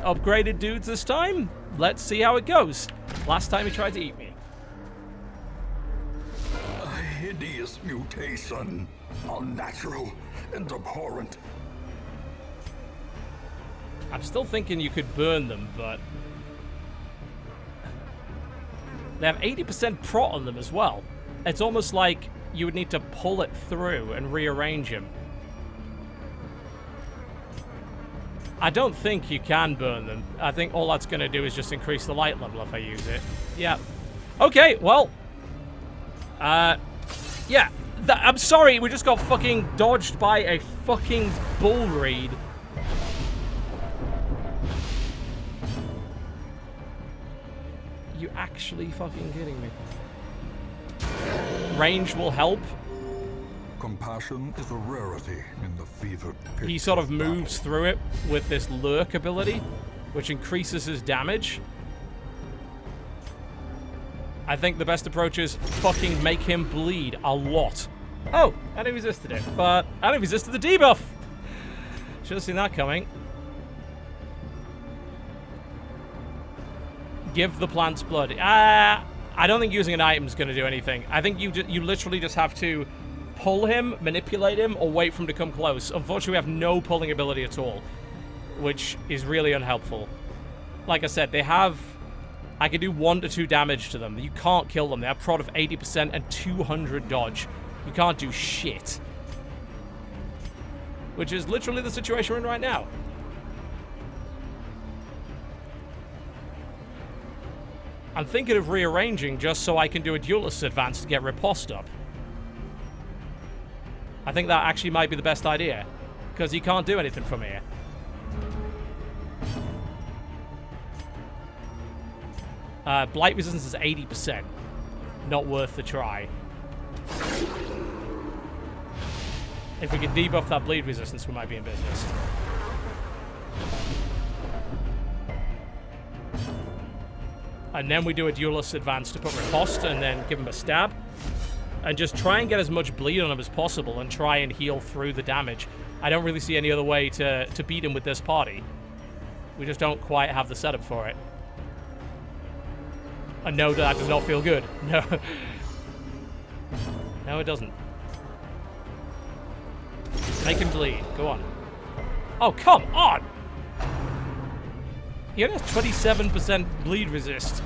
upgraded dudes this time. Let's see how it goes. Last time he tried to eat me. A hideous mutation. Unnatural and abhorrent. I'm still thinking you could burn them, but... They have 80% prot on them as well. It's almost like you would need to pull it through and rearrange him. I don't think you can burn them. I think all that's going to do is just increase the light level if I use it. Yeah. Okay, well. Yeah. I'm sorry, we just got fucking dodged by a fucking bull reed. You actually fucking kidding me? Range will help. Compassion is a rarity in the fevered pitch. He sort of moves through it with this lurk ability, which increases his damage. I think the best approach is fucking make him bleed a lot. Oh, and he resisted it, but and he resisted the debuff. Should have seen that coming. Give the plants blood. I don't think using an item is going to do anything. I think you literally just have to pull him, manipulate him, or wait for him to come close. Unfortunately, we have no pulling ability at all, which is really unhelpful. Like I said, they have... I can do 1 to 2 damage to them. You can't kill them. They have prod of 80% and 200 dodge. You can't do shit. Which is literally the situation we're in right now. I'm thinking of rearranging just so I can do a duelist advance to get riposte up. I think that actually might be the best idea, because he can't do anything from here. Blight resistance is 80%. Not worth the try. If we can debuff that bleed resistance, we might be in business. And then we do a duelist advance to put riposte and then give him a stab. And just try and get as much bleed on him as possible and try and heal through the damage. I don't really see any other way to beat him with this party. We just don't quite have the setup for it. And no, that does not feel good. No. No, it doesn't. Make him bleed. Go on. Oh, come on! He only has 27% bleed resist,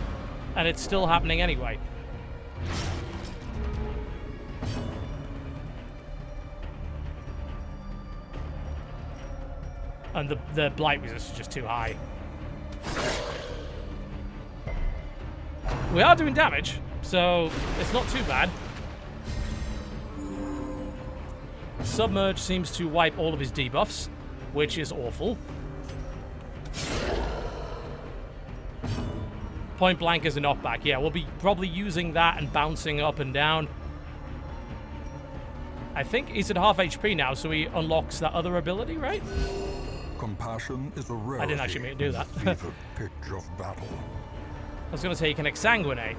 and it's still happening anyway. And the blight resist is just too high. We are doing damage, so it's not too bad. Submerge seems to wipe all of his debuffs, which is awful. Point blank is a knockback. Yeah, we'll be probably using that and bouncing up and down. I think he's at half HP now, so he unlocks that other ability, right? Compassion is a rarity. I didn't actually mean to do that. Fevered pitch of battle. I was going to say he can exsanguinate.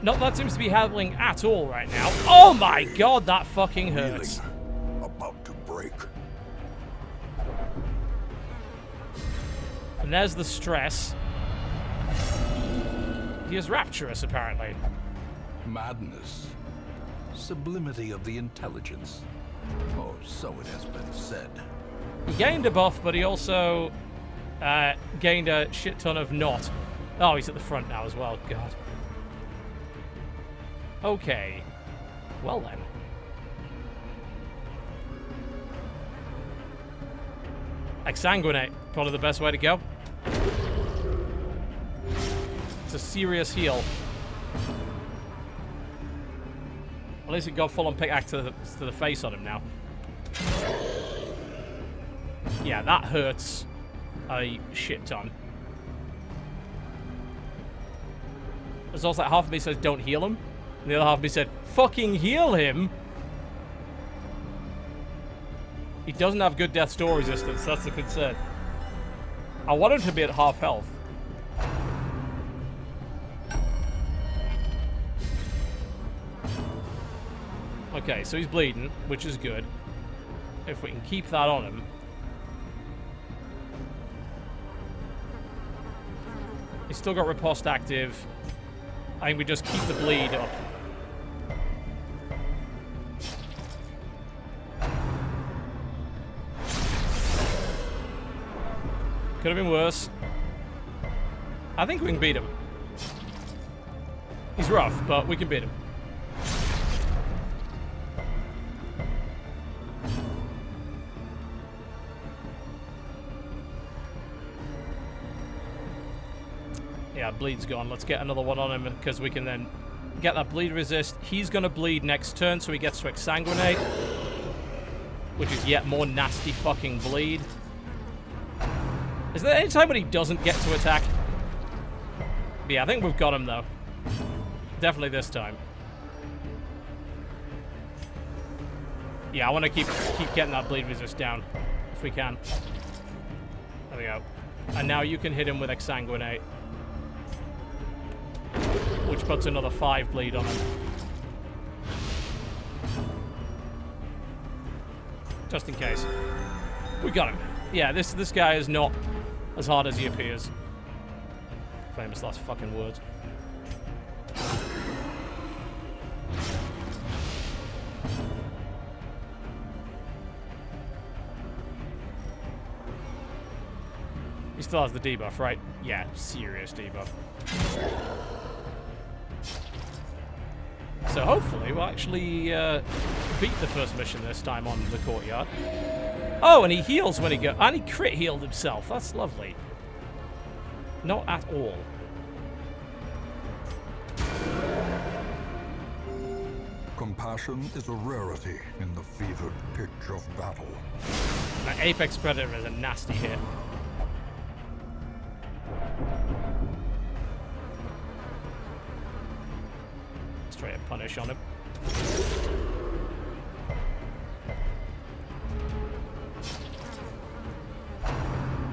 Not that seems to be happening at all right now. Oh my god, that fucking hurts. Healing. About to break. And there's the stress. He is rapturous, apparently. Madness. Sublimity of the intelligence. Or so it has been said. He gained a buff, but he also gained a shit ton of not. Oh, he's at the front now as well. God. Okay. Well then. Exsanguinate. Probably the best way to go. It's a serious heal. At least it got full on pickaxe to the face on him now. Yeah, that hurts a shit ton. There's also like half of me says don't heal him, and the other half of me said fucking heal him. He doesn't have good death door resistance, that's the concern. I want him to be at half health. Okay, so he's bleeding, which is good. If we can keep that on him. He's still got riposte active. I think we just keep the bleed up. Could have been worse. I think we can beat him. He's rough, but we can beat him. Yeah, bleed's gone. Let's get another one on him because we can then get that bleed resist. He's going to bleed next turn, so he gets to exsanguinate, which is yet more nasty fucking bleed. Is there any time when he doesn't get to attack? Yeah, I think we've got him, though. Definitely this time. Yeah, I want to keep getting that bleed resist down, if we can. There we go. And now you can hit him with exsanguinate, which puts another 5 bleed on him. Just in case. We got him. Yeah, this guy is not as hard as he appears. Famous last fucking words. He still has the debuff, right? Yeah, serious debuff. So hopefully we'll actually beat the first mission this time on the Courtyard. Oh, and he heals when he goes. And he crit healed himself. That's lovely. Not at all. Compassion is a rarity in the fevered pitch of battle. That Apex Predator is a nasty hit. Straight up punish on him.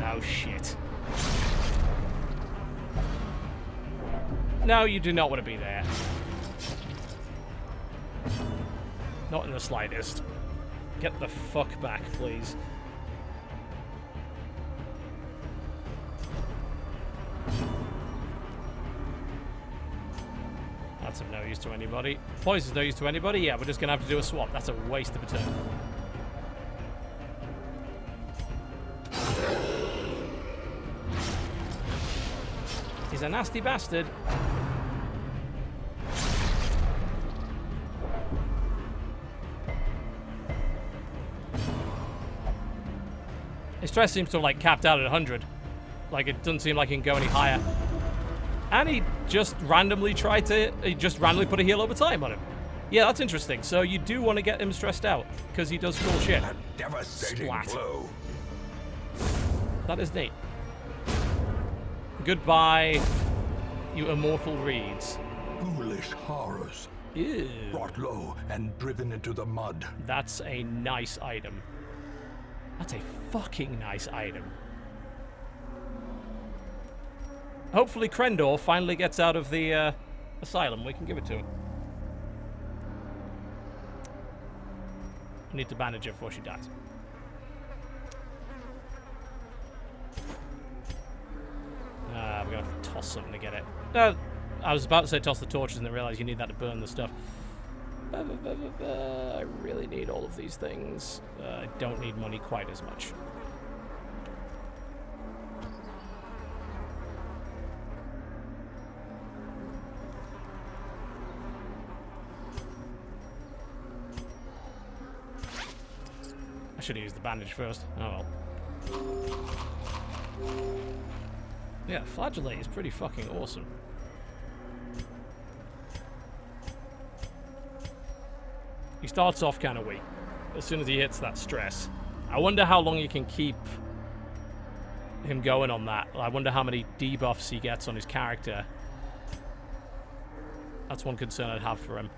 Oh shit. No, you do not want to be there. Not in the slightest. Get the fuck back, please. That's of no use to anybody. Poison's no use to anybody? Yeah, we're just going to have to do a swap. That's a waste of a turn. He's a nasty bastard. His stress seems to have, like, capped out at 100. Like, it doesn't seem like he can go any higher. And he just randomly tried to... He just randomly put a heal over time on him. Yeah, that's interesting. So you do want to get him stressed out, because he does cool shit. A devastating blow. That is neat. Goodbye, you immortal reeds. Foolish horrors. Ew. Brought low and driven into the mud. That's a nice item. That's a fucking nice item. Hopefully Krendor finally gets out of the asylum. We can give it to him. I need to bandage her before she dies. We're gonna have to toss something to get it. I was about to say toss the torches and then realize you need that to burn the stuff. I really need all of these things. I don't need money quite as much. I should have used the bandage first. Oh well. Yeah, Flagellant is pretty fucking awesome. He starts off kind of weak as soon as he hits that stress. I wonder how long you can keep him going on that. I wonder how many debuffs he gets on his character. That's one concern I'd have for him.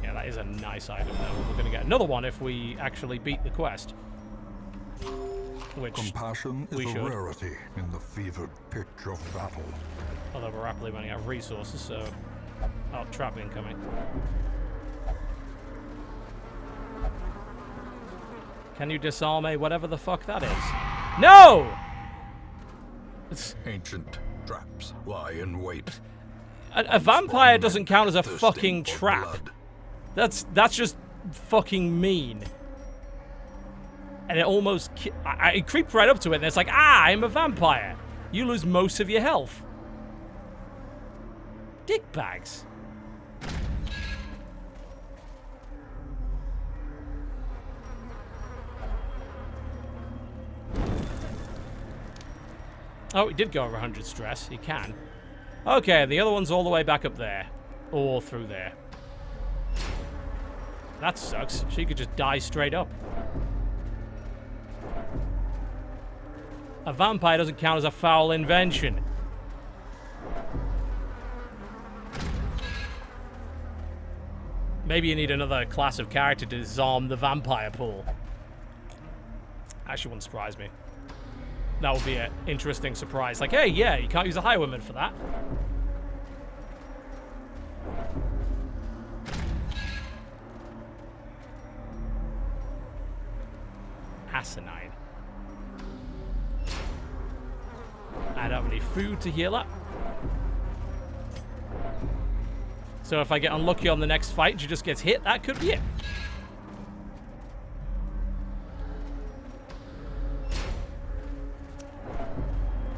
Yeah, that is a nice item though. We're going to get another one if we actually beat the quest. Which Compassion is we a should. rarity in the fevered pitch of battle. Although we're rapidly running out of resources, so... Oh, trap incoming. Can you disarm a whatever the fuck that is? No! Ancient traps lie in wait. A vampire doesn't count as a Thirsting fucking for trap. blood. That's just fucking mean. And it almost... I creep right up to it and it's like, ah, I'm a vampire. You lose most of your health. Dick bags. Oh, he did go over 100 stress. He can. Okay, the other one's all the way back up there. Or through there. That sucks. She could just die straight up. A vampire doesn't count as a foul invention. Maybe you need another class of character to disarm the vampire pool. Actually wouldn't surprise me. That would be an interesting surprise. Like, hey, yeah, you can't use a highwayman for that. Asinine. I don't have any food to heal up. So if I get unlucky on the next fight, she just gets hit, that could be it.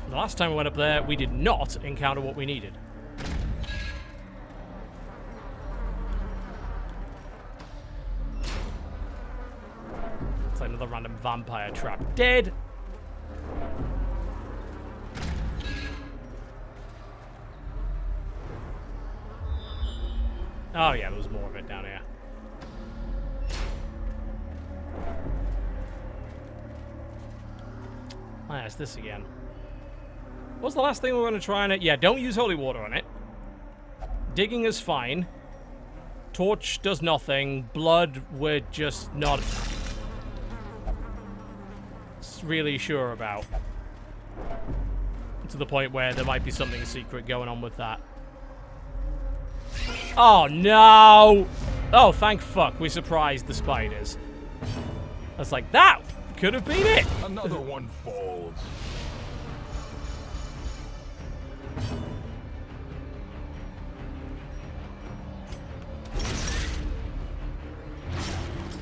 The last time we went up there, we did not encounter what we needed. It's like another random vampire trap. Dead! Oh yeah, there was more of it down here. Oh, yeah, it's this again. What's the last thing we were going to try on it? Yeah, don't use holy water on it. Digging is fine. Torch does nothing. Blood, we're just not really sure about. To the point where there might be something secret going on with that. Oh, no! Oh, thank fuck. We surprised the spiders. I was like, that could have been it! Another one falls.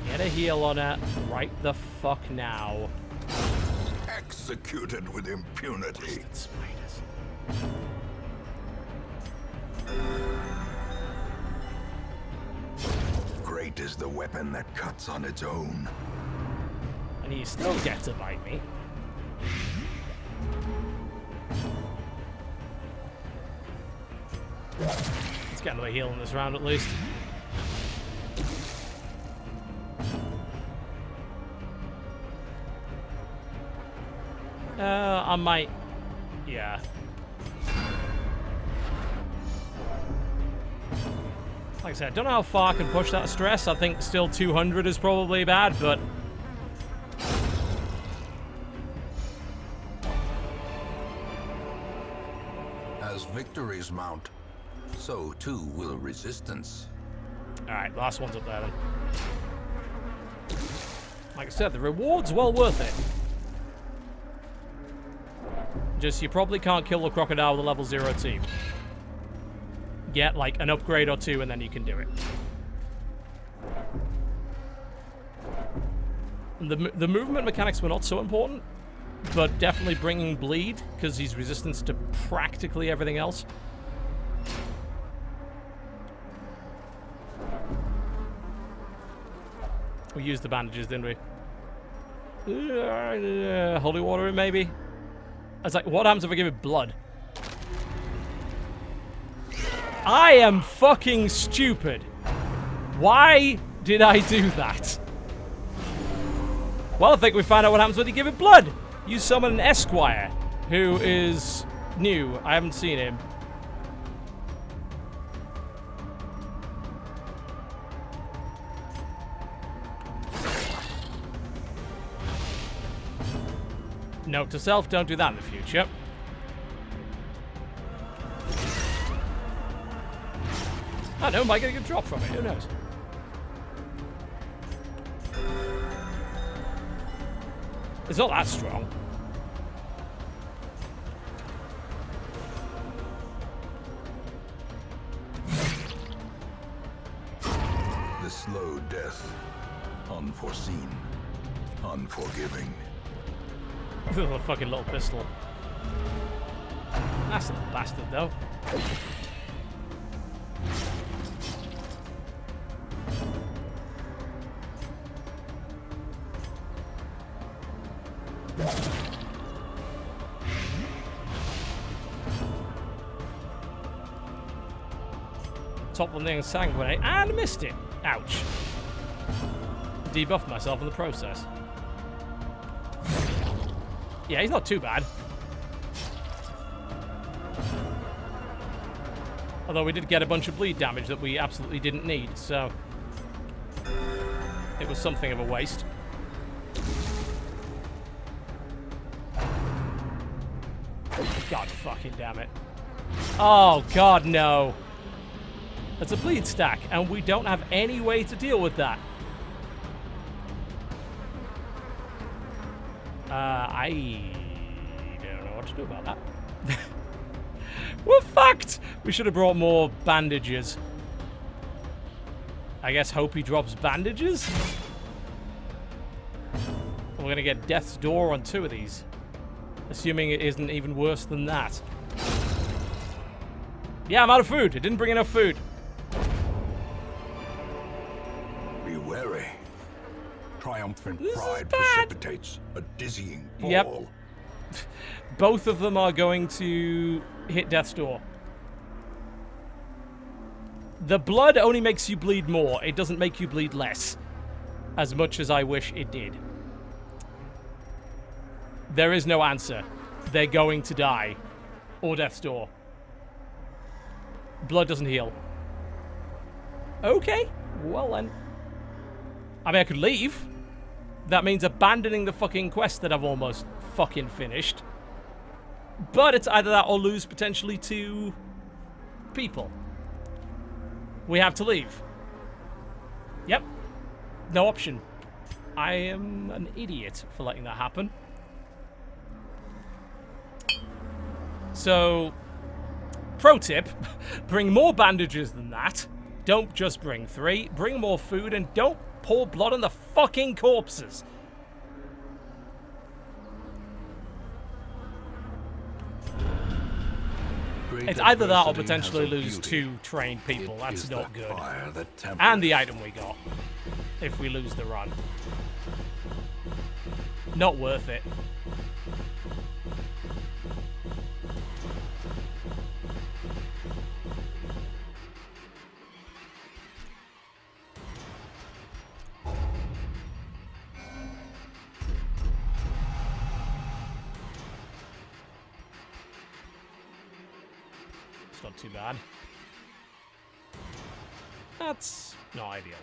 Get a heal on her right the fuck now. Executed with impunity. Bastard spiders. Great is the weapon that cuts on its own. And he still gets to bite me. Let's get another heal in this round at least. I might... Yeah. Like I said, I don't know how far I can push that stress. I think still 200 is probably bad, but... As victories mount, so too will resistance. Alright, last one's up there then. Like I said, the reward's well worth it. Just, you probably can't kill the crocodile with a level 0 team. Get, like, an upgrade or two, and then you can do it. The movement mechanics were not so important, but definitely bringing bleed, because he's resistant to practically everything else. We used the bandages, didn't we? Holy water, maybe? I was like, what happens if I give it blood? I am fucking stupid. Why did I do that? Well, I think we find out what happens when you give it blood. You summon an Esquire, who is new. I haven't seen him. Note to self, don't do that in the future. I don't know, might get a good drop from it, who knows? It's not that strong. The slow death, unforeseen, unforgiving. A fucking little pistol. That's a bastard, though. Toppling sanguinate and missed it. Ouch. Debuffed myself in the process. Yeah, he's not too bad. Although we did get a bunch of bleed damage that we absolutely didn't need, so it was something of a waste. God fucking damn it. Oh, God, no. That's a bleed stack, and we don't have any way to deal with that. I don't know what to do about that. We're fucked! We should have brought more bandages. I guess hope he drops bandages? We're gonna get Death's Door on 2 of these. Assuming it isn't even worse than that. Yeah, I'm out of food. I didn't bring enough food. Be wary. Triumphant This is pride bad. precipitates a dizzying fall. Yep. Both of them are going to hit Death's Door. The blood only makes you bleed more. It doesn't make you bleed less. As much as I wish it did. There is no answer. They're going to die. Or Death's Door. Blood doesn't heal. Okay. Well then. I mean, I could leave. That means abandoning the fucking quest that I've almost fucking finished. But it's either that or lose potentially 2 people. We have to leave. Yep. No option. I am an idiot for letting that happen. So, pro tip, bring more bandages than that. Don't just bring 3. Bring more food and don't pour blood on the fucking corpses. It's either that or potentially lose 2 trained people. That's not good. And the item we got. If we lose the run. Not worth it. Not too bad. That's not ideal.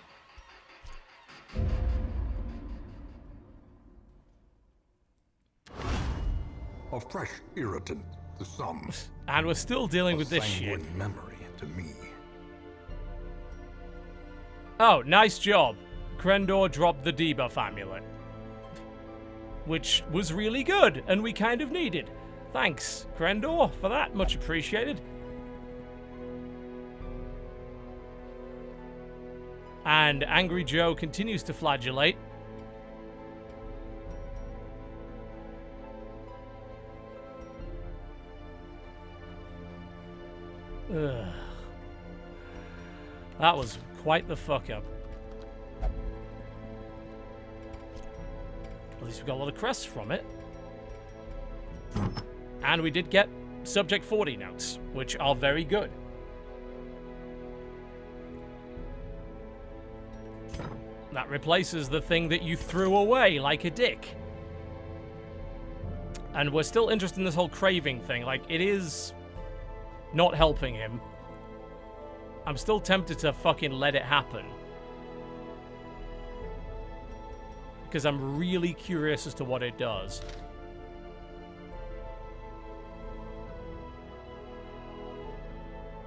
A fresh irritant to some. And we're still dealing with this shit. Sanguine memory to me. Oh, nice job. Crendor dropped the debuff amulet. Which was really good, and we kind of needed. Thanks, Crendor, for that. Much appreciated. And Angry Joe continues to flagellate. Ugh. That was quite the fuck up. At least we got a lot of crests from it. And we did get Subject 40 notes, which are very good. That replaces the thing that you threw away like a dick. And we're still interested in this whole craving thing. Like, it is not helping him. I'm still tempted to fucking let it happen. Because I'm really curious as to what it does.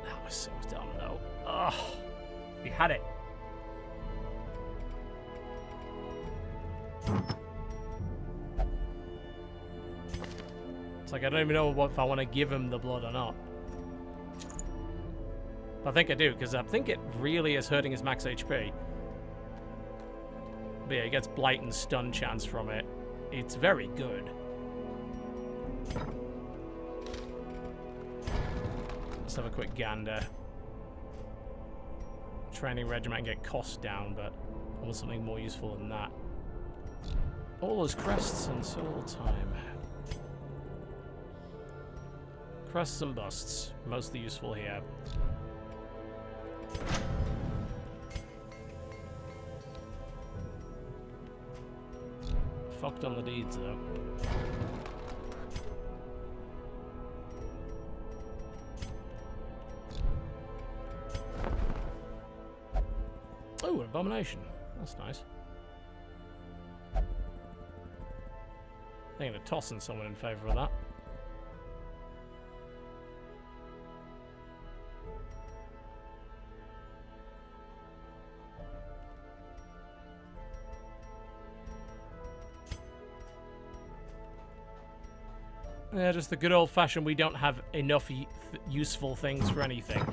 That was so dumb, though. Ugh. We had it. It's like I don't even know if I want to give him the blood or not. I think I do, because I think it really is hurting his max HP. But yeah, he gets blight and stun chance from it. It's very good. Let's have a quick gander. Training regiment and get costs down, but I want something more useful than that. All those crests and soul time. Crests and busts, mostly useful here. Fucked on the deeds though. Oh, an abomination. That's nice. I'm gonna toss in someone in favour of that. Yeah, just the good old-fashioned, we don't have enough useful things for anything.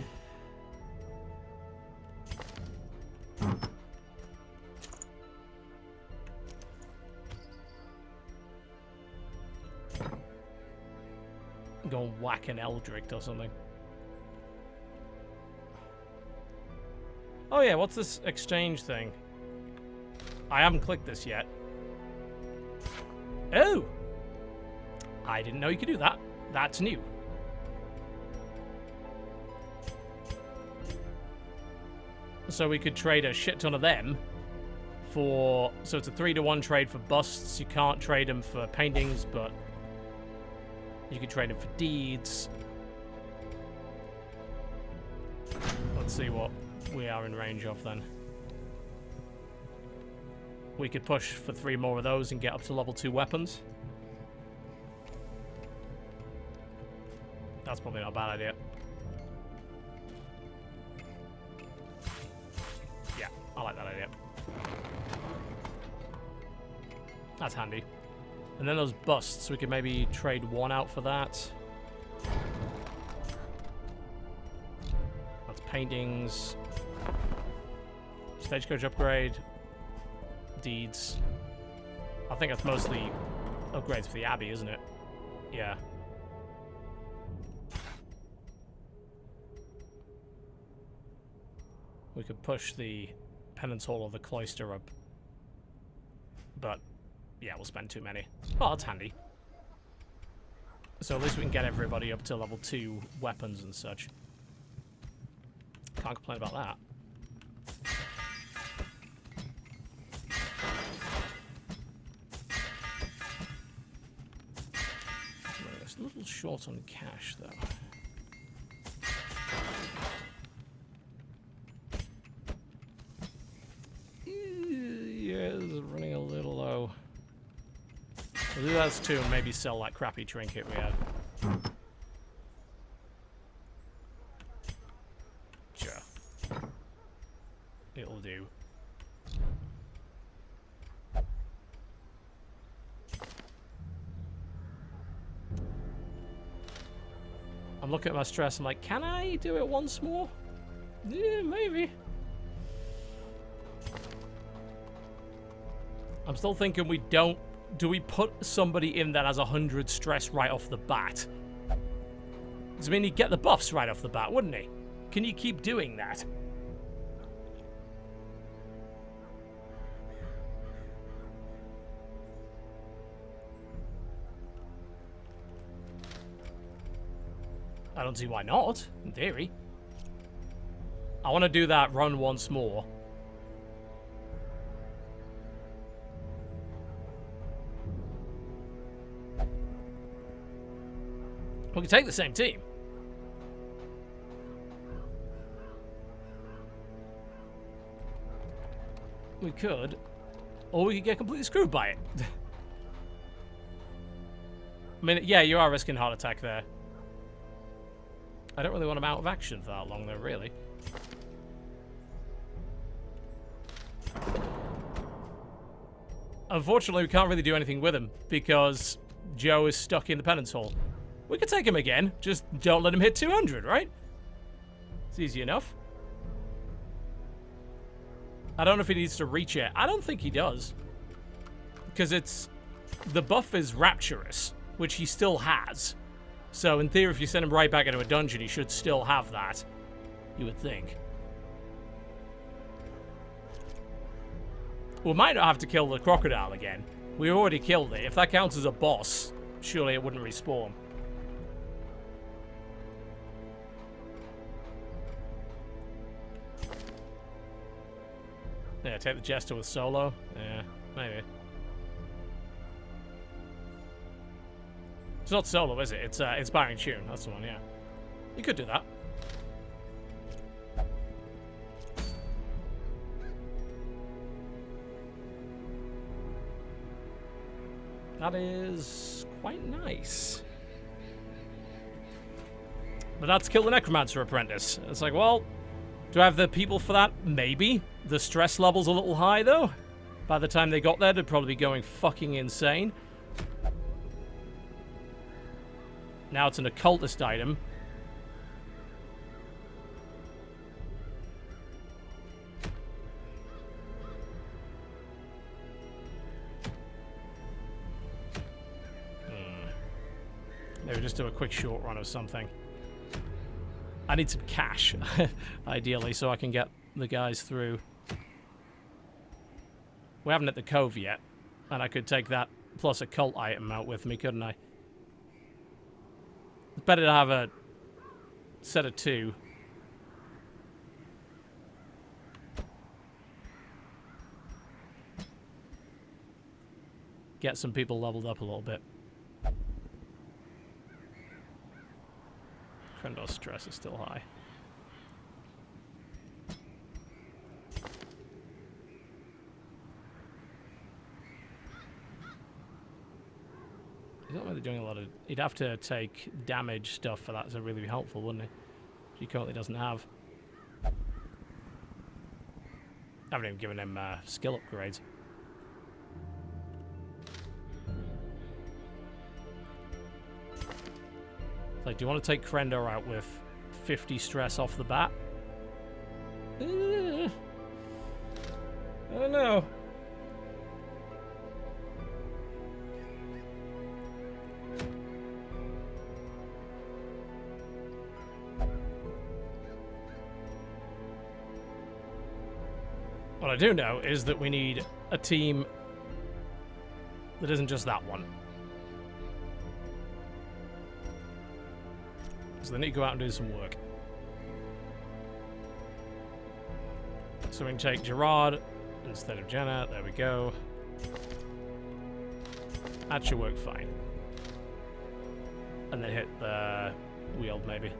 Go and whack an Eldritch or something. Oh yeah, what's this exchange thing? I haven't clicked this yet. Oh! I didn't know you could do that. That's new. So we could trade a shit ton of them for... So it's a 3-to-1 trade for busts. You can't trade them for paintings, but you can trade them for deeds. Let's see what we are in range of then. We could push for 3 more of those and get up to level 2 weapons. That's probably not a bad idea. Yeah, I like that idea. That's handy. And then those busts, we could maybe trade 1 out for that. That's paintings. Stagecoach upgrade. Deeds. I think that's mostly upgrades for the Abbey, isn't it? Yeah. We could push the Penance Hall or the Cloister up. But, yeah, we'll spend too many. Oh, that's handy. So at least we can get everybody up to level 2 weapons and such. Can't complain about that. It's a little short on cash, though. Running a little low. We'll do that too, and maybe sell that crappy trinket we had. Sure. It'll do. I'm looking at my stress, I'm like, can I do it once more? Yeah, maybe. I'm still thinking we don't... Do we put somebody in that has 100 stress right off the bat? Does it mean he'd get the buffs right off the bat, wouldn't he? Can you keep doing that? I don't see why not, in theory. I want to do that run once more. We can take the same team. We could. Or we could get completely screwed by it. I mean, yeah, you are risking heart attack there. I don't really want him out of action for that long, though, really. Unfortunately, we can't really do anything with him because Joe is stuck in the Penance Hall. We could take him again, just don't let him hit 200, right? It's easy enough. I don't know if he needs to reach it. I don't think he does. Because it's... The buff is Rapturous, which he still has. So in theory, if you send him right back into a dungeon, he should still have that. You would think. We might not have to kill the crocodile again. We already killed it. If that counts as a boss, surely it wouldn't respawn. Yeah, take the Jester with solo. Yeah, maybe. It's not solo, is it? It's Inspiring Tune. That's the one, yeah. You could do that. That is quite nice. But that's Kill the Necromancer Apprentice. It's like, well, do I have the people for that? Maybe. The stress level's a little high, though. By the time they got there, they'd probably be going fucking insane. Now it's an occultist item. Maybe just do a quick short run of something. I need some cash, ideally, so I can get the guys through. We haven't hit the cove yet, and I could take that plus a cult item out with me, couldn't I? It's better to have a set of 2. Get some people leveled up a little bit. Krendar's stress is still high. He's not really doing a lot of... He'd have to take damage stuff for that to really be helpful, wouldn't he? He currently doesn't have. I haven't even given him skill upgrades. Like, do you want to take Krendor out with 50 stress off the bat? I don't know. What I do know is that we need a team that isn't just that one. So they need to go out and do some work. So we can take Gerard instead of Jenna. There we go. That should work fine. And then hit the wield, maybe.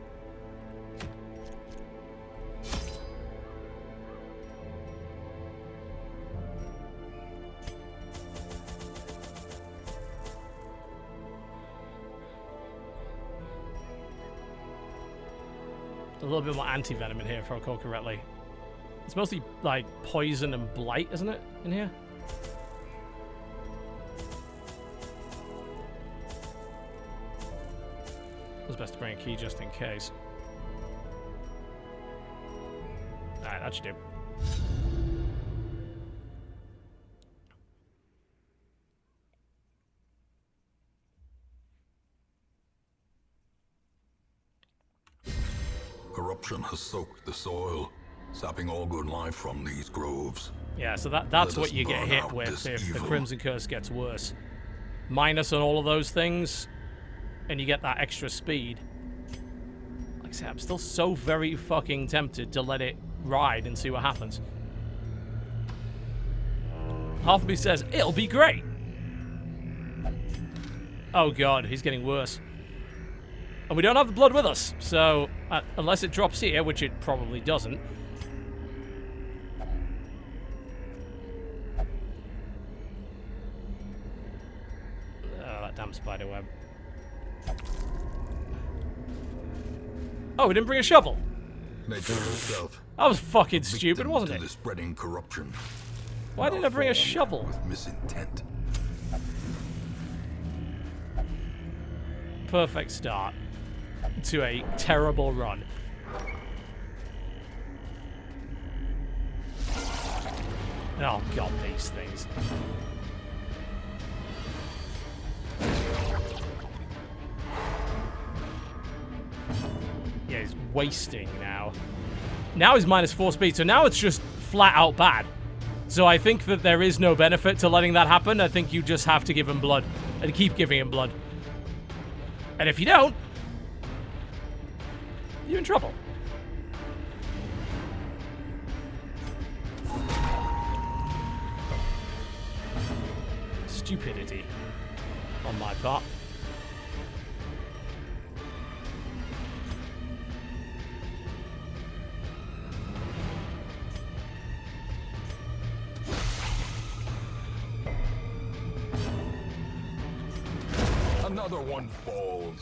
A little bit more anti-venom in here, if I recall correctly. It's mostly, like, poison and blight, isn't it, in here? It's best to bring a key just in case. Alright, that should do. Corruption has soaked the soil, sapping all good life from these groves. Yeah, so that's what you get hit with if the Crimson Curse gets worse. Minus on all of those things, and you get that extra speed. Like I said, I'm still so very fucking tempted to let it ride and see what happens. Half of me says, it'll be great! Oh god, he's getting worse. And we don't have the blood with us, so unless it drops here, which it probably doesn't. Oh, that damn spider web. Oh, we didn't bring a shovel. Nature herself. That was fucking stupid, wasn't it? The spreading corruption. Why didn't I bring a shovel? With misintent. Perfect start to a terrible run. Oh god, these things. Yeah, he's wasting now. Now he's -4 speed, so now it's just flat out bad. So I think that there is no benefit to letting that happen. I think you just have to give him blood and keep giving him blood. And if you don't, you're in trouble. Stupidity on my part. Another one falls.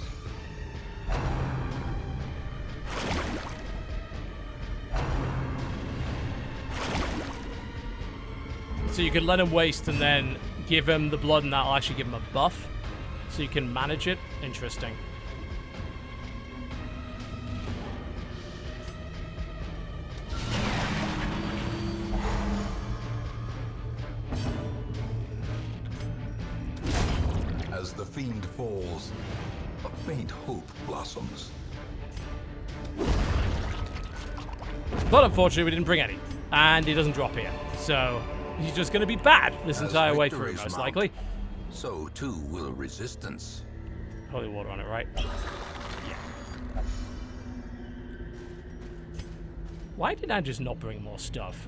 So you can let him waste and then give him the blood, and that'll actually give him a buff. So you can manage it. Interesting. As the fiend falls, a faint hope blossoms. But unfortunately, we didn't bring any. And he doesn't drop here. So he's just going to be bad this entire way through, most likely. So too will resistance. Holy water on it, right? Yeah. Why did I just not bring more stuff?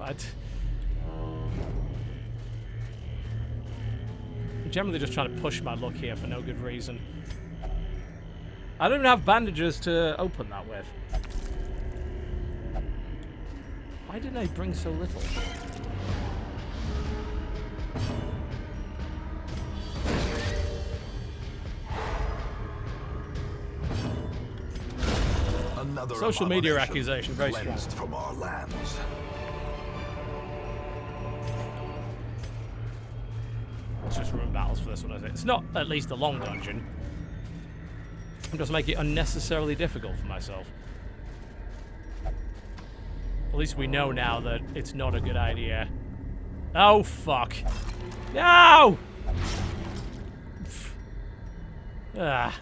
I'm generally just trying to push my luck here for no good reason. I don't even have bandages to open that with. Why didn't I bring so little? Another Social media abomination accusation, very strong. cleansed from our lands. Let's just run battles for this one, is it? It's not at least a long dungeon. I'll just make it unnecessarily difficult for myself. At least we know now that it's not a good idea. Oh, fuck. No! Ah.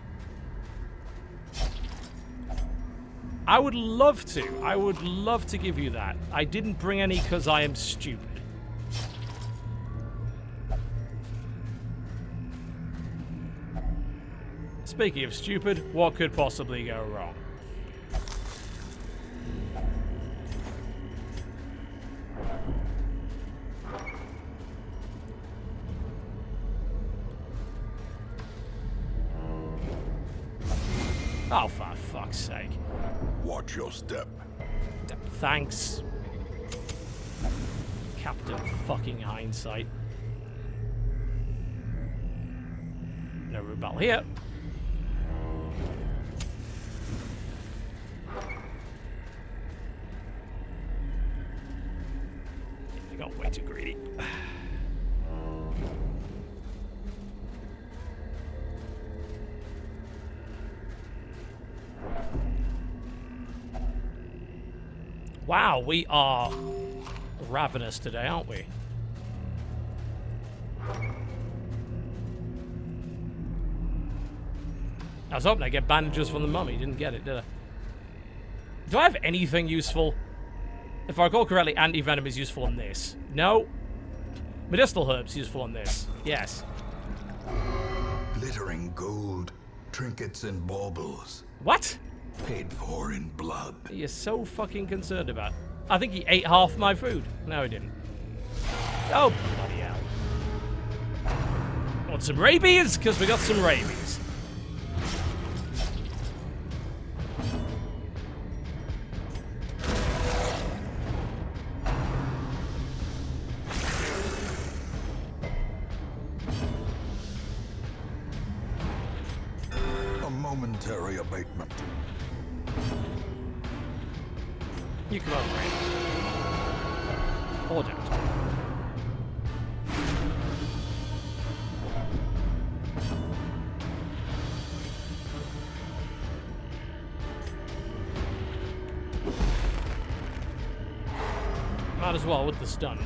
I would love to. I would love to give you that. I didn't bring any because I am stupid. Speaking of stupid, what could possibly go wrong? Oh, for fuck's sake. Watch your step. Thanks, Captain fucking Hindsight. No root battle here. I got way too greedy. Wow, we are ravenous today, aren't we? I was hoping I'd get bandages from the mummy. Didn't get it, did I? Do I have anything useful? If I recall correctly, anti-venom is useful on this. No. Medicinal herbs useful on this. Yes. Glittering gold, trinkets and baubles. What? Paid for in blood. You're so fucking concerned about. I think he ate half my food. No, he didn't. Oh, bloody hell. Want some rabies? Because we got some rabies. A momentary abatement. You come over here. Or don't. Might as well with the stun.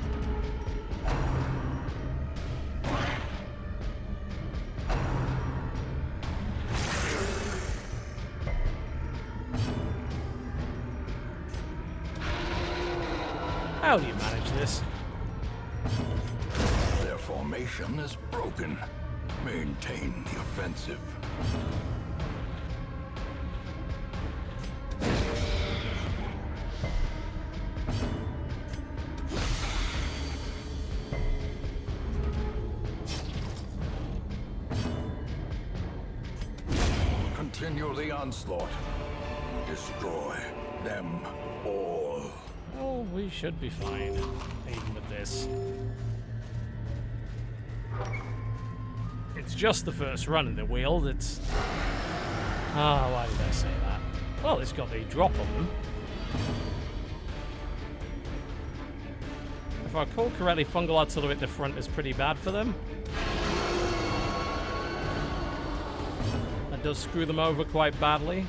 How do you manage this? Their formation is broken. Maintain the offensive. Continue the onslaught. Destroy them all. Oh, we should be fine, even with this. It's just the first run in the wheel. It's... Ah, why did I say that? Well, it's got the drop on them. If I recall correctly, fungal artillery at the front is pretty bad for them. That does screw them over quite badly.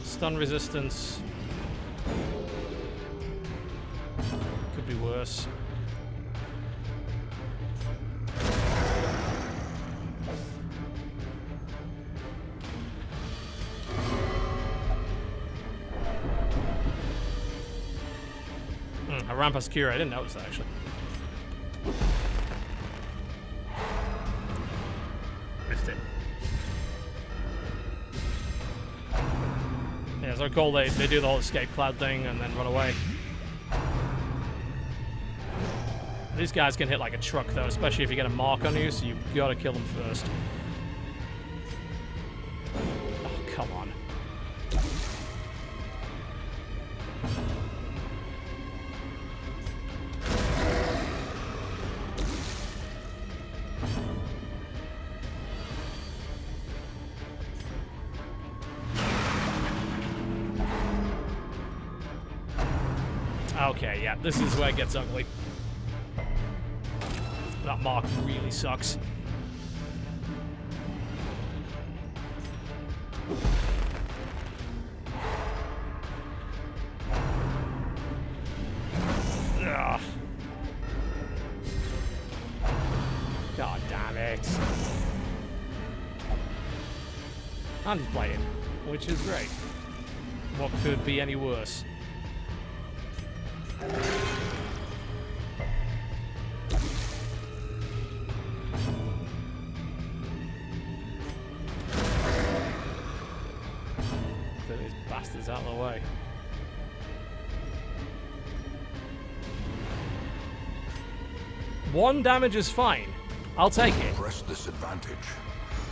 Stun resistance could be worse. I ran past Cure, I didn't notice that actually. Missed it. Yeah, as I recall, they do the whole escape cloud thing and then run away. These guys can hit like a truck though, especially if you get a mark on you, so you've got to kill them first. Oh, come on. Okay, yeah, this is where it gets ugly. That mark really sucks. Ugh. God damn it. And he's playing, which is great. What could be any worse? Get these bastards out of the way. One damage is fine. I'll take it. Press this advantage.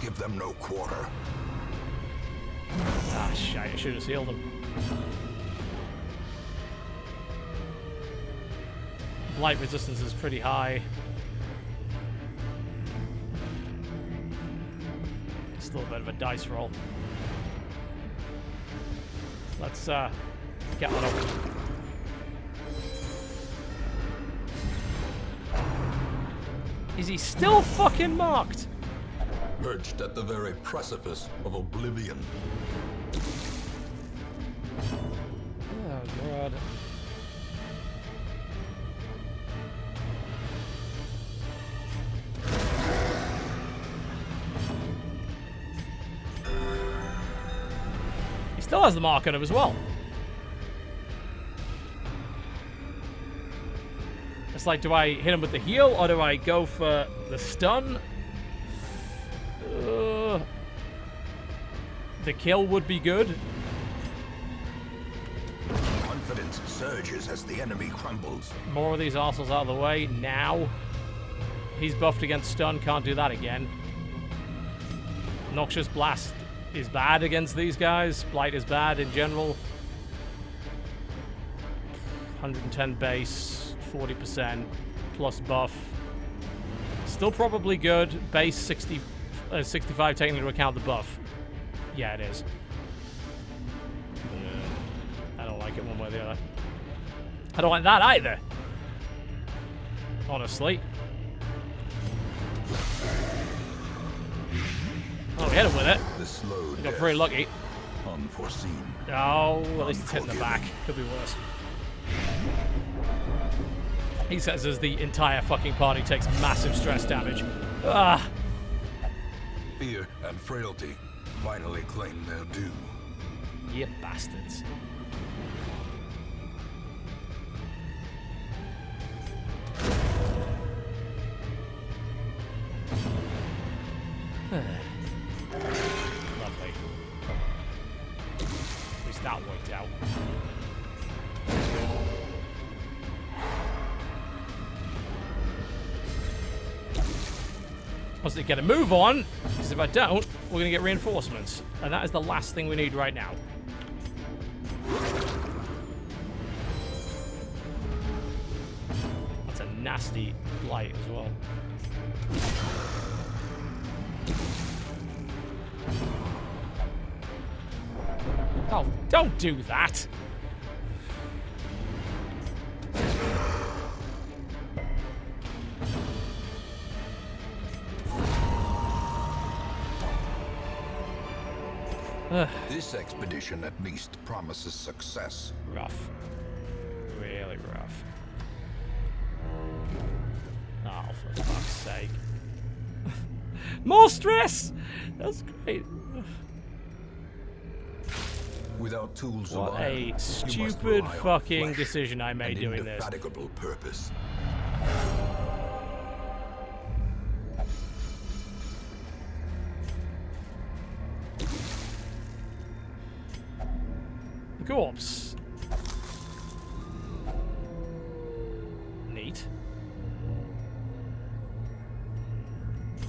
Give them no quarter. Ah, shit, I should have sealed them. Blight resistance is pretty high. Still a bit of a dice roll. Let's get one over. Is he still fucking marked? Perched at the very precipice of oblivion. Oh god. He still has the mark on him as well. It's like, do I hit him with the heal or do I go for the stun? The kill would be good. Confidence surges as the enemy crumbles. More of these arseholes out of the way now. He's buffed against stun, can't do that again. Noxious Blast is bad against these guys. Blight is bad in general. 110 base, 40% plus buff. Still probably good. Base 65 taking into account the buff. Yeah, it is. I don't like it one way or the other. I don't like that either. Honestly. Oh, we hit him with it. The slow We got pretty lucky. Unforeseen. Oh, at least it's hit in the back. Could be worse. He says as the entire fucking party takes massive stress damage. Ah! Fear and frailty finally claim their due. You bastards. kicked out. Must get a move on, because if I don't, we're going to get reinforcements. And that is the last thing we need right now. That's a nasty blight as well. Oh, don't do that! This expedition at least promises success. Rough. Really rough. Oh, for fuck's sake. More stress! That's great. Without tools What of a iron, you must stupid rely on fucking flesh decision I made and doing this. indefatigable purpose. Corpse. Neat.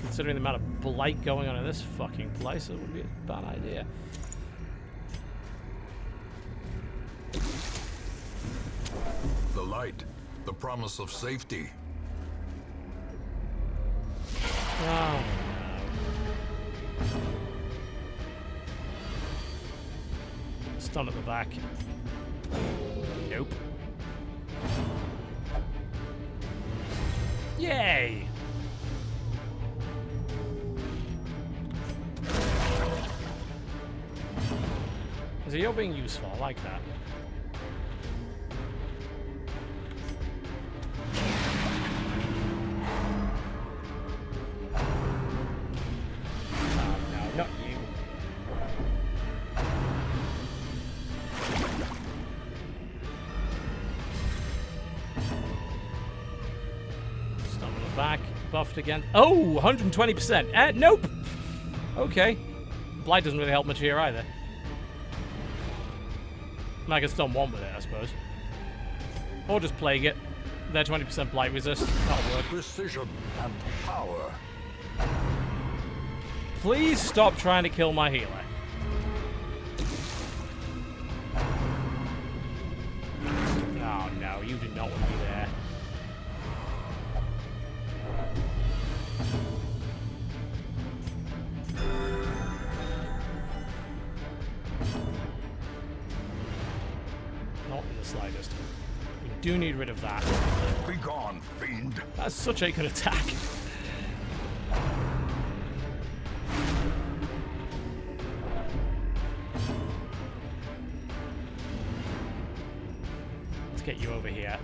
Considering the amount of blight going on in this fucking place, it would be a bad idea. The light, the promise of safety. Oh, no. Stun at the back. Nope. Yay! So you're being useful, I like that. Oh, no, not you. Stun on the back, buffed again. Oh, 120%. Nope. Okay. Blight doesn't really help much here either. I can stun one with it, I suppose. Or just plague it. They're 20% blight resist. That'll work. Precision and power. Please stop trying to kill my healer. Oh no, you did not want to be there. Not in the slightest. We do need rid of that. Be gone, fiend. That's such a good attack. Let's get you over here.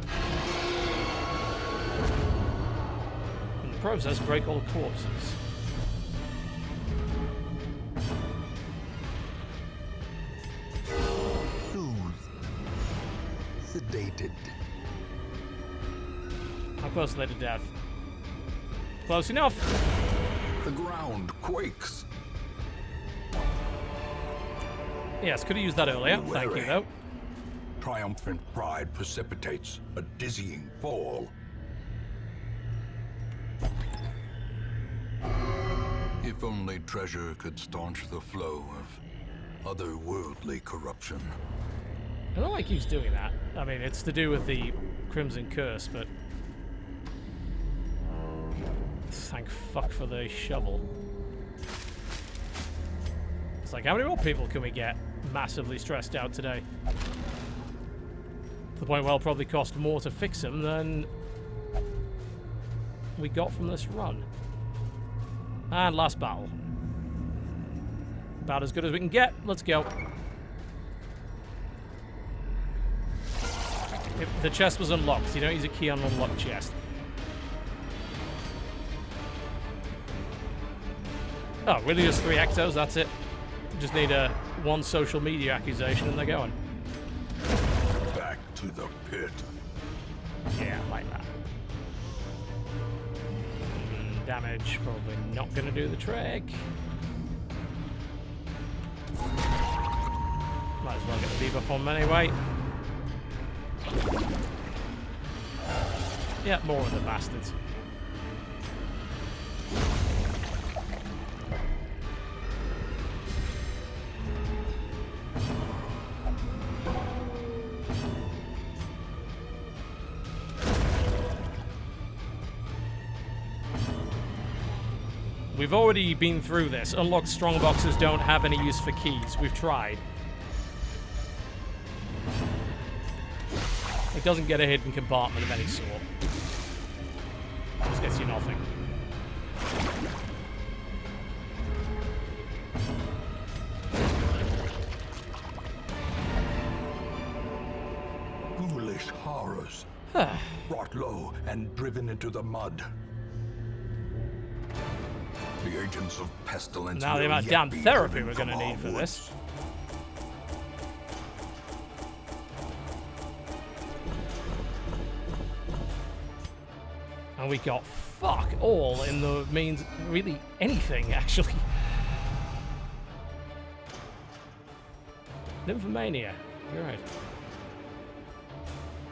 In the process, break all the corpses. Sedated. How close are they to death? Close enough. The ground quakes. Yes, could have used that earlier. Thank you, though. Triumphant pride precipitates a dizzying fall. If only treasure could staunch the flow of otherworldly corruption. I don't like he's doing that. I mean, it's to do with the Crimson Curse, but... Thank fuck for the shovel. It's like, how many more people can we get massively stressed out today? To the point where it'll probably cost more to fix them than we got from this run. And last battle. About as good as we can get. Let's go. If the chest was unlocked, you don't use a key on an unlocked chest. Oh, really just 3 Ectos, that's it? Just need one social media accusation and they're going. Back to the pit. Yeah, I like that. Damage, probably not going to do the trick. Might as well get the debuff on anyway. Yeah, more of the bastards. We've already been through this. Unlocked strongboxes don't have any use for keys. We've tried. It doesn't get a hidden compartment of any sort. It just gets you nothing. Foolish horrors. Brought low and driven into the mud. The agents of pestilence. Now the amount of damn therapy we're going to need for this. And we got fuck all in the means really anything, actually. Nymphomania. You're right.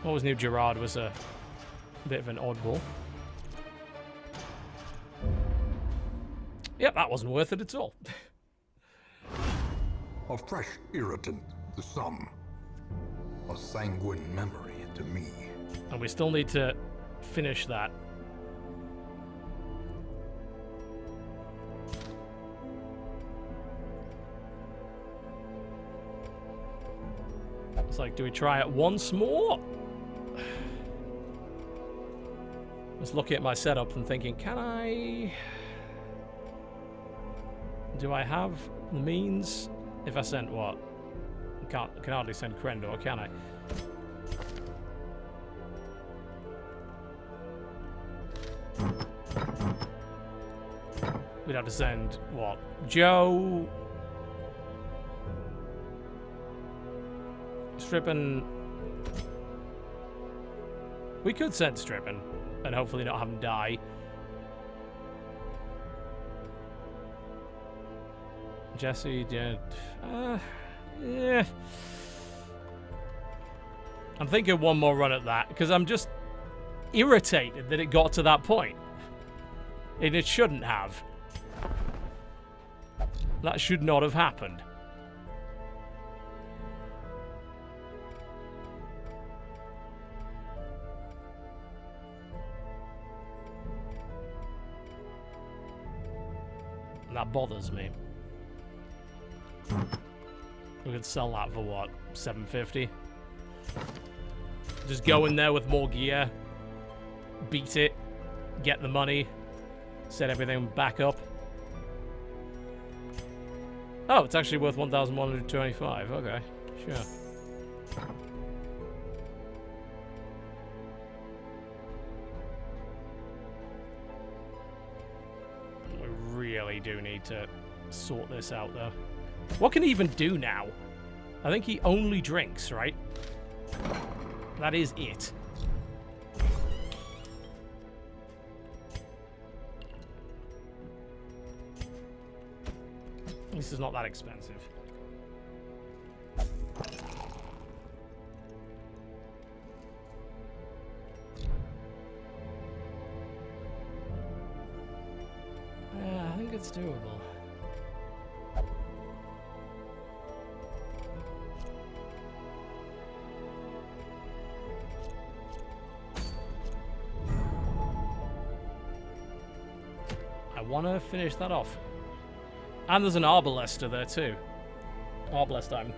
Always knew Gerard was a bit of an oddball. Yep, that wasn't worth it at all. A fresh irritant to some. A sanguine memory to me. And we still need to finish that. It's like, do we try it once more? I was looking at my setup and thinking, can I... Do I have the means? If I sent what? I can hardly send Crendor, can I? We'd have to send what? Joe. Strippin. We could send Strippin and hopefully not have him die. Jesse did. Yeah. I'm thinking one more run at that because I'm just irritated that it got to that point. And it shouldn't have. That should not have happened. And that bothers me. We could sell that for what? $750? Just go in there with more gear, beat it, get the money, set everything back up. Oh, it's actually worth 1,125. Okay, sure. We really do need to sort this out, though. What can he even do now? I think he only drinks, right? That is it. This is not that expensive. Yeah, I think it's doable. I want to finish that off. And there's an Arbalester there too. Arbalest time.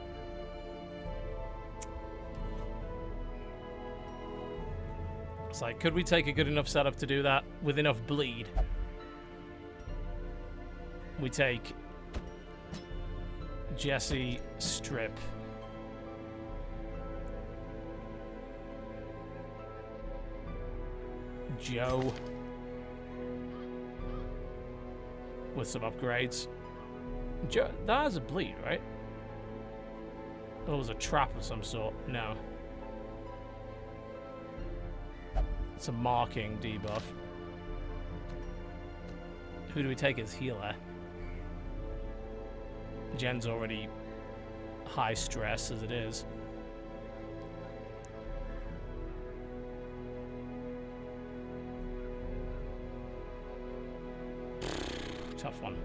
It's like, could we take a good enough setup to do that with enough bleed? We take Jesse, Strip. Joe. With some upgrades. Joe, that has a bleed, right? Or was a trap of some sort? No. It's a marking debuff. Who do we take as healer? Jen's already high stress as it is. Tough one.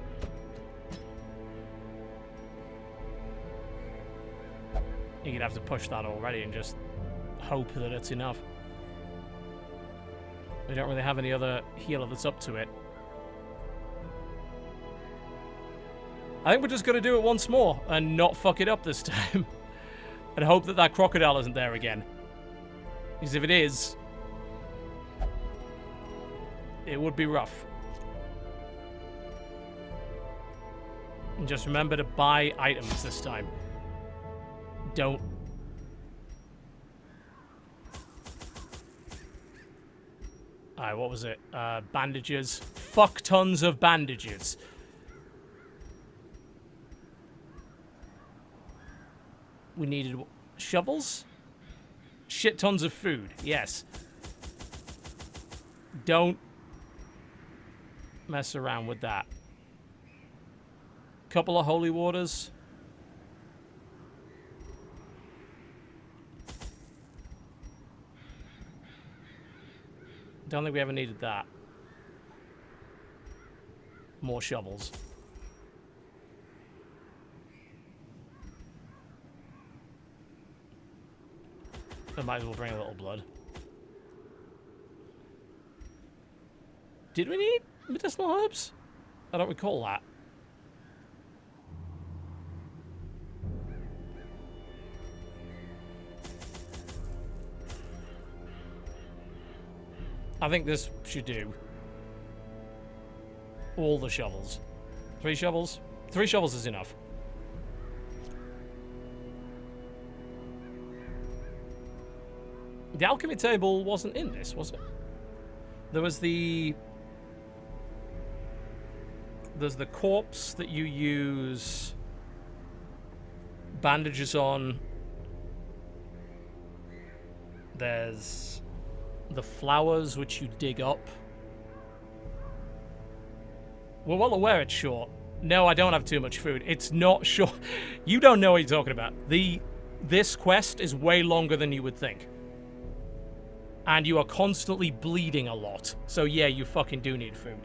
You'd have to push that already and just hope that it's enough. We don't really have any other healer that's up to it. I think we're just going to do it once more and not fuck it up this time. And hope that that crocodile isn't there again. Because if it is, it would be rough. And just remember to buy items this time. Don't. Alright, what was it? Bandages. Fuck tons of bandages. We needed shovels? Shit tons of food. Yes. Don't mess around with that. Couple of holy waters. Don't think we ever needed that. More shovels. I might as well bring a little blood. Did we need medicinal herbs? I don't recall that. I think this should do. All the shovels. 3 shovels? 3 shovels is enough. The alchemy table wasn't in this, was it? There was the... There's the corpse that you use bandages on. There's the flowers which you dig up. We're well aware it's short. No, I don't have too much food. It's not short. You don't know what you're talking about. This quest is way longer than you would think. And you are constantly bleeding a lot. So yeah, you fucking do need food.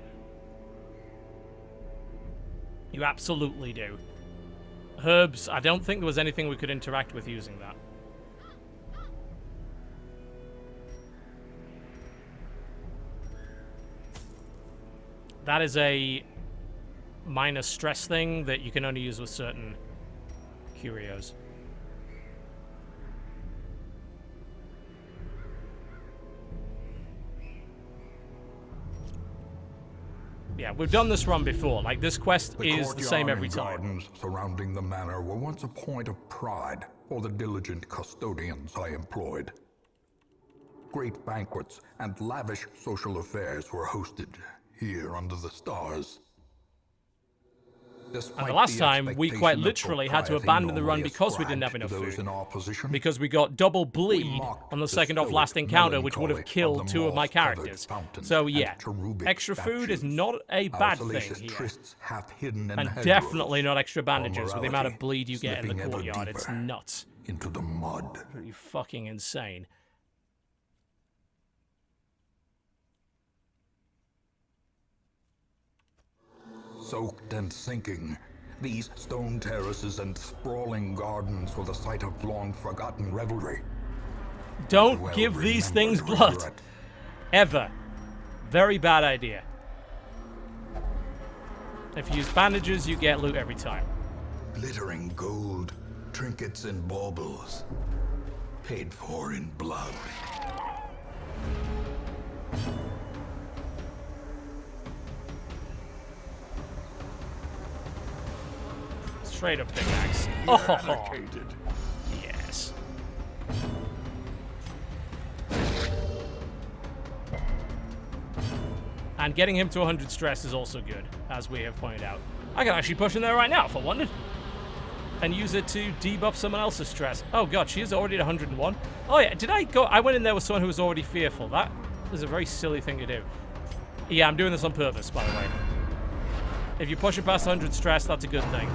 You absolutely do. Herbs, I don't think there was anything we could interact with using that. That is a minor stress thing that you can only use with certain curios. Yeah, we've done this run before. Like, this quest is the same every time. The gardens surrounding the manor were once a point of pride for the diligent custodians I employed. Great banquets and lavish social affairs were hosted here under the stars. And the last time, we quite literally had to abandon the run because we didn't have enough food. Because we got double bleed on the second off last encounter, which would have killed 2 of my characters. So yeah, extra food is not a bad thing here. And definitely not extra bandages with the amount of bleed you get in the courtyard. It's nuts. Into the mud. Pretty fucking insane. Soaked and sinking, these stone terraces and sprawling gardens were the site of long-forgotten revelry. Don't give these things blood. Ever. Very bad idea. If you use bandages, you get loot every time. Glittering gold, trinkets and baubles, paid for in blood. Straight up pickaxe. Oh, yes. And getting him to 100 stress is also good, as we have pointed out. I can actually push in there right now, if I wanted. And use it to debuff someone else's stress. Oh god, she is already at 101. Oh yeah, did I go? I went in there with someone who was already fearful. That is a very silly thing to do. Yeah, I'm doing this on purpose, by the way. If you push it past 100 stress, that's a good thing.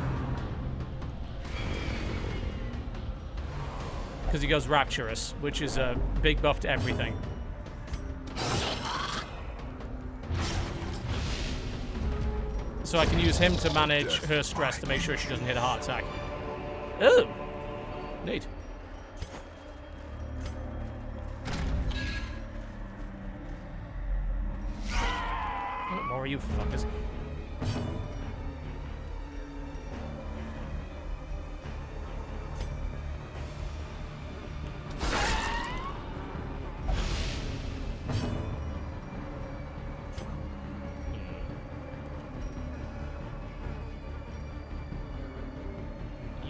because he goes Rapturous, which is a big buff to everything. So I can use him to manage her stress to make sure she doesn't hit a heart attack. Oh! Neat. What more are you fuckers?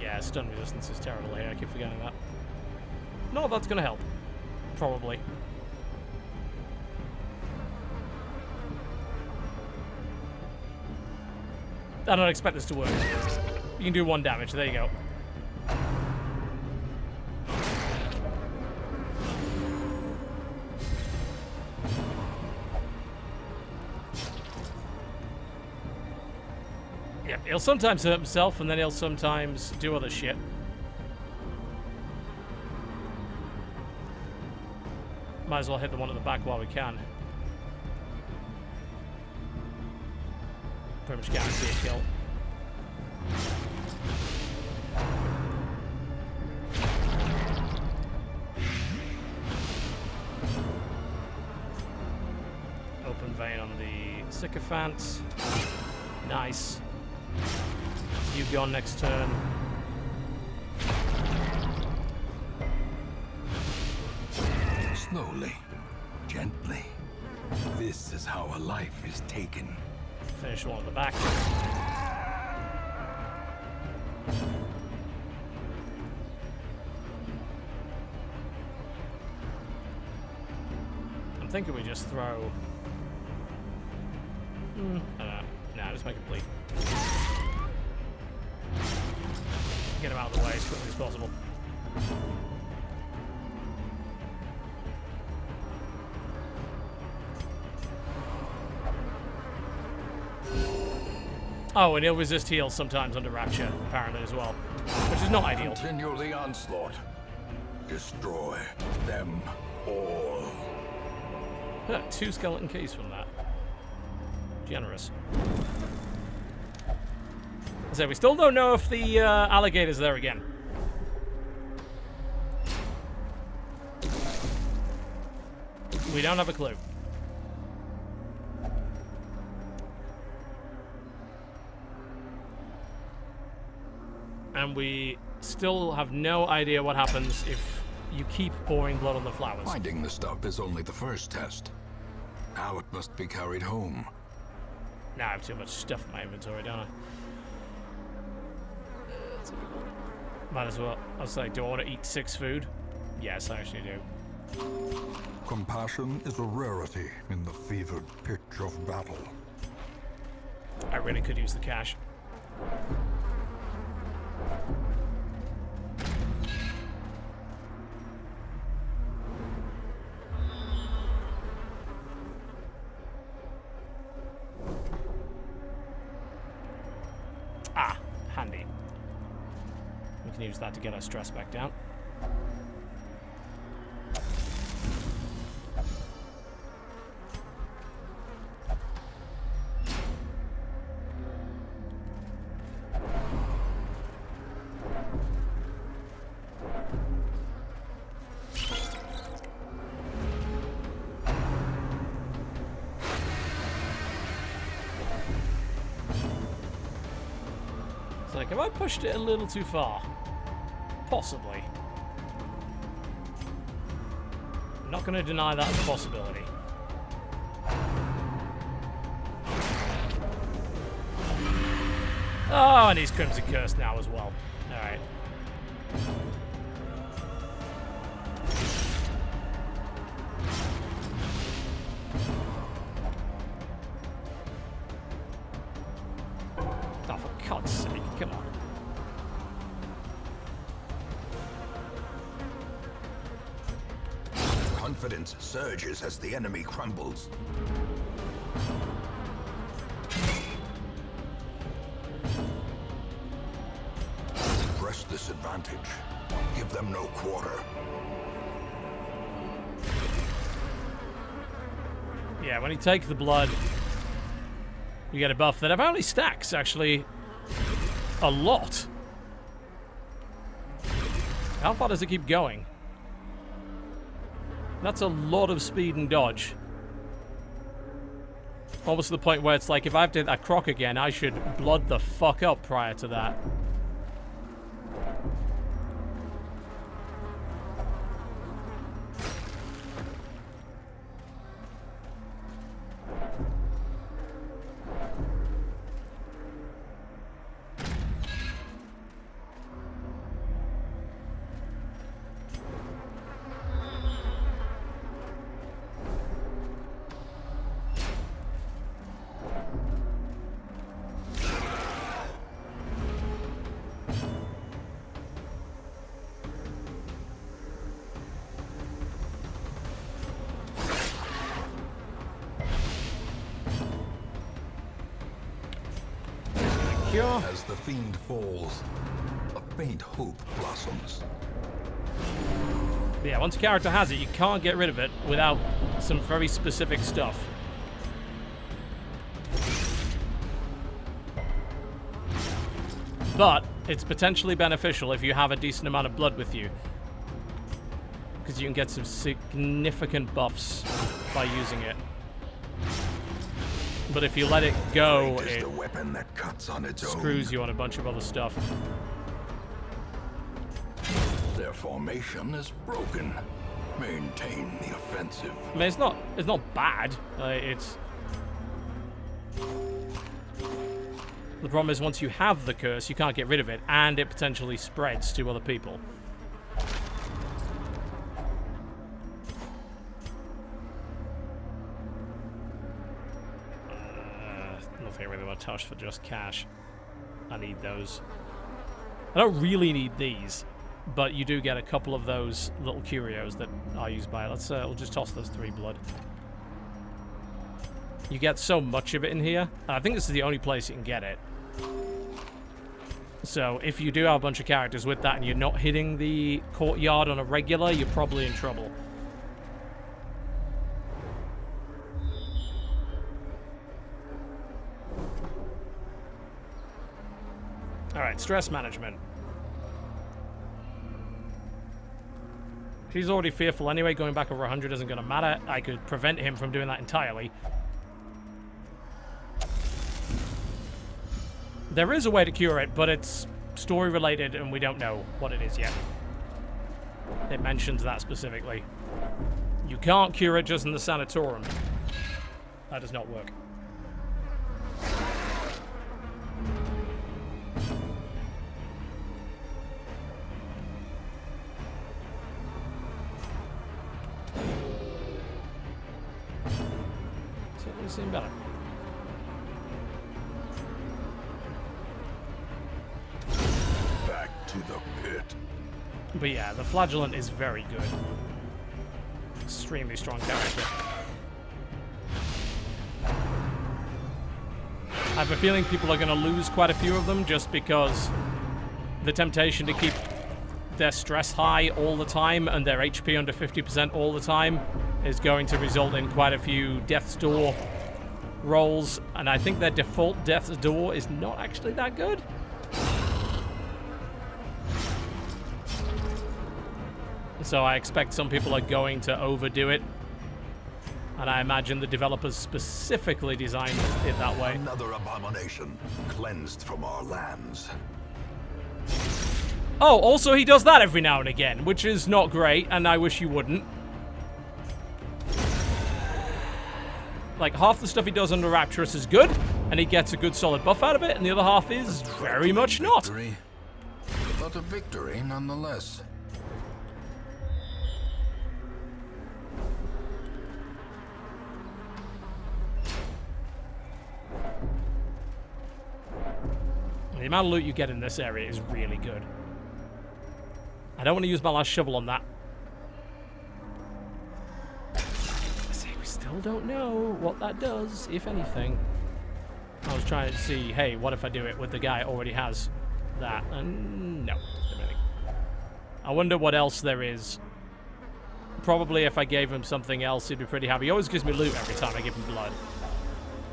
Yeah, stun resistance is terrible here. I keep forgetting that. No, that's gonna help. Probably. I don't expect this to work. You can do 1 damage. There you go. Yeah, he'll sometimes hurt himself, and then he'll sometimes do other shit. Might as well hit the one at the back while we can. Pretty much guarantee a kill. Open vein on the sycophants. Nice. You go on next turn. Slowly, gently. This is how a life is taken. Finish one at the back. I'm thinking we just throw... I don't know. Nah, just make it bleed. Get him out of the way as quickly as possible. Oh, and he'll resist heals sometimes under Rapture, apparently, as well. Which is not ideal. Continue the onslaught. Destroy them all. 2 skeleton keys from that. Generous. So we still don't know if the alligator's there again. We don't have a clue. And we still have no idea what happens if you keep pouring blood on the flowers. Finding the stuff is only the first test. Now it must be carried home. Now I have too much stuff in my inventory, don't I? Might as well. I was like, do I want to eat 6 food? Yes, I actually do. Compassion is a rarity in the fevered pitch of battle. I really could use the cash. Ah, handy. We can use that to get our stress back down. Like, have I pushed it a little too far? Possibly. I'm not going to deny that as a possibility. Oh, and he's Crimson Curse now as well. Alright. Oh, for God's sake, come on. Confidence surges as the enemy crumbles. Press this advantage. Give them no quarter. Yeah, when you take the blood, you get a buff that apparently stacks, actually, a lot. How far does it keep going? That's a lot of speed and dodge. Almost to the point where it's like, if I have to hit that croc again, I should blood the fuck up prior to that. As the fiend falls, a faint hope blossoms. Yeah, once a character has it, you can't get rid of it without some very specific stuff. But it's potentially beneficial if you have a decent amount of blood with you, because you can get some significant buffs by using it. But if you let it go, Great is it the weapon that cuts on its screws own. you on a bunch of other stuff. Their formation is broken. Maintain the offensive. I mean, it's not bad. It's the problem is once you have the curse, you can't get rid of it, and it potentially spreads to other people. Nothing I really want to touch for just cash. I need those. I don't really need these, but you do get a couple of those little curios that are used by it. We'll just toss those 3 blood. You get so much of it in here. I think this is the only place you can get it. So if you do have a bunch of characters with that and you're not hitting the courtyard on a regular, you're probably in trouble. Alright, stress management. He's already fearful anyway. Going back over 100 isn't going to matter. I could prevent him from doing that entirely. There is a way to cure it, but it's story related and we don't know what it is yet. It mentions that specifically. You can't cure it just in the sanatorium. That does not work. Certainly seem better. Back to the pit. But yeah, the Flagellant is very good. Extremely strong character. I have a feeling people are going to lose quite a few of them just because the temptation to keep their stress high all the time and their HP under 50% all the time is going to result in quite a few Death's Door rolls, and I think their default Death's Door is not actually that good. So I expect some people are going to overdo it, and I imagine the developers specifically designed it that way. Another abomination cleansed from our lands. Oh, also he does that every now and again, which is not great, and I wish you wouldn't. Like, half the stuff he does under Rapturous is good, and he gets a good solid buff out of it, and the other half is very much not. Victory, but a victory nonetheless. The amount of loot you get in this area is really good. I don't want to use my last shovel on that. I say we still don't know what that does, if anything. I was trying to see, hey, what if I do it with the guy who already has that? And no, doesn't really. I wonder what else there is. Probably if I gave him something else, he'd be pretty happy. He always gives me loot every time I give him blood.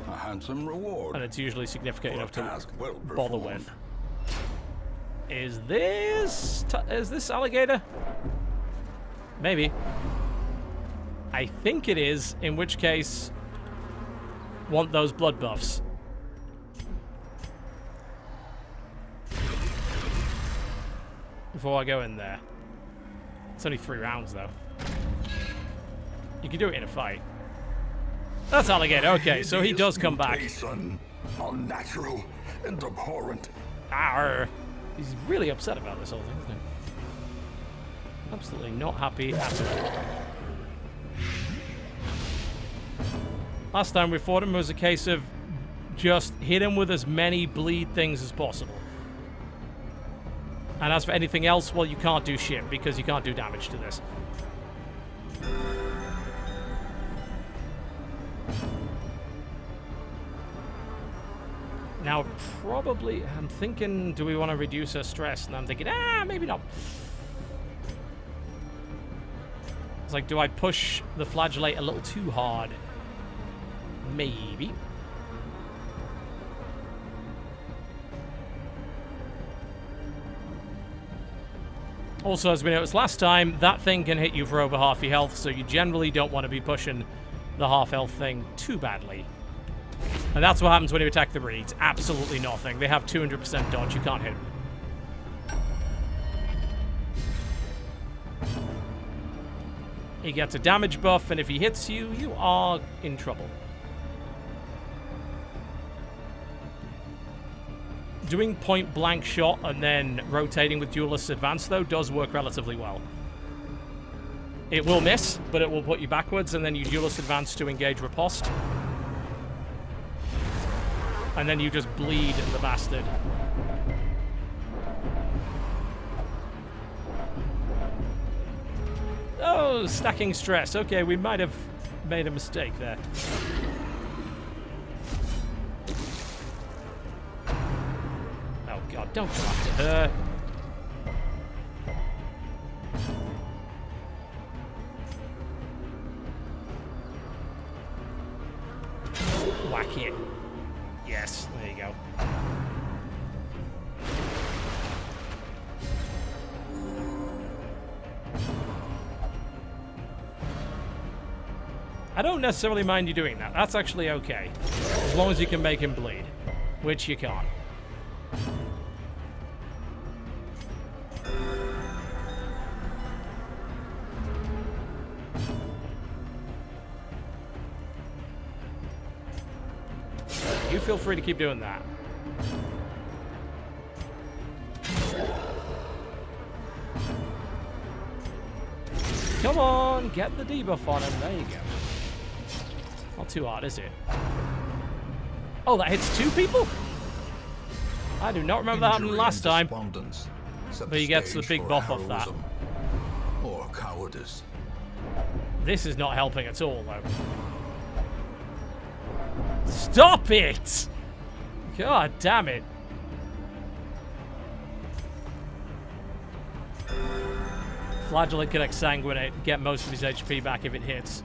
A handsome reward. And it's usually significant enough to Well bother with. Is this alligator? Maybe. I think it is, in which case, want those blood buffs. Before I go in there. It's only 3 rounds, though. You can do it in a fight. That's alligator. Okay, so he does come back. Unnatural and abhorrent. Arr. He's really upset about this whole thing, isn't he? Absolutely not happy at all. Last time we fought him was a case of just hit him with as many bleed things as possible. And as for anything else, well, you can't do shit because you can't do damage to this. Now, probably, I'm thinking, do we want to reduce her stress? And I'm thinking, maybe not. It's like, do I push the flagellate a little too hard? Maybe. Also, as we noticed last time, that thing can hit you for over half your health, so you generally don't want to be pushing the half health thing too badly. And that's what happens when you attack the reeds. Absolutely nothing. They have 200% dodge. You can't hit them. He gets a damage buff, and if he hits you, you are in trouble. Doing point-blank shot and then rotating with Duelist's Advance, though, does work relatively well. It will miss, but it will put you backwards, and then you Duelist Advance to engage Riposte. And then you just bleed the bastard. Oh, stacking stress. Okay, we might have made a mistake there. Oh god, don't go after her. Whack it. Yes, there you go. I don't necessarily mind you doing that. That's actually okay. As long as you can make him bleed. Which you can't. You feel free to keep doing that. Come on, get the debuff on him. There you go. Not too hard, is it? Oh, that hits 2 people? I do not remember that happening last time. But he gets the big buff off that. Or cowardice. This is not helping at all, though. Stop it! God damn it. Flagellant can exsanguinate, get most of his HP back if it hits.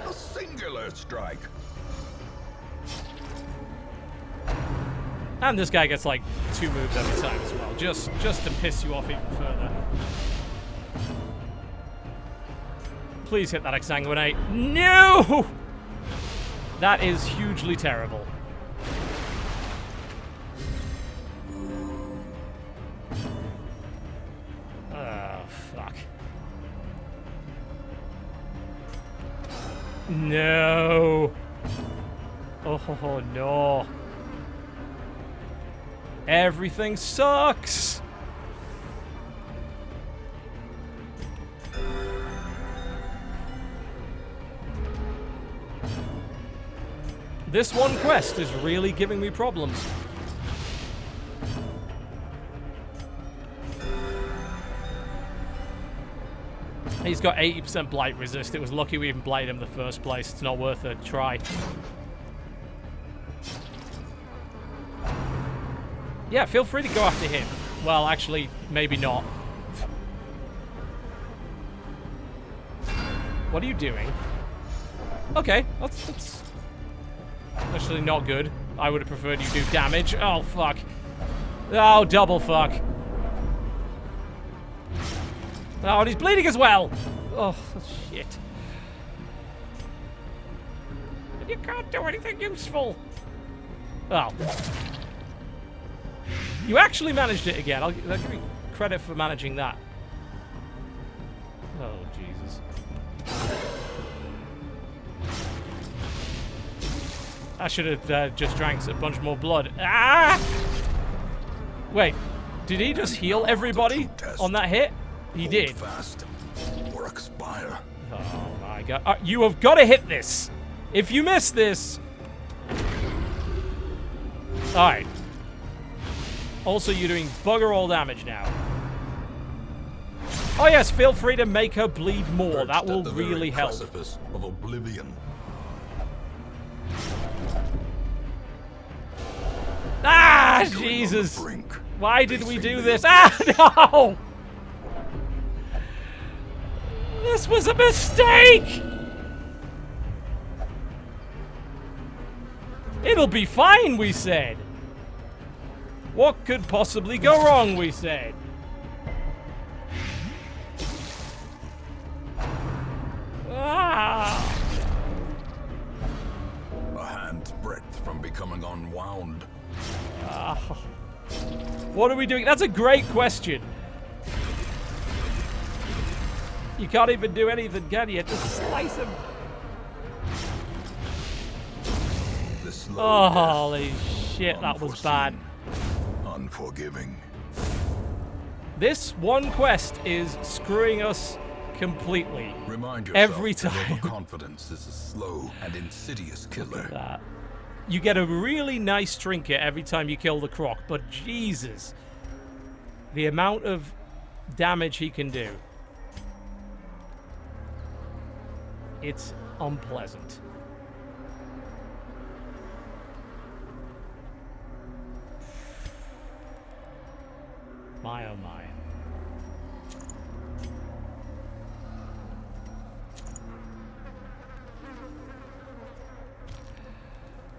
A singular strike. And this guy gets like 2 moves every time as well, just to piss you off even further. Please hit that exsanguinate. No! That is hugely terrible. Oh, fuck. No! Oh, no. Everything sucks! This one quest is really giving me problems. He's got 80% blight resist. It was lucky we even blighted him in the first place. It's not worth a try. Yeah, feel free to go after him. Well, actually, maybe not. What are you doing? Okay, that's actually not good. I would have preferred you do damage. Oh, fuck. Oh, double fuck. Oh, and he's bleeding as well. Oh, shit. You can't do anything useful. Oh. You actually managed it again. I'll give you credit for managing that. Oh, Jesus. I should have just drank a bunch more blood. Ah! Wait, did he just heal everybody on that hit? He did. Fast or expire. Oh my god. You have got to hit this. If you miss this... Alright. Also, you're doing bugger all damage now. Oh yes, feel free to make her bleed more. That will really help. Precipice of oblivion. Ah, Jesus. Why did we do this? Ah, no! This was a mistake! It'll be fine, we said. What could possibly go wrong, we said. Ah! A hand's breadth from becoming unwound. What are we doing? That's a great question. You can't even do anything, can you? Just slice him. Oh, holy shit, that was bad. Unforgiving. This one quest is screwing us completely. Remind yourself every time. That overconfidence is a slow and insidious killer. That. You get a really nice trinket every time you kill the croc, but Jesus, the amount of damage he can do. It's unpleasant. My oh my.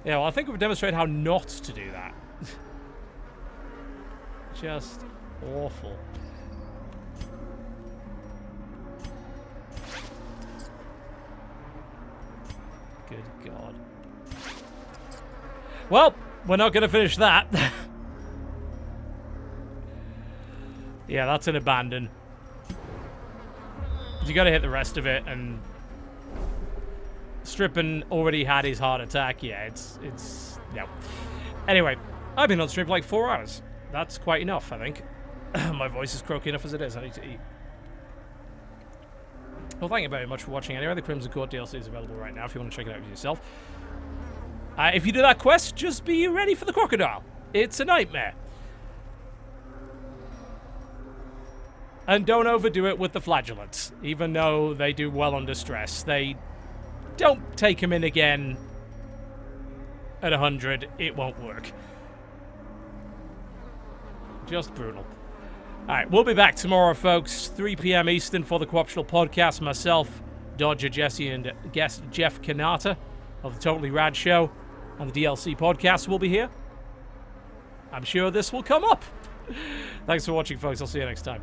Yeah, well, I think we've demonstrated how not to do that. Just awful. Good God. Well, we're not going to finish that. Yeah, that's an abandon. You got to hit the rest of it, and Strippin already had his heart attack. Yeah, it's no. Anyway, I've been on stream for like 4 hours. That's quite enough, I think. My voice is croaky enough as it is. I need to eat. Well, thank you very much for watching anyway. The Crimson Court DLC is available right now if you want to check it out for yourself. If you do that quest, just be ready for the crocodile. It's a nightmare. And don't overdo it with the Flagellants, even though they do well under stress. They don't take him in again at 100. It won't work. Just brutal. Alright, we'll be back tomorrow, folks. 3 p.m. Eastern for the Co-optional Podcast. Myself, Dodger Jesse, and guest Jeff Kanata of the Totally Rad Show and the DLC Podcast will be here. I'm sure this will come up. Thanks for watching, folks. I'll see you next time.